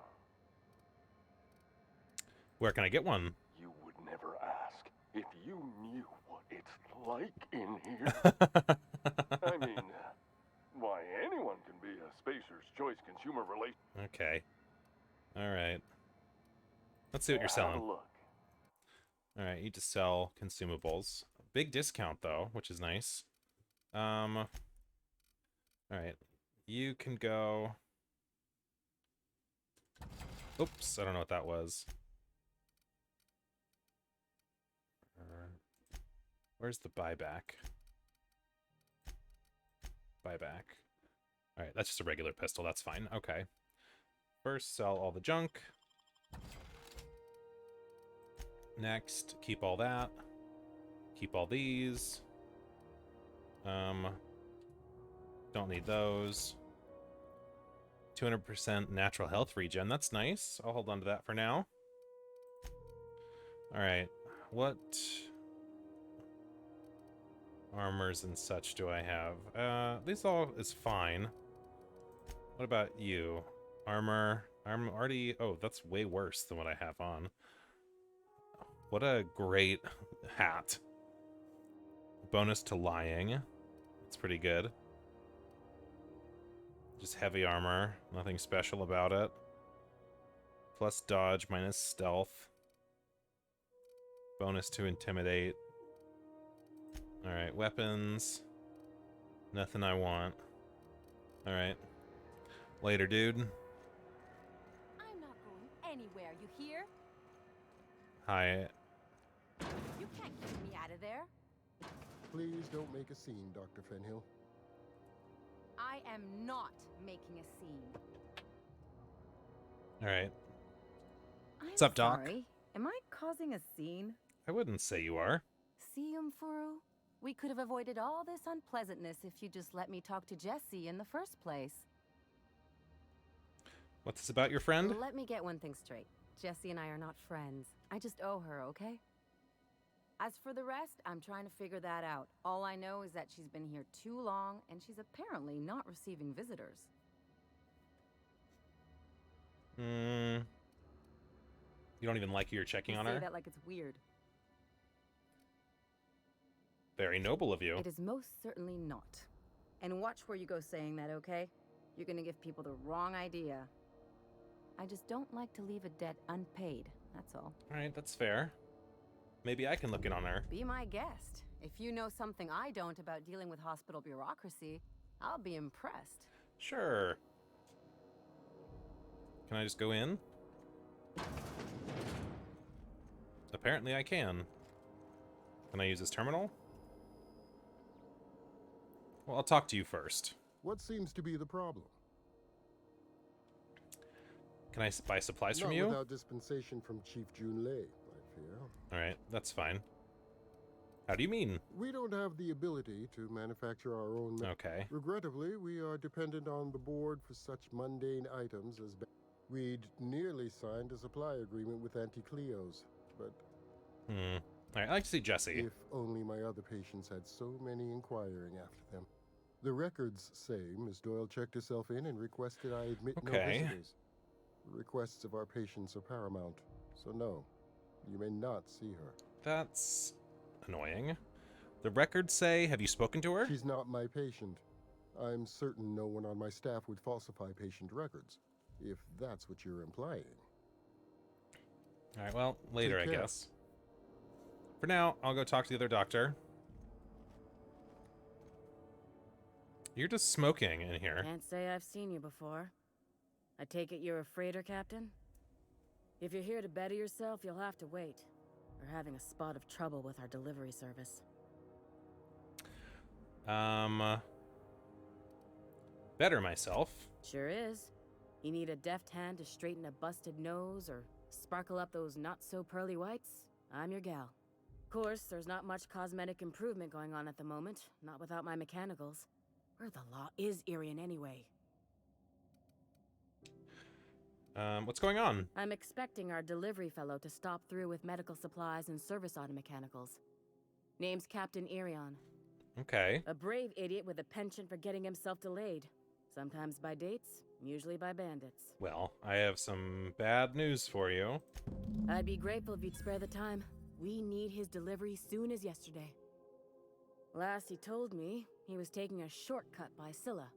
Where can I get one? You would never ask. If you knew what it's like in here. I mean, why, anyone can be a Spacer's Choice consumer relation. Okay. Alright. Let's see what you're selling. Have a look. Alright, you just sell consumables. Big discount, though, which is nice. Alright. You can go... Oops, I don't know what that was. Where's the buyback? Buyback. Alright, that's just a regular pistol. That's fine. Okay. First, sell all the junk. Next, keep all that. Keep all these. Don't need those. 200% natural health regen. That's nice. I'll hold on to that for now. Alright. What armors and such do I have? This all is fine. What about you? Armor. I'm already... Oh, that's way worse than what I have on. What a great hat. Bonus to lying. It's pretty good. Just heavy armor. Nothing special about it. Plus dodge, minus stealth. Bonus to intimidate. Alright, weapons. Nothing I want. Alright. Later, dude. I'm not going anywhere, you hear? Hi. You can't keep me out of there. Please don't make a scene, Dr. Fenhill. I am not making a scene. Alright. What's up, Doc? Sorry. Am I causing a scene? I wouldn't say you are. See, Umfuru? We could have avoided all this unpleasantness if you just let me talk to Jessie in the first place. What's this about your friend? Let me get one thing straight. Jessie and I are not friends. I just owe her, okay? As for the rest, I'm trying to figure that out. All I know is that she's been here too long, and she's apparently not receiving visitors. You don't even like you're checking on You her? say that like it's weird. Very noble of you. It is most certainly not. And watch where you go saying that, okay? You're gonna give people the wrong idea. I just don't like to leave a debt unpaid, that's all. Alright, that's fair. Maybe I can look in on her. Be my guest. If you know something I don't about dealing with hospital bureaucracy, I'll be impressed. Sure. Can I just go in? Apparently I can. Can I use this terminal? Well, I'll talk to you first. What seems to be the problem? Can I buy supplies from Not you? without dispensation from Chief Junlei, I fear. Alright, that's fine. How do you mean? We don't have the ability to manufacture our own. Okay. Regrettably, we are dependent on the board for such mundane items as. We'd nearly signed a supply agreement with Anti-Cleo's, but. Alright, I'd like to see Jesse. If only my other patients had so many inquiring after them. The records say Miss Doyle checked herself in and requested I admit no visitors. The requests of our patients are paramount, so no, you may not see her. That's annoying. The records say, have you spoken to her? She's not my patient. I'm certain no one on my staff would falsify patient records, if that's what you're implying. Alright, well, later, I Take care. guess. For now, I'll go talk to the other doctor. You're just smoking in here. Can't say I've seen you before. I take it you're a freighter, Captain? If you're here to better yourself, you'll have to wait. We're having a spot of trouble with our delivery service. Better myself. Sure is. You need a deft hand to straighten a busted nose or sparkle up those not-so-pearly whites? I'm your gal. Of course, there's not much cosmetic improvement going on at the moment, not without my mechanicals. Where the law is Irian anyway? What's going on? I'm expecting our delivery fellow to stop through with medical supplies and service auto mechanicals. Name's Captain Irion. Okay. A brave idiot with a penchant for getting himself delayed. Sometimes by dates, usually by bandits. Well, I have some bad news for you. I'd be grateful if you'd spare the time. We need his delivery soon as yesterday. Last he told me, he was taking a shortcut by Scylla,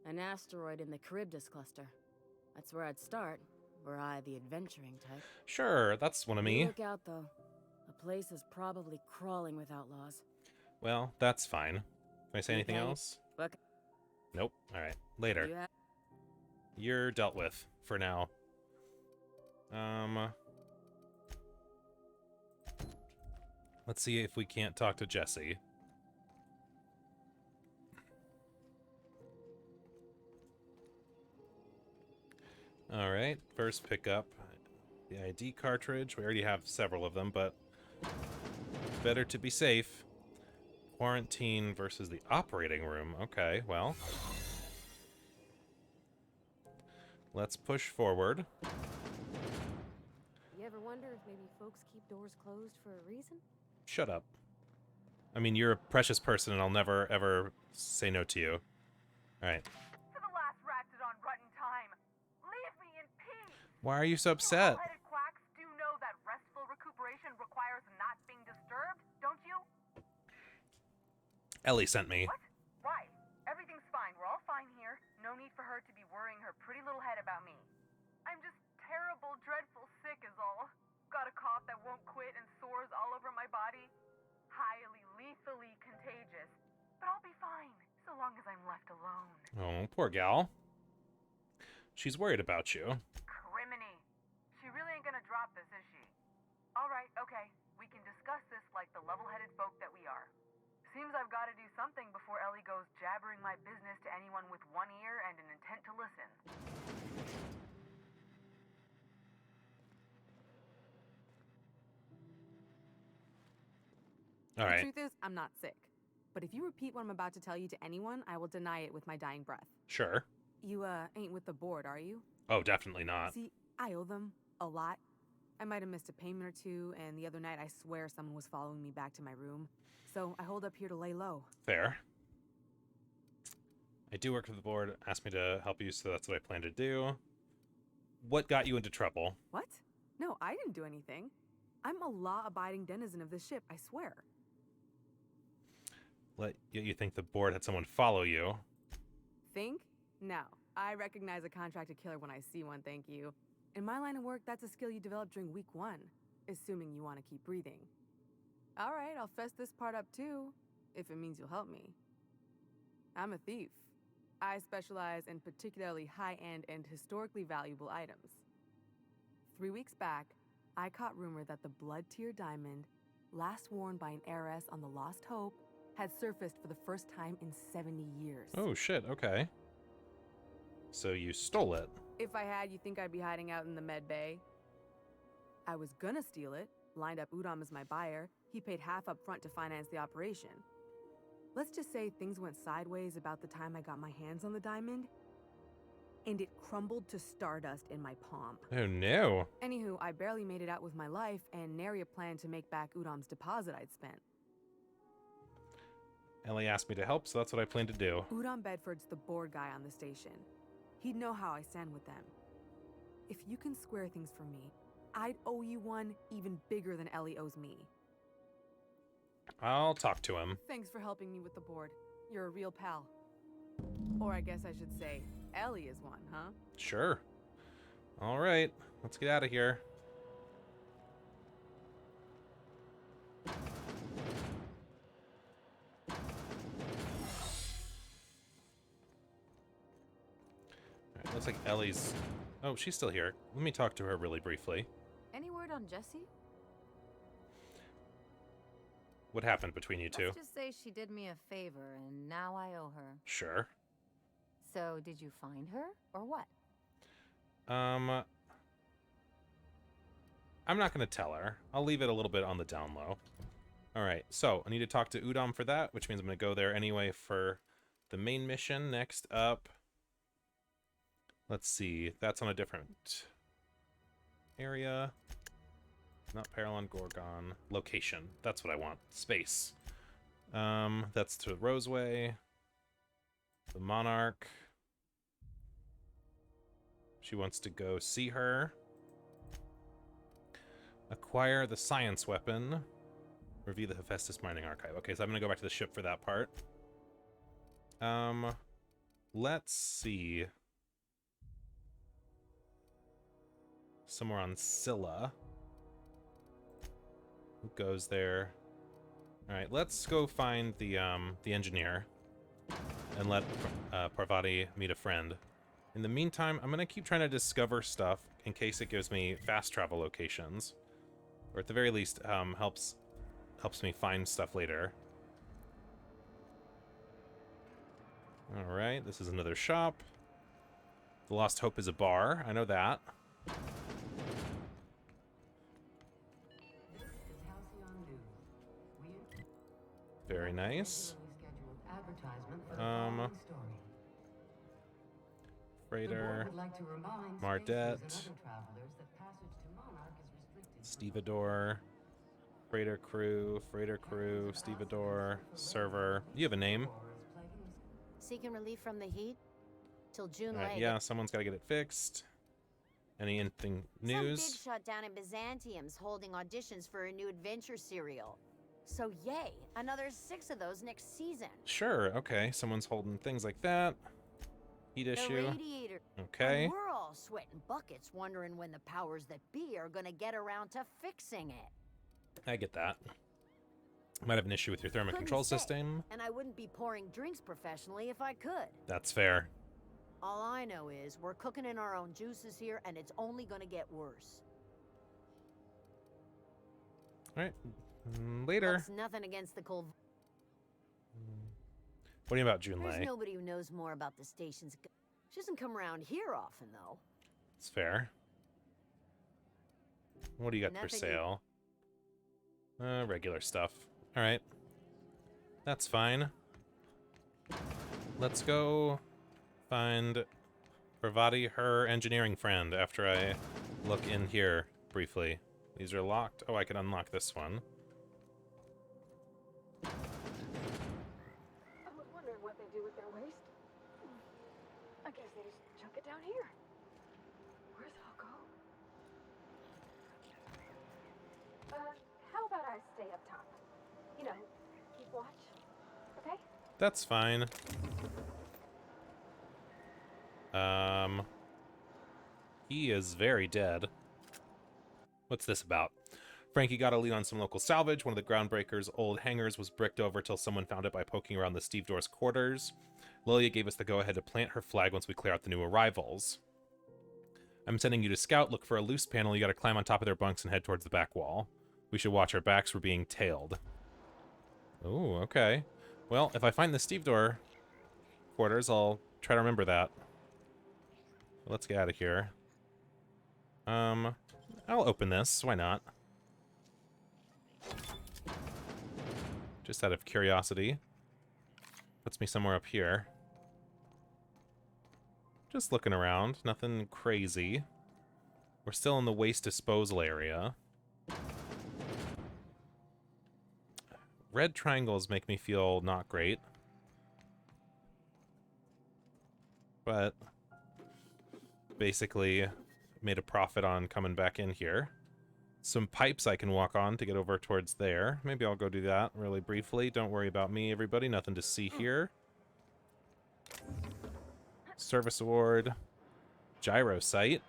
an asteroid in the Charybdis cluster. That's where I'd start, were I the adventuring type. Sure, that's one of me. Look out, though. The place is probably crawling with outlaws. Well, that's fine. Can I say anything Okay. else? Look. Nope. Alright, later. You're dealt with, for now. Let's see if we can't talk to Jesse. Alright, first pick up the ID cartridge. We already have several of them, but better to be safe. Quarantine versus the operating room. Okay, well. Let's push forward. You ever wonder if maybe folks keep doors closed for a reason? Shut up. I mean, you're a precious person, and I'll never, ever say no to you. Alright. For the last ratchet on rotten time, leave me in peace! Why are you so upset? You hard-headed quacks do know that restful recuperation requires not being disturbed, don't you? Ellie sent me. What? Why? Everything's fine. We're all fine here. No need for her to be worrying her pretty little head about me. I'm just terrible, dreadful sick is all. Got a cough that won't quit and sores all over my body. Highly, lethally contagious. But I'll be fine, so long as I'm left alone. Oh, poor gal. She's worried about you. Criminy. She really ain't gonna drop this, is she? Alright, okay. We can discuss this like the level-headed folk that we are. Seems I've got to do something before Ellie goes jabbering my business to anyone with one ear and an intent to listen. All right. The truth is, I'm not sick. But if you repeat what I'm about to tell you to anyone, I will deny it with my dying breath. Sure. You, ain't with the board, are you? Oh, definitely not. See, I owe them a lot. I might have missed a payment or two, and the other night I swear someone was following me back to my room. So I hold up here to lay low. Fair. I do work for the board. Asked me to help you, so that's what I plan to do. What got you into trouble? What? No, I didn't do anything. I'm a law-abiding denizen of this ship, I swear. You think the board had someone follow you? Think? No. I recognize a contracted killer when I see one, thank you. In my line of work, that's a skill you develop during week 1, assuming you want to keep breathing. All right, I'll fess this part up too, if it means you'll help me. I'm a thief. I specialize in particularly high-end and historically valuable items. 3 weeks back, I caught rumor that the blood-tier diamond, last worn by an heiress on the Lost Hope, had surfaced for the first time in 70 years. Oh, shit, okay. So you stole it. If I had, you think I'd be hiding out in the med bay? I was gonna steal it, lined up Udom as my buyer. He paid half up front to finance the operation. Let's just say things went sideways about the time I got my hands on the diamond, and it crumbled to stardust in my palm. Oh no. Anywho, I barely made it out with my life, and nary a plan to make back Udom's deposit I'd spent. Ellie asked me to help, so that's what I plan to do. Udom Bedford's the board guy on the station. He'd know how I stand with them. If you can square things for me, I'd owe you one even bigger than Ellie owes me. I'll talk to him. Thanks for helping me with the board. You're a real pal. Or I guess I should say, Ellie is one, huh? Sure. All right, let's get out of here. All right, looks like Ellie's... Oh, she's still here. Let me talk to her really briefly. Any word on Jessie? What happened between you two? Let's just say she did me a favor, and now I owe her. Sure. So, did you find her, or what? I'm not going to tell her. I'll leave it a little bit on the down low. All right, so I need to talk to Udom for that, which means I'm going to go there anyway for the main mission. Next up, let's see. That's on a different area. Not Paralon Gorgon. Location. That's what I want. Space. That's to Roseway. The Monarch. She wants to go see her. Acquire the science weapon. Review the Hephaestus mining archive. Okay, so I'm gonna go back to the ship for that part. Let's see. Somewhere on Scylla. Who goes there? All right, let's go find the engineer and let Parvati meet a friend. In the meantime, I'm gonna keep trying to discover stuff in case it gives me fast travel locations, or at the very least helps me find stuff later. All right, this is another shop. The Lost Hope is a bar. I know that. Very nice. Freighter, Mardet, Stevedore, Freighter Crew, Stevedore, Server. You have a name. Seeking relief from the heat? Till June late. Yeah, someone's got to get it fixed. Anything news? Some big shot down in Byzantium's holding auditions for a new adventure serial. So yay, another 6 of those next season. Sure, okay. Someone's holding things like that. Heat issue. The radiator. Okay. And we're all sweating buckets wondering when the powers that be are gonna get around to fixing it. I get that. Might have an issue with your thermic control system. And I wouldn't be pouring drinks professionally if I could. That's fair. All I know is we're cooking in our own juices here, and it's only gonna get worse. All right. Later. That's nothing against the cold. What do you about June There's Lay? nobody who knows more about the station's. She doesn't come around here often, though. It's fair. What do you got for Nothing sale? Regular stuff. All right. That's fine. Let's go find Parvati, her engineering friend, after I look in here briefly. These are locked. Oh, I can unlock this one. I was wondering what they do with their waste. I guess they just chuck it down here. Where's it all go? How about I stay up top? You know, keep watch. Okay? That's fine. He is very dead. What's this about? Frankie got a lead on some local salvage. One of the groundbreaker's old hangars was bricked over till someone found it by poking around the Stevedore's quarters. Lilia gave us the go-ahead to plant her flag once we clear out the new arrivals. I'm sending you to scout. Look for a loose panel. You gotta climb on top of their bunks and head towards the back wall. We should watch our backs. We're being tailed. Oh, okay. Well, if I find the Stevedore quarters, I'll try to remember that. Let's get out of here. I'll open this. Why not? Just out of curiosity. Puts me somewhere up here. Just looking around. Nothing crazy. We're still in the waste disposal area. Red triangles make me feel not great. But basically made a profit on coming back in here. Some pipes I can walk on to get over towards there. Maybe I'll go do that really briefly. Don't worry about me, everybody. Nothing to see here. Service award. Gyro site.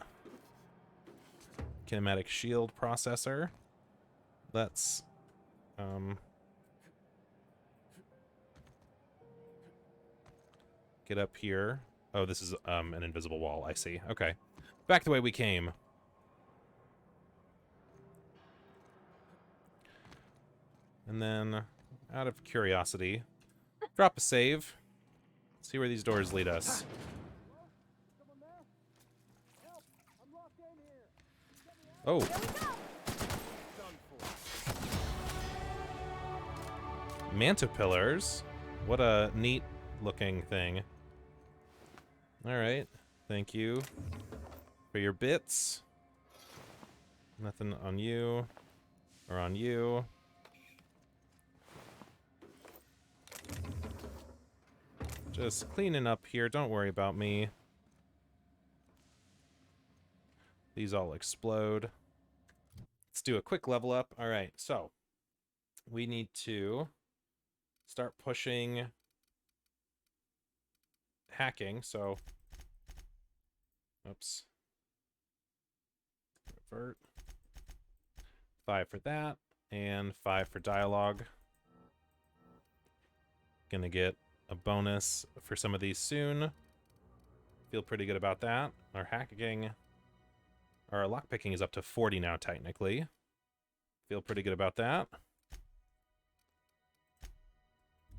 Kinematic shield processor. Let's get up here. Oh, this is an invisible wall. I see. Okay. Back the way we came. And then, out of curiosity, drop a save. See where these doors lead us. Oh. Manta pillars. What a neat looking thing. Alright. Thank you for your bits. Nothing on you. Or on you. Just cleaning up here. Don't worry about me. These all explode. Let's do a quick level up. Alright, so we need to start pushing hacking, so oops. Revert. 5 for that, and 5 for dialogue. Gonna get a bonus for some of these soon. Feel pretty good about that. Our hacking, our lockpicking is up to 40 now, technically. Feel pretty good about that.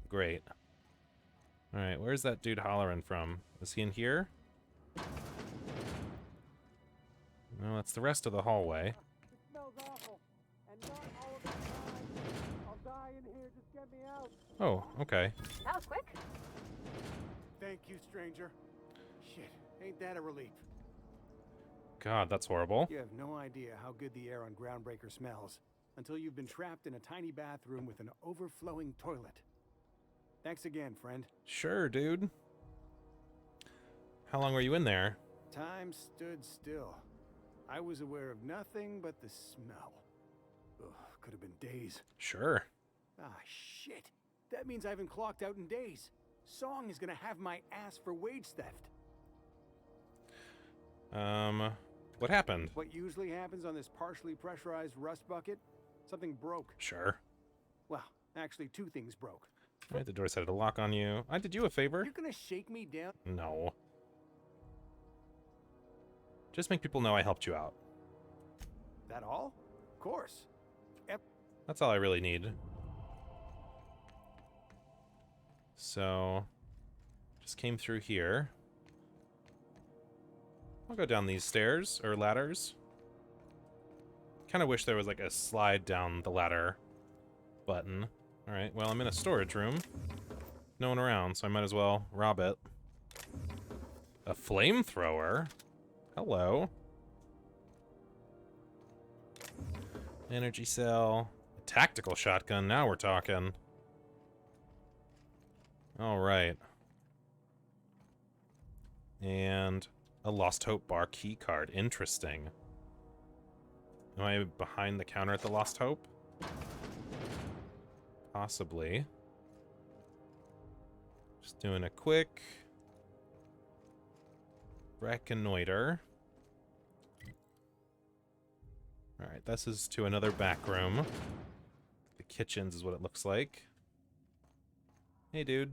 Great. Alright, where's that dude hollering from? Is he in here? No, that's the rest of the hallway. It smells awful, and not all of the time. I'll die in here. Just get me out. Oh, okay. That was quick. Thank you, stranger. Shit, ain't that a relief? God, that's horrible. You have no idea how good the air on Groundbreaker smells until you've been trapped in a tiny bathroom with an overflowing toilet. Thanks again, friend. Sure, dude. How long were you in there? Time stood still. I was aware of nothing but the smell. Ugh, could have been days. Sure. Ah, shit. That means I haven't clocked out in days. Song is gonna have my ass for wage theft. What happened? What usually happens on this partially pressurized rust bucket? Something broke. Sure. Well, actually 2 things broke. Alright, the door set a lock on you. I did you a favor? You're gonna shake me down? No. Just make people know I helped you out. That all? Of course. That's all I really need. So, just came through here. I'll go down these stairs, or ladders. Kind of wish there was like a slide down the ladder button. Alright, well, I'm in a storage room. No one around, so I might as well rob it. A flamethrower? Hello. Energy cell. A tactical shotgun, now we're talking. Alright. And a Lost Hope bar key card. Interesting. Am I behind the counter at the Lost Hope? Possibly. Just doing a quick reconnoiter. Alright, this is to another back room. The kitchens is what it looks like. Hey, dude.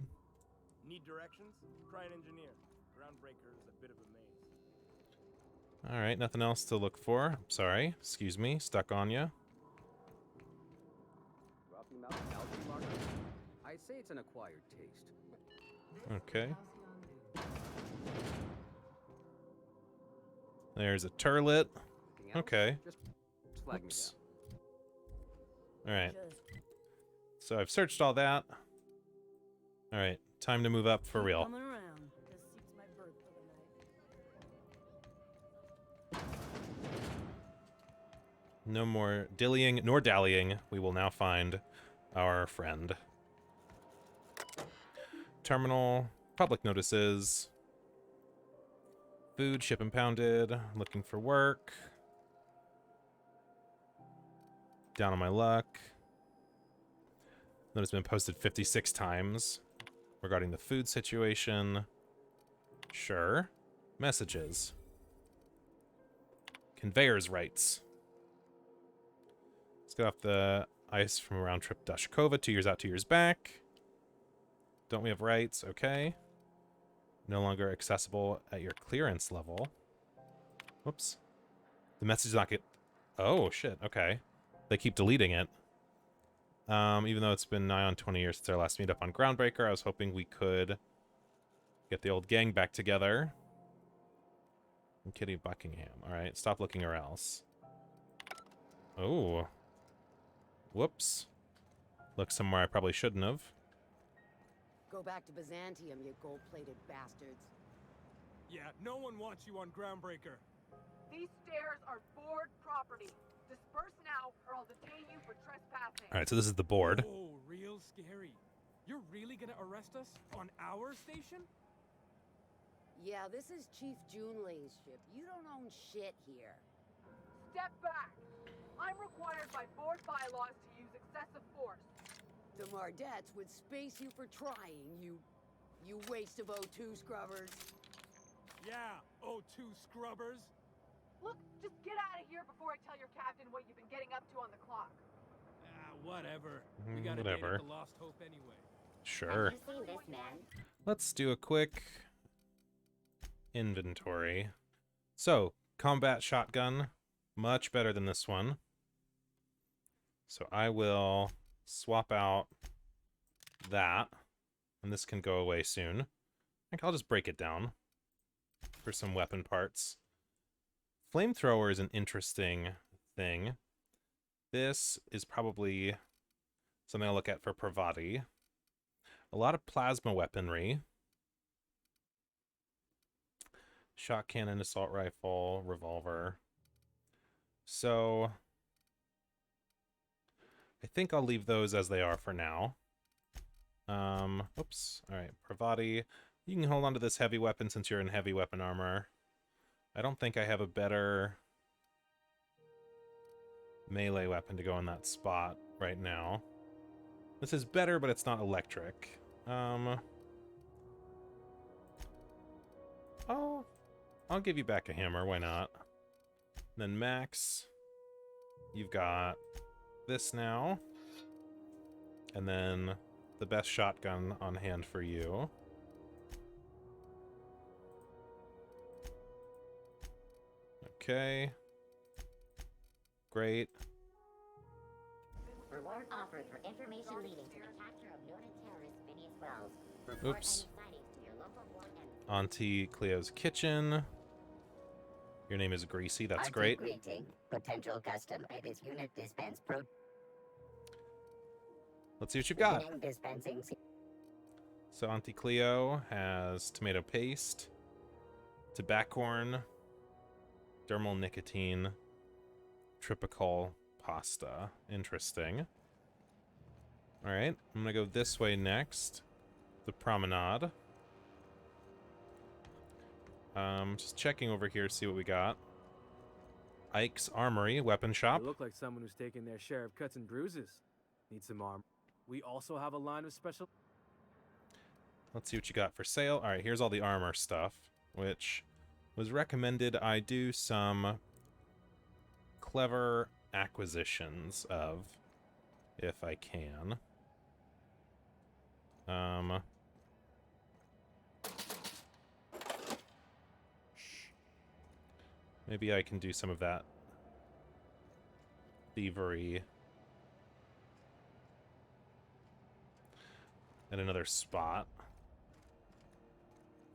Need directions? Try an engineer. Groundbreaker is a bit of a maze. Alright, nothing else to look for. Sorry, excuse me, stuck on ya. Rocky Mountain algae marker? I'd say it's an acquired taste. Okay. There's a turlet. Okay. Just flag me Oops. Alright. So I've searched all that. Alright, time to move up for real. Coming around. This suits my berth for the night. No more dillying nor dallying. We will now find our friend. Terminal. Public notices. Food, ship impounded. Looking for work. Down on my luck. Notice been posted 56 times regarding the food situation. Sure. Messages. Conveyor's rights. Let's get off the ice from a round trip Dashkova, 2 years out, 2 years back. Don't we have rights? Okay. No longer accessible at your clearance level. Whoops. The message is not get... Oh, shit. Okay. They keep deleting it. Even though it's been nigh on 20 years since our last meetup on Groundbreaker, I was hoping we could get the old gang back together. And Kitty Buckingham. Alright, stop looking or else. Oh. Whoops. Look somewhere I probably shouldn't have. Go back to Byzantium, you gold-plated bastards. Yeah, no one wants you on Groundbreaker. These stairs are board property. Disperse now, or I'll detain you for trespassing. Alright, so this is the board. Oh, real scary. You're really gonna arrest us on our station? Yeah, this is Chief Junlei's ship. You don't own shit here. Step back. I'm required by board bylaws to use excessive force. The Mardettes would space you for trying, you waste of O2 scrubbers. Yeah, O2 scrubbers. Look, just get out of here before I tell your captain what you've been getting up to on the clock. Whatever. We got a date Whatever. at the Lost Hope anyway. Sure. Have you seen this man? Let's do a quick inventory. So, combat shotgun. Much better than this one. So I will swap out that. And this can go away soon. I think I'll just break it down for some weapon parts. Flamethrower is an interesting thing. This is probably something I'll look at for Pravati. A lot of plasma weaponry. Shot cannon, assault rifle, revolver. So I think I'll leave those as they are for now. Oops. Alright, Pravati. You can hold on to this heavy weapon since you're in heavy weapon armor. I don't think I have a better melee weapon to go in that spot right now. This is better, but it's not electric. I'll give you back a hammer, why not? Then Max, you've got this now. And then the best shotgun on hand for you. Okay. Great. Reward offered for information leading to the capture of noted terrorist Phineas Wells. Report Oops. any sightings to your local ward and... Auntie Cleo's kitchen. Your name is Greasy, that's Auntie great. Greeting. Potential custom items unit dispense pro... Let's see what you've got. Beginning dispensing... So Auntie Cleo has tomato paste, tobaccorn, dermal nicotine, Tripicol pasta. Interesting. Alright, I'm gonna go this way next. The promenade. Just checking over here to see what we got. Ike's Armory, weapon shop. You look like someone who's taken their share of cuts and bruises. Need some armor. We also have a line of special... Let's see what you got for sale. Alright, here's all the armor stuff, which was recommended I do some clever acquisitions of, if I can. Maybe I can do some of that thievery at another spot.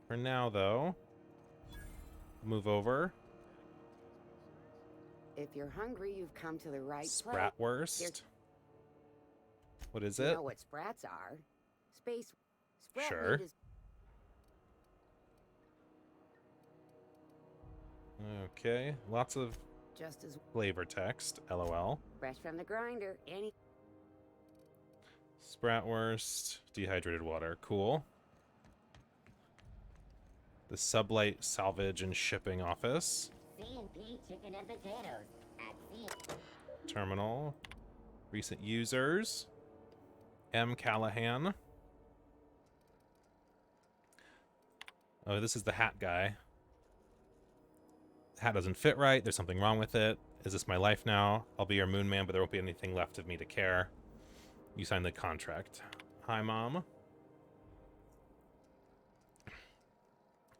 For now, though, move over. If you're hungry, you've come to the right place. Spratwurst. What is You it? know what sprats are? Space. Sprat Sure. meat is Okay, lots of just as flavor text. LOL. fresh from the grinder. Any. Spratwurst, dehydrated water. Cool. The Sublight Salvage and Shipping Office. C&P chicken and potatoes at C. Terminal. Recent users. M. Callahan. Oh, this is the hat guy. The hat doesn't fit right. There's something wrong with it. Is this my life now? I'll be your moon man, but there won't be anything left of me to care. You signed the contract. Hi, Mom.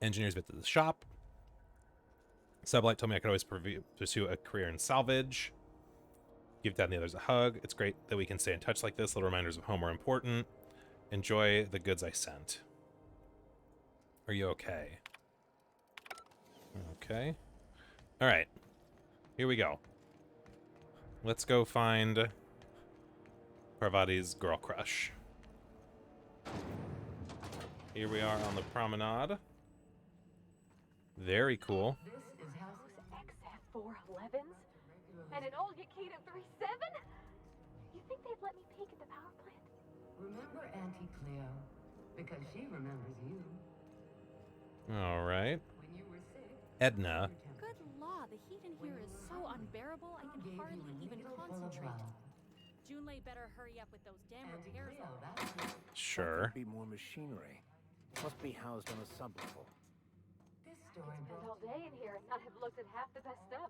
Engineers visit the shop. Sublight told me I could always pursue a career in salvage. Give Dad and the others a hug. It's great that we can stay in touch like this. Little reminders of home are important. Enjoy the goods I sent. Are you okay? Okay. All right. Here we go. Let's go find Parvati's girl crush. Here we are on the promenade. Very cool. This is house XF411s and an old Yakita 37? You think they'd let me peek at the power plant? Remember Auntie Cleo? Because she remembers you. All right. When you were sick. Edna. Good law, the heat in here is so unbearable I can hardly even concentrate. Junlei better hurry up with those damn repairs. Sure. Could be more machinery. Must be housed on a sublevel. This story Spent all day in here and not have looked at half the best stuff.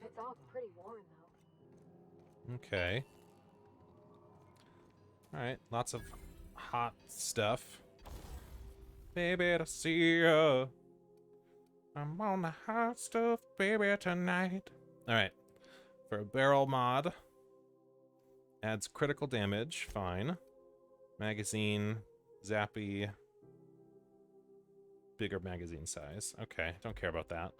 It's all pretty worn, though. Okay. All right. Lots of hot stuff. Baby, to see ya. I'm on the hot stuff, baby, tonight. All right. For a barrel mod. Adds critical damage. Fine. Magazine. Zappy. Bigger magazine size. Okay. Don't care about that.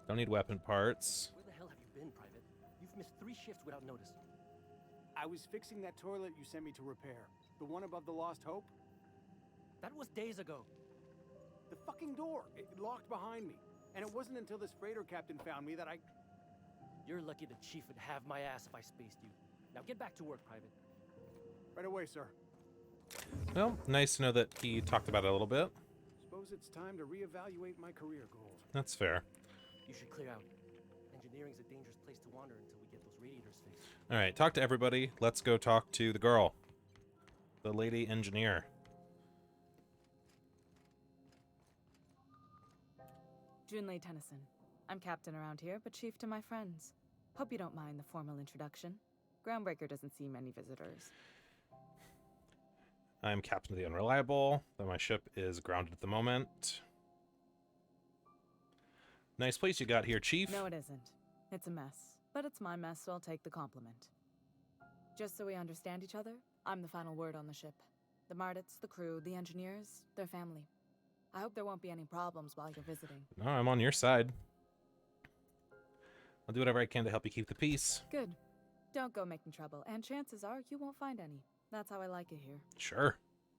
Don't need weapon parts. Where the hell have you been, Private? You've missed 3 shifts without notice. I was fixing that toilet you sent me to repair. The one above the Lost Hope? That was days ago. The fucking door. It locked behind me. And it wasn't until this freighter captain found me that I... You're lucky the chief would have my ass if I spaced you. Now get back to work, Private. Right away, sir. Well, nice to know that he talked about it a little bit. Suppose it's time to reevaluate my career goals. That's fair. You should clear out. Engineering's a dangerous place to wander until we get those radiators fixed. All right, talk to everybody. Let's go talk to the girl. The lady engineer. Junlei Tennyson. I'm captain around here, but chief to my friends. Hope you don't mind the formal introduction. Groundbreaker doesn't see many visitors. I'm captain of the Unreliable, though my ship is grounded at the moment. Nice place you got here, Chief. No, it isn't. It's a mess. But it's my mess, so I'll take the compliment. Just so we understand each other, I'm the final word on the ship. The Mardits, the crew, the engineers, their family. I hope there won't be any problems while you're visiting. No, I'm on your side. I'll do whatever I can to help you keep the peace. Good. Don't go making trouble, and chances are you won't find any. That's how I like it here. Sure.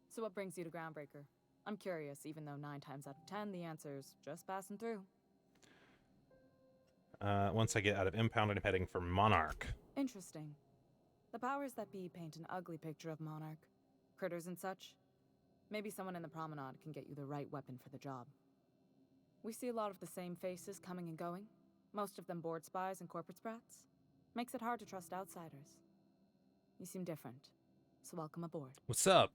So what brings you to Groundbreaker? I'm curious, even though 9 times out of 10 the answer's just passing through. Once I get out of Impound, I'm heading for Monarch. Interesting. The powers that be paint an ugly picture of Monarch. Critters and such. Maybe someone in the promenade can get you the right weapon for the job. We see a lot of the same faces coming and going. Most of them board spies and corporate sprats. Makes it hard to trust outsiders. You seem different, so welcome aboard. What's up?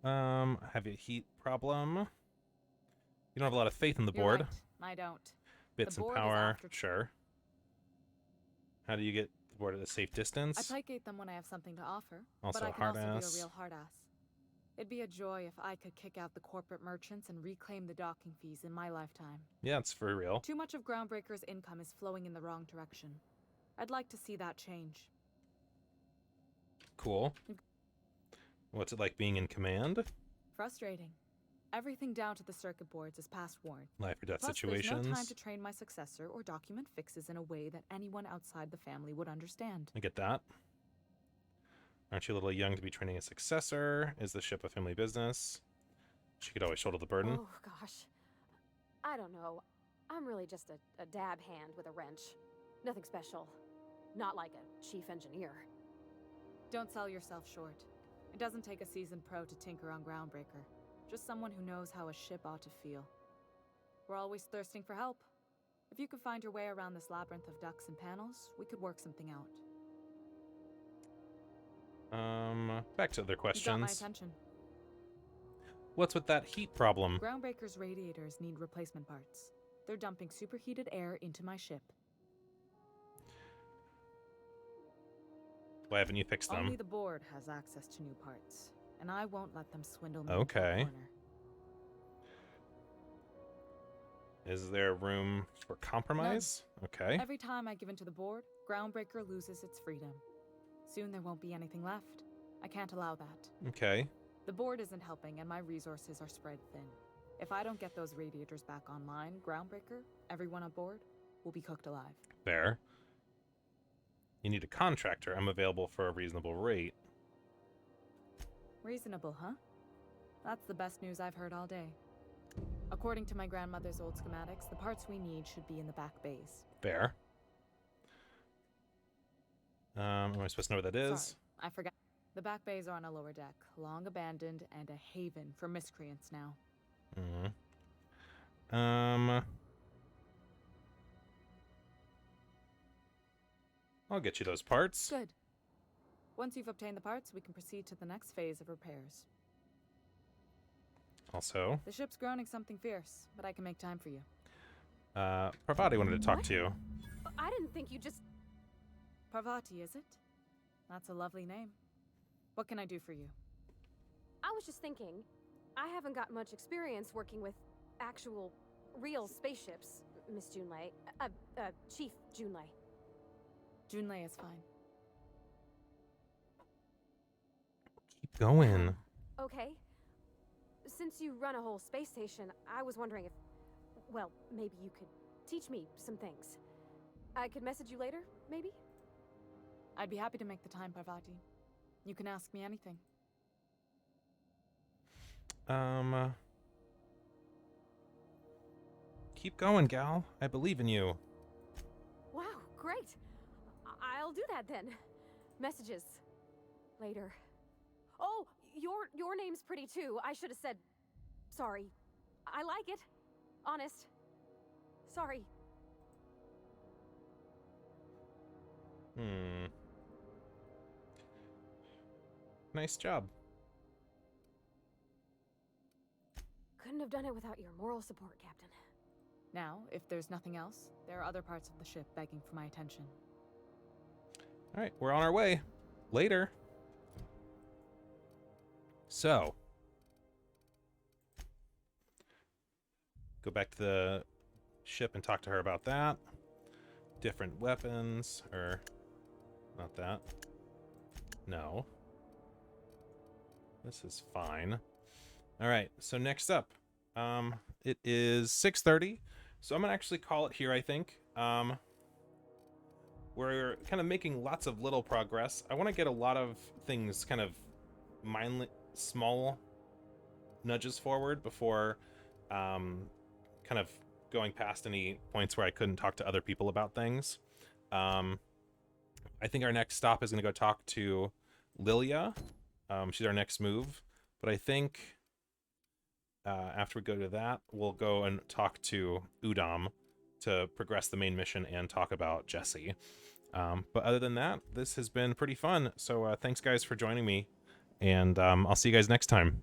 Have a heat problem? You don't have a lot of faith in the You're board. right. I don't. Bits The and board is power, after- sure. How do you get the board at a safe distance? I placate them when I have something to offer, Also but I a can also be hard-ass. a real hard-ass. It'd be a joy if I could kick out the corporate merchants and reclaim the docking fees in my lifetime. Yeah, it's for real. Too much of Groundbreaker's income is flowing in the wrong direction. I'd like to see that change. Cool. What's it like being in command? Frustrating. Everything down to the circuit boards is past warrant. Life or death Plus, situations. there's no time to train my successor or document fixes in a way that anyone outside the family would understand. I get that. Aren't you a little young to be training a successor? Is the ship a family business? She could always shoulder the burden. Oh, gosh. I don't know. I'm really just a dab hand with a wrench. Nothing special. Not like a chief engineer. Don't sell yourself short. It doesn't take a seasoned pro to tinker on Groundbreaker. Just someone who knows how a ship ought to feel. We're always thirsting for help. If you could find your way around this labyrinth of ducts and panels, we could work something out. Back to other questions. You got my attention. What's with that heat problem? Groundbreaker's radiators need replacement parts. They're dumping superheated air into my ship. Why haven't you fixed them? Only the board has access to new parts, and I won't let them swindle me. Okay. Is there room for compromise? No. Okay. Every time I give in to the board, Groundbreaker loses its freedom. Soon there won't be anything left. I can't allow that. Okay. The board isn't helping, and my resources are spread thin. If I don't get those radiators back online, Groundbreaker, everyone aboard, will be cooked alive. Fair. You need a contractor. I'm available for a reasonable rate. Reasonable, huh? That's the best news I've heard all day. According to my grandmother's old schematics, the parts we need should be in the back bays. Fair. Am I supposed to know what that is? Sorry, I forgot. The back bays are on a lower deck, long abandoned and a haven for miscreants now. I'll get you those parts. Good. Once you've obtained the parts, we can proceed to the next phase of repairs. Also, the ship's groaning something fierce, but I can make time for you. Parvati wanted to talk to you. I didn't think you just... Parvati, is it? That's a lovely name. What can I do for you? I was just thinking, I haven't got much experience working with actual, real spaceships, Miss Junlei. Chief Junlei. Junlei is fine. Keep going. Okay. Since you run a whole space station, I was wondering if, well, maybe you could teach me some things. I could message you later, maybe? I'd be happy to make the time, Parvati. You can ask me anything. Keep going, gal. I believe in you. Wow, great. I'll do that then. Messages. Later. Oh, your name's pretty too. I should have said sorry. I like it. Honest. Sorry. Nice job. Couldn't have done it without your moral support, Captain. Now, if there's nothing else, there are other parts of the ship begging for my attention. All right, we're on our way. Later. So, go back to the ship and talk to her about that. Different weapons, or not that. No. This is fine. All right, so next up, it is 6:30, so I'm gonna actually call it here, I think. We're kind of making lots of little progress. I want to get a lot of things kind of small nudges forward before kind of going past any points where I couldn't talk to other people about things. I think our next stop is going to go talk to Lilia. She's our next move, but I think after we go to that, we'll go and talk to Udam to progress the main mission and talk about Jesse. But other than that, this has been pretty fun. So thanks guys for joining me, and I'll see you guys next time.